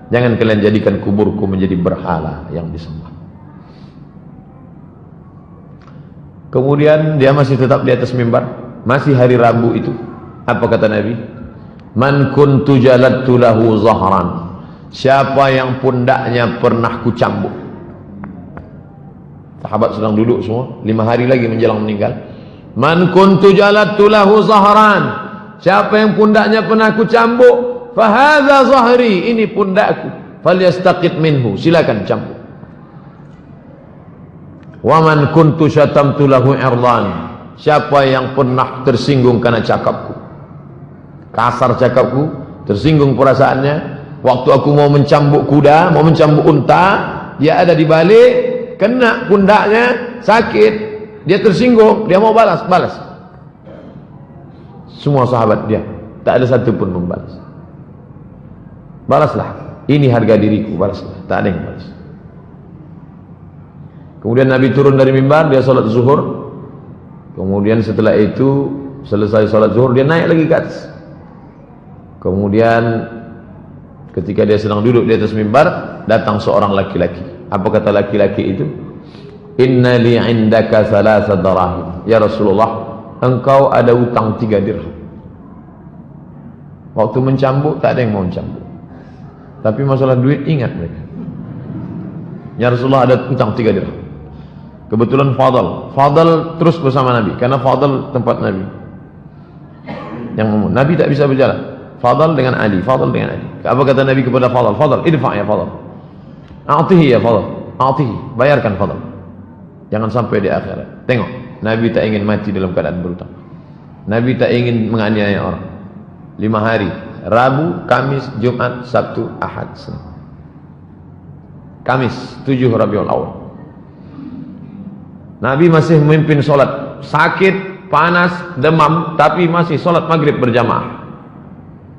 Jangan kalian jadikan kuburku menjadi berhala yang disembah. Kemudian dia masih tetap di atas mimbar, masih hari Rabu itu. Apa kata Nabi? Man kuntu jaladtu lahu zahran. Siapa yang pundaknya pernah kucambuk. Sahabat sedang duduk semua, 5 hari lagi menjelang meninggal. Man kuntu jaladtu lahu zahran. Siapa yang pundaknya pernah kucambuk, fa hadza zahri, ini pundakku. Falyastaqit minhu, silakan cambuk. Wa man kuntu syatamtu lahu irdan. Siapa yang pernah tersinggung karena cakapku, kasar cakapku, tersinggung perasaannya, waktu aku mau mencambuk kuda, mau mencambuk unta, dia ada di balik, kena pundaknya, sakit, dia tersinggung, dia mau balas. Semua sahabat dia, tak ada satu pun membalas. Balaslah, ini harga diriku, balaslah. Tak ada yang balas. Kemudian Nabi turun dari mimbar, dia salat zuhur. Kemudian setelah itu selesai salat zuhur, dia naik lagi ke atas. Kemudian ketika dia sedang duduk di atas mimbar, datang seorang laki-laki. Apa kata laki-laki itu? Inna li indaka thalatha darahim. Ya Rasulullah, engkau ada utang 3 dirham. Waktu mencambuk tak ada yang mau mencambuk, tapi masalah duit ingat mereka. Ya Rasulullah, ada utang 3 dirham. Kebetulan Fadl terus bersama Nabi, karena Fadl tempat Nabi. Yang Nabi tak bisa berjalan. Fadl dengan Ali. Apa kata Nabi kepada Fadl? Fadl, idfa' ya Fadl. A'tihi ya Fadl. A'tihi, bayarkan Fadl. Jangan sampai di akhirat. Tengok, Nabi tak ingin mati dalam keadaan berutang. Nabi tak ingin menganiaya orang. 5 hari, Rabu, Kamis, Jumat, Sabtu, Ahad, Senin. Kamis 7 Rabiul Awal. Nabi masih memimpin solat, sakit, panas, demam, tapi masih solat maghrib berjamaah.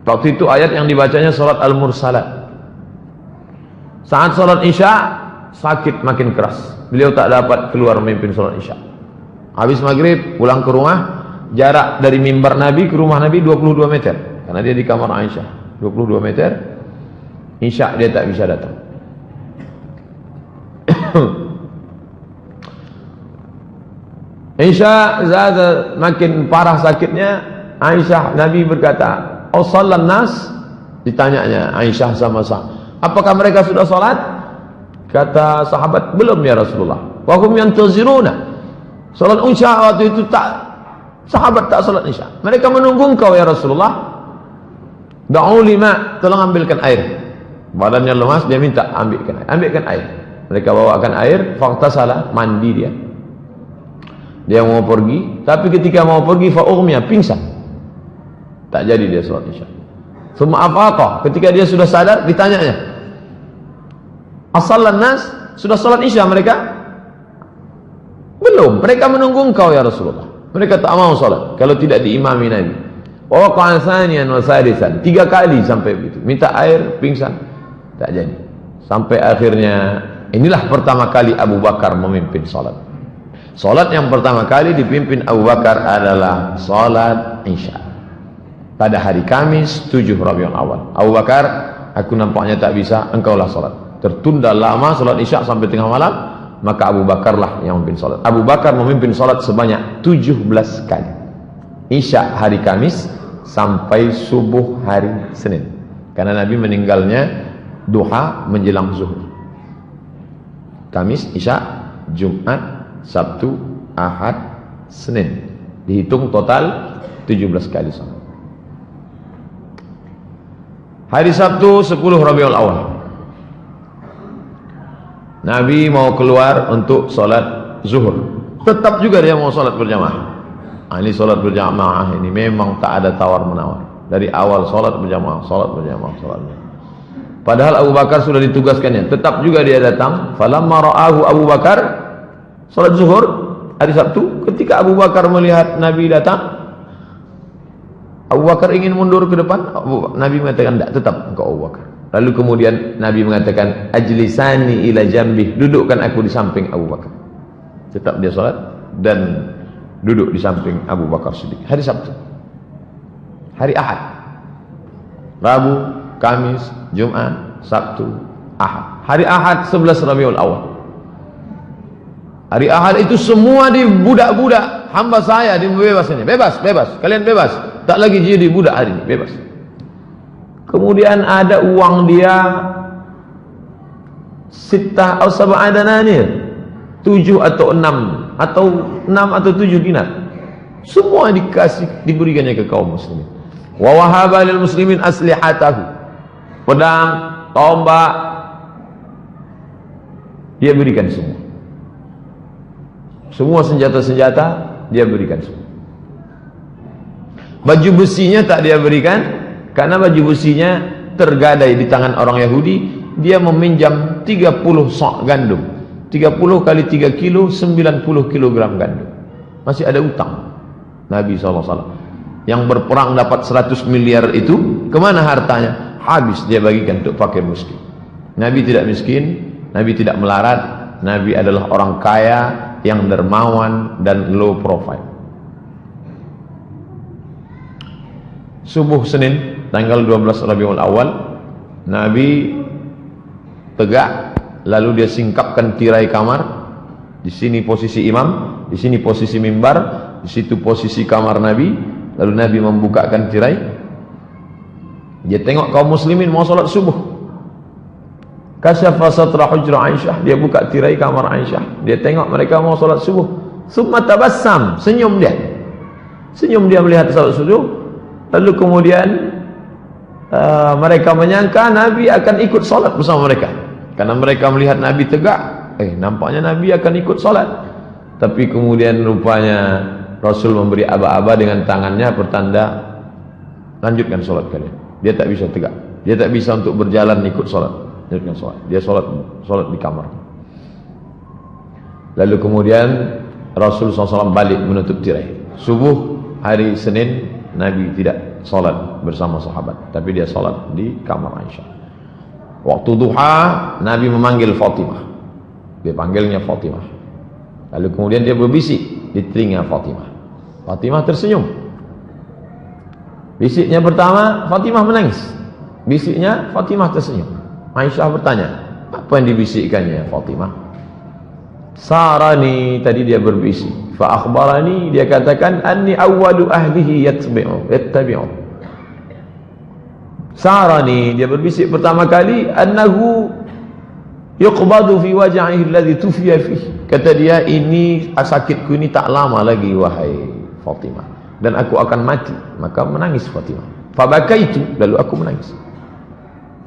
Waktu itu ayat yang dibacanya solat Al-Mursalat. Saat solat Isya, sakit makin keras. Beliau tak dapat keluar memimpin solat Isya. Habis maghrib, pulang ke rumah. Jarak dari mimbar Nabi ke rumah Nabi 22 meter. Karena dia di kamar Aisyah. 22 meter. Isya dia tak bisa datang. Isya makin parah sakitnya. Aisyah, Nabi berkata, "Oh salat nas?" Ditanyanya Aisyah sama sahabat, "Apakah mereka sudah salat?" Kata sahabat, "Belum ya Rasulullah." Wa hum yantaziruna. Salat Isya waktu itu sahabat tak salat Isya. Mereka menunggu engkau ya Rasulullah. Da'u lima, tolong ambilkan air. Badannya lemas, dia minta ambilkan air. Mereka bawakan air, faghtasala, mandi dia. Dia mau pergi, tapi ketika mau pergi fa'ughmiya, pingsan. Tak jadi dia salat Isya. Tsumma afaqa, ketika dia sudah sadar, ditanyanya, "As-sallan nas?" Sudah salat Isya mereka? Belum, mereka menunggu engkau ya Rasulullah. Mereka tak mau salat kalau tidak diimami Nabi. Wa waqa'a thaniyan wa sadisan, 3 kali sampai begitu. Minta air, pingsan. Tak jadi. Sampai akhirnya inilah pertama kali Abu Bakar memimpin salat. Salat yang pertama kali dipimpin Abu Bakar adalah salat Isya. Pada hari Kamis 7 Rabiul Awal. Abu Bakar, aku nampaknya tak bisa, engkaulah salat. Tertunda lama salat Isya sampai tengah malam, maka Abu Bakarlah yang memimpin salat. Abu Bakar memimpin salat sebanyak 17 kali. Isya hari Kamis sampai subuh hari Senin. Karena Nabi meninggalnya duha menjelang zuhur. Kamis, Isya, Jumat, Sabtu, Ahad, Senin. Dihitung total 17 kali salat. Hari Sabtu 10 Rabiul Awal, Nabi mau keluar untuk salat zuhur. Tetap juga dia mau salat berjamaah. Ini salat berjamaah ini memang tak ada tawar menawar. Dari awal salat berjamaah. Padahal Abu Bakar sudah ditugaskannya, tetap juga dia datang. Falamma ra'ahu Abu Bakar, salat zuhur hari Sabtu, ketika Abu Bakar melihat Nabi datang, Abu Bakar ingin mundur ke depan. Nabi mengatakan, "Tidak, tetap engkau Abu Bakar." Lalu kemudian Nabi mengatakan, ajlisani ila jambi, dudukkan aku di samping Abu Bakar. Tetap dia salat dan duduk di samping Abu Bakar Siddiq. Hari Sabtu, hari Ahad, Rabu, Kamis, Jumat, Sabtu, Ahad. Hari Ahad 11 Rabiul Awal. Hari Ahad itu semua di budak-budak hamba saya dibebas ini. Bebas, bebas. Kalian bebas. Tak lagi jadi budak hari ini, bebas. Kemudian ada uang dia 6 atau 7 dananir, 7 atau 6 atau 7 dinar. Semua dikasih, diberikannya ke kaum muslimin. Wa wahaba lil muslimin aslihatahu. Pedang, tombak, dia berikan semua. Semua senjata-senjata dia berikan semua. Baju besinya tak dia berikan, karena baju besinya tergadai di tangan orang Yahudi. Dia meminjam 30 sok gandum, 30 kali 3 kilo, 90 kilogram gandum. Masih ada utang Nabi SAW. Yang berperang dapat 100 miliar itu, kemana hartanya? Habis dia bagikan untuk fakir miskin. Nabi tidak miskin, Nabi tidak melarat. Nabi adalah orang kaya yang dermawan dan low profile. Subuh Senin tanggal 12 Rabiul Awal, Nabi tegak, lalu dia singkapkan tirai kamar. Di sini posisi imam, di sini posisi mimbar, di situ posisi kamar Nabi. Lalu Nabi membukakan tirai. Dia tengok kaum muslimin mau salat subuh. Kasyafa satra hujra Aisyah, dia buka tirai kamar Aisyah. Dia tengok mereka mau salat subuh. Summa tabassam, senyum dia. Senyum dia melihat salat subuh. Lalu kemudian mereka menyangka Nabi akan ikut salat bersama mereka, karena mereka melihat Nabi tegak. Nampaknya Nabi akan ikut salat. Tapi kemudian rupanya Rasul memberi aba-aba dengan tangannya, pertanda lanjutkan salat kalian. Dia tak bisa tegak, dia tak bisa untuk berjalan ikut salat. Lanjutkan salat. Dia salat di kamar. Lalu kemudian Rasul SAW balik menutup tirai. Subuh hari Senin Nabi tidak salat bersama sahabat, tapi dia salat di kamar Aisyah. Waktu duha Nabi memanggil Fatimah. Dia panggilnya Fatimah. Lalu kemudian dia berbisik di telinga Fatimah. Fatimah tersenyum. Bisiknya pertama, Fatimah menangis. Bisiknya, Fatimah tersenyum. Aisyah bertanya, apa yang dibisikkannya Fatimah? Sarani, tadi dia berbisik. Fa akhbarani, dia katakan, anni awwalu ahlihi yattabi'u. Sarani, dia berbisik pertama kali, annahu yuqbadu fi waj'ihi alladhi tufiya fihi. Kata dia, ini sakitku ini tak lama lagi wahai Fatimah, dan aku akan mati. Maka menangis Fatimah. Fa bakaitu, lalu aku menangis.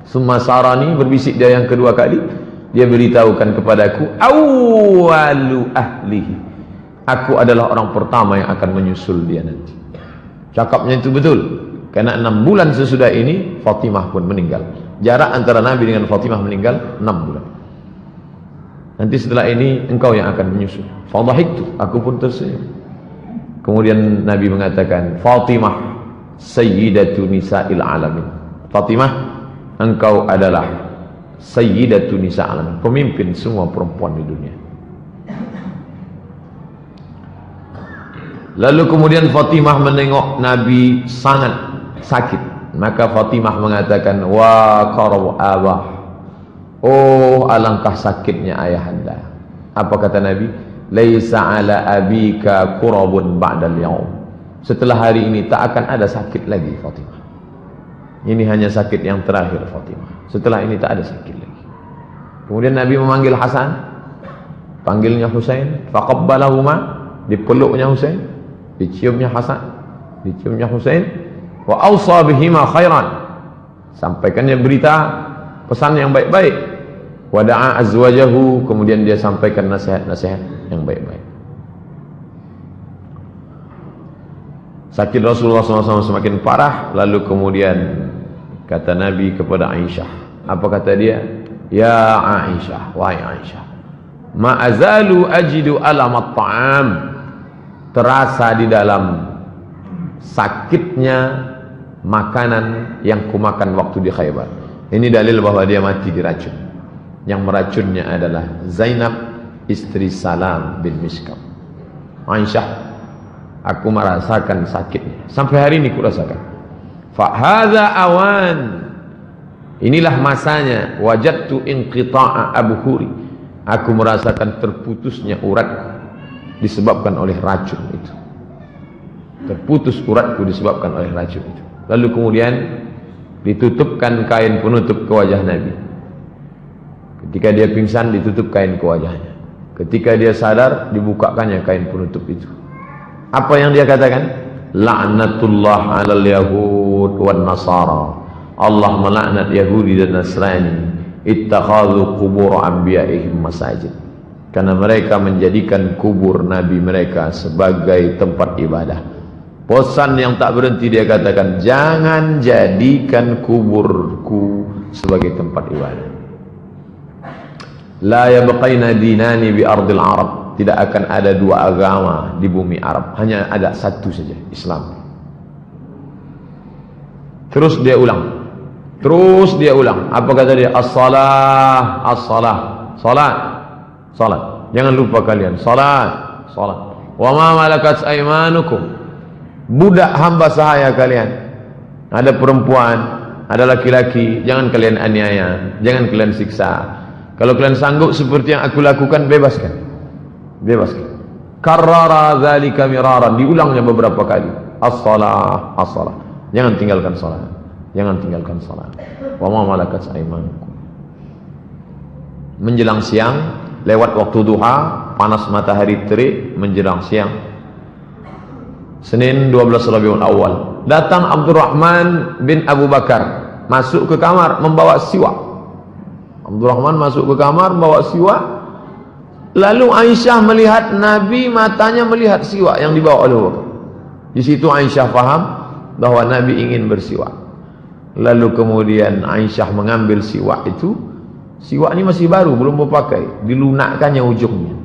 Summa sarani, berbisik dia yang kedua kali, dia beritahukan kepadaku, awwalu ahlihi, aku adalah orang pertama yang akan menyusul dia nanti. Cakapnya itu betul, karena 6 bulan sesudah ini Fatimah pun meninggal. Jarak antara Nabi dengan Fatimah meninggal 6 bulan. Nanti setelah ini engkau yang akan menyusul. Fadhahiktu, aku pun tersenyum. Kemudian Nabi mengatakan, Fatimah sayyidatu nisa'il alamin. Fatimah, engkau adalah sayyidatu nisa'il alamin, pemimpin semua perempuan di dunia. Lalu kemudian Fatimah menengok Nabi sangat sakit. Maka Fatimah mengatakan, wa qarab abah, oh alangkah sakitnya ayahanda. Apa kata Nabi? Laisa ala abika kurabun ba'dal yaum. Setelah hari ini tak akan ada sakit lagi Fatimah. Ini hanya sakit yang terakhir Fatimah. Setelah ini tak ada sakit lagi. Kemudian Nabi memanggil Hasan, panggilnya Husain, faqabbalahuma, dipeluknya Husain, diciumnya Hasan, diciumnya Husain, wa awsa bihima khairan, sampaikannya berita pesan yang baik-baik, wa da'a azwajahu, kemudian dia sampaikan nasihat-nasihat yang baik-baik. Sakit Rasulullah SAW semakin parah. Lalu kemudian kata Nabi kepada Aisyah, apa kata dia? Ya Aisyah, wahai Aisyah, ma azalu ajidu alamat ta'am, terasa di dalam sakitnya makanan yang kumakan waktu di Khaybar. Ini dalil bahwa dia mati diracun. Yang meracunnya adalah Zainab, istri Salam bin Mishkam. Aisyah, aku merasakan sakitnya. Sampai hari ini ku rasakan. Fahadha awan. Inilah masanya. Wajadtu inqita'a abhuri. Aku merasakan terputusnya uratku disebabkan oleh racun itu. Terputus uratku disebabkan oleh racun itu. Lalu kemudian ditutupkan kain penutup ke wajah Nabi. Ketika dia pingsan, ditutup kain ke wajahnya. Ketika dia sadar, dibukakannya kain penutup itu. Apa yang dia katakan? La'natullah 'alal yahud wan nasara. Allah melaknat Yahudi dan Nasrani. Ittakhadhu qubur anbiya'ihim masajid. Karena mereka menjadikan kubur nabi mereka sebagai tempat ibadah. Bosan yang tak berhenti dia katakan, jangan jadikan kuburku sebagai tempat ibadah. La yabqaina dinani bi ardil Arab. Tidak akan ada dua agama di bumi Arab, hanya ada satu saja, Islam. Terus dia ulang. Apa kata dia? As-salah, as-salah. Salat, salat. Jangan lupa kalian, salat, salat. Wa ma malakat aymanukum. Budak hamba sahaya kalian. Ada perempuan, ada laki-laki, jangan kalian aniaya, jangan kalian siksa. Kalau kalian sanggup seperti yang aku lakukan, bebaskan. Bebaskan. Karrara dzalika miraran, diulangnya beberapa kali. As-salah, as-salah. Jangan tinggalkan salat. Jangan tinggalkan salat. Wa ma malakat aymanukum. Menjelang siang, lewat waktu duha, panas matahari terik, menjelang siang. Senin 12 Rabiul Awal. Datang Abdurrahman bin Abu Bakar, masuk ke kamar membawa siwak. Abdurrahman masuk ke kamar membawa siwak. Lalu Aisyah melihat Nabi, matanya melihat siwak yang dibawa oleh Abu Bakar. Di situ Aisyah faham bahwa Nabi ingin bersiwak. Lalu kemudian Aisyah mengambil siwak itu. Siwak ini masih baru, belum berpakai, dilunakkannya ujungnya.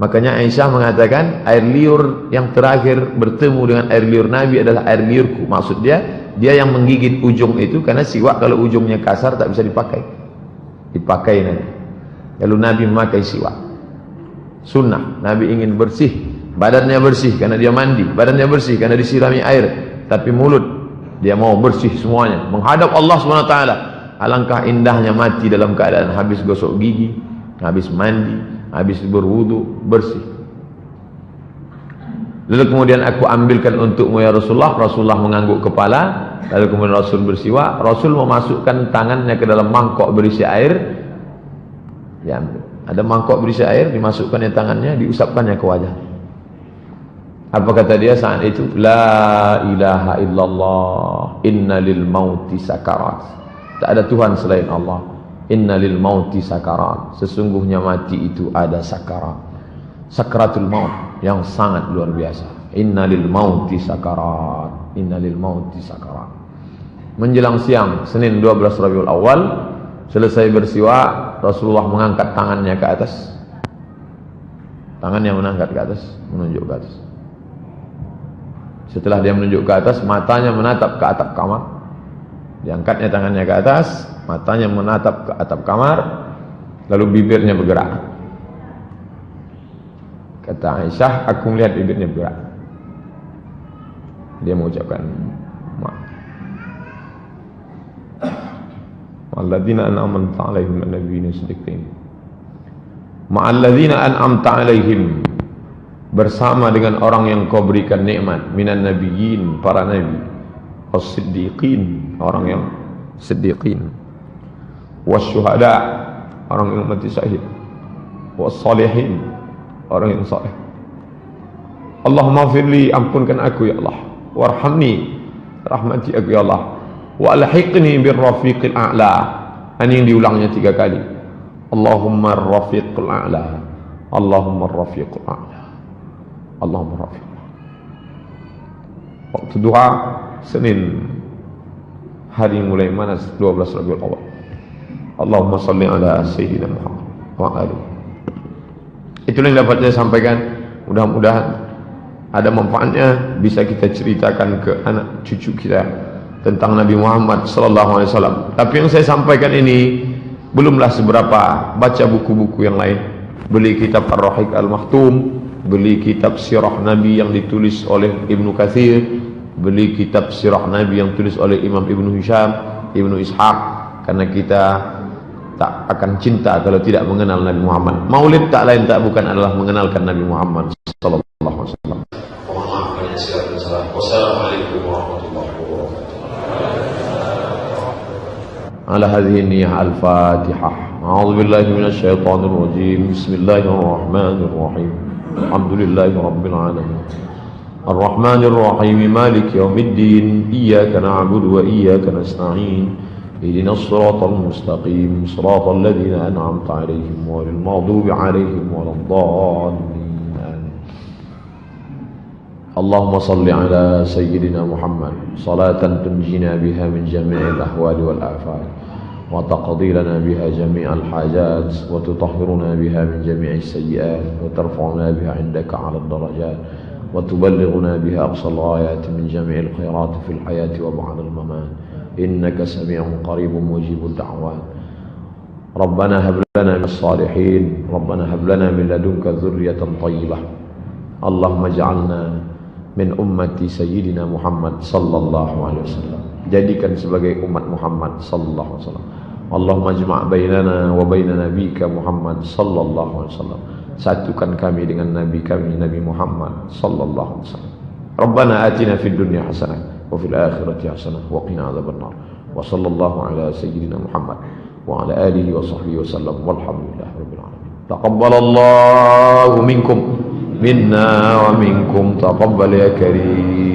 Makanya Aisyah mengatakan air liur yang terakhir bertemu dengan air liur Nabi adalah air liurku. Maksud dia yang menggigit ujung itu, karena siwak kalau ujungnya kasar tak bisa dipakai. Dipakai nanti. Lalu Nabi memakai siwak. Sunnah, Nabi ingin bersih, badannya bersih karena dia mandi, badannya bersih karena disirami air, tapi mulut dia mau bersih semuanya, menghadap Allah SWT. Alangkah indahnya mati dalam keadaan habis gosok gigi, habis mandi, habis berwudu, bersih. Lalu kemudian aku ambilkan untukmu ya Rasulullah. Rasulullah mengangguk kepala. Lalu kemudian Rasul bersiwak. Rasul memasukkan tangannya ke dalam mangkok berisi air. Ya, ada mangkok berisi air, dimasukkannya tangannya, diusapkannya ke wajah. Apa kata dia saat itu? La ilaha illallah, inna lil mauti sakarat. Tak ada Tuhan selain Allah. Inna lil mauti sakarat. Sesungguhnya mati itu ada sakarat. Sakaratul maut yang sangat luar biasa. Inna lil mauti sakarat. Inna lil mauti sakarat. Menjelang siang Senin 12 Rabiul Awal, selesai bersiwak, Rasulullah mengangkat tangannya ke atas. Tangannya menangkat ke atas, menunjuk ke atas. Setelah dia menunjuk ke atas, matanya menatap ke atap kamar. Diangkatnya tangannya ke atas, matanya menatap ke atap kamar, lalu bibirnya bergerak. Kata Aisyah, aku melihat bibirnya bergerak. Dia mengucapkan Ma'alladzina an'amta 'alaihim an-nabiyyin siddiqin. Ma'alladzina an'amta 'alaihim, bersama dengan orang yang kau berikan nikmat, minan nabiyyin, para nabi, as-siddiqin, orang yang siddiqin, wasyuhada, orang yang mati syahid, was-salihin, orang yang saleh. Allahumma firli, ampunkan aku ya Allah, warhamni, rahmati aku ya Allah, wa alhiqni birrafiqil a'la. Ini yang diulangnya 3 kali. Allahumma rafiqul a'la, Allahumma rafiqul a'la, Allahumma rafiq. Waktu duha Senin, hari mulai mana? 12 Rabiul Awal. Allahumma salli ala Sayyidina Muhammad wa alihi. Itulah yang dapat saya sampaikan. Mudah-mudahan ada manfaatnya, bisa kita ceritakan ke anak cucu kita, tentang Nabi Muhammad sallallahu alaihi wasallam. Tapi yang saya sampaikan ini belumlah seberapa. Baca buku-buku yang lain. Beli kitab Ar-Rahiq Al-Maktum, beli kitab Sirah Nabi yang ditulis oleh Ibnu Katsir, beli kitab Sirah Nabi yang ditulis oleh Imam Ibnu Hisham, Ibnu Ishaq, karena kita tak akan cinta kalau tidak mengenal Nabi Muhammad. Maulid tak lain tak bukan adalah mengenalkan Nabi Muhammad sallallahu alaihi wasallam. Mohon maaf banyak silakan salam. Wassalamualaikum warahmatullahi wabarakatuh. Ala hadhihi niyyah al-Fatihah. A'udzu billahi minasy syaithanir rajim. Bismillahirrahmanirrahim. Alhamdulillahi rabbil alamin. Ar-Rahmanir Rahim. Maliki yaumiddin. Iyyaka na'budu wa iyyaka nasta'in. اهدنا الصراط المستقيم صراط الذين أنعمت عليهم غير المغضوب عليهم ولا الضالين. اللهم صل على سيدنا محمد صلاة تنجينا بها من جميع الأهوال والآفات وتقضي لنا بها جميع الحاجات وتطهرنا بها من جميع السيئات وترفعنا بها عندك على الدرجات وتبلغنا بها أقصى الغايات من جميع الخيرات في الحياة وبعد الممات إنك سميع قريب مجيب الدعوات. ربنا هب لنا من الصالحين ربنا هب لنا من لدنك ذرية طيبة. اللهم اجعلنا من أمة سيدنا محمد صلى الله عليه وسلم. Jadikan sebagai umat Muhammad sallallahu alaihi wasallam. Allahumma ijma' bainana wa baina nabiyyika Muhammad sallallahu alaihi wasallam. Satukan kami dengan nabi kami Nabi Muhammad sallallahu alaihi wasallam. Rabbana atina fid dunya hasanah wa fil akhirati hasanah wa qina adzabannar. Wa sallallahu ala sayyidina Muhammad wa ala alihi wa sahbihi wasallam walhamdulillahi rabbil alamin. Taqabbalallahu minkum minna wa minkum taqabbal ya karim.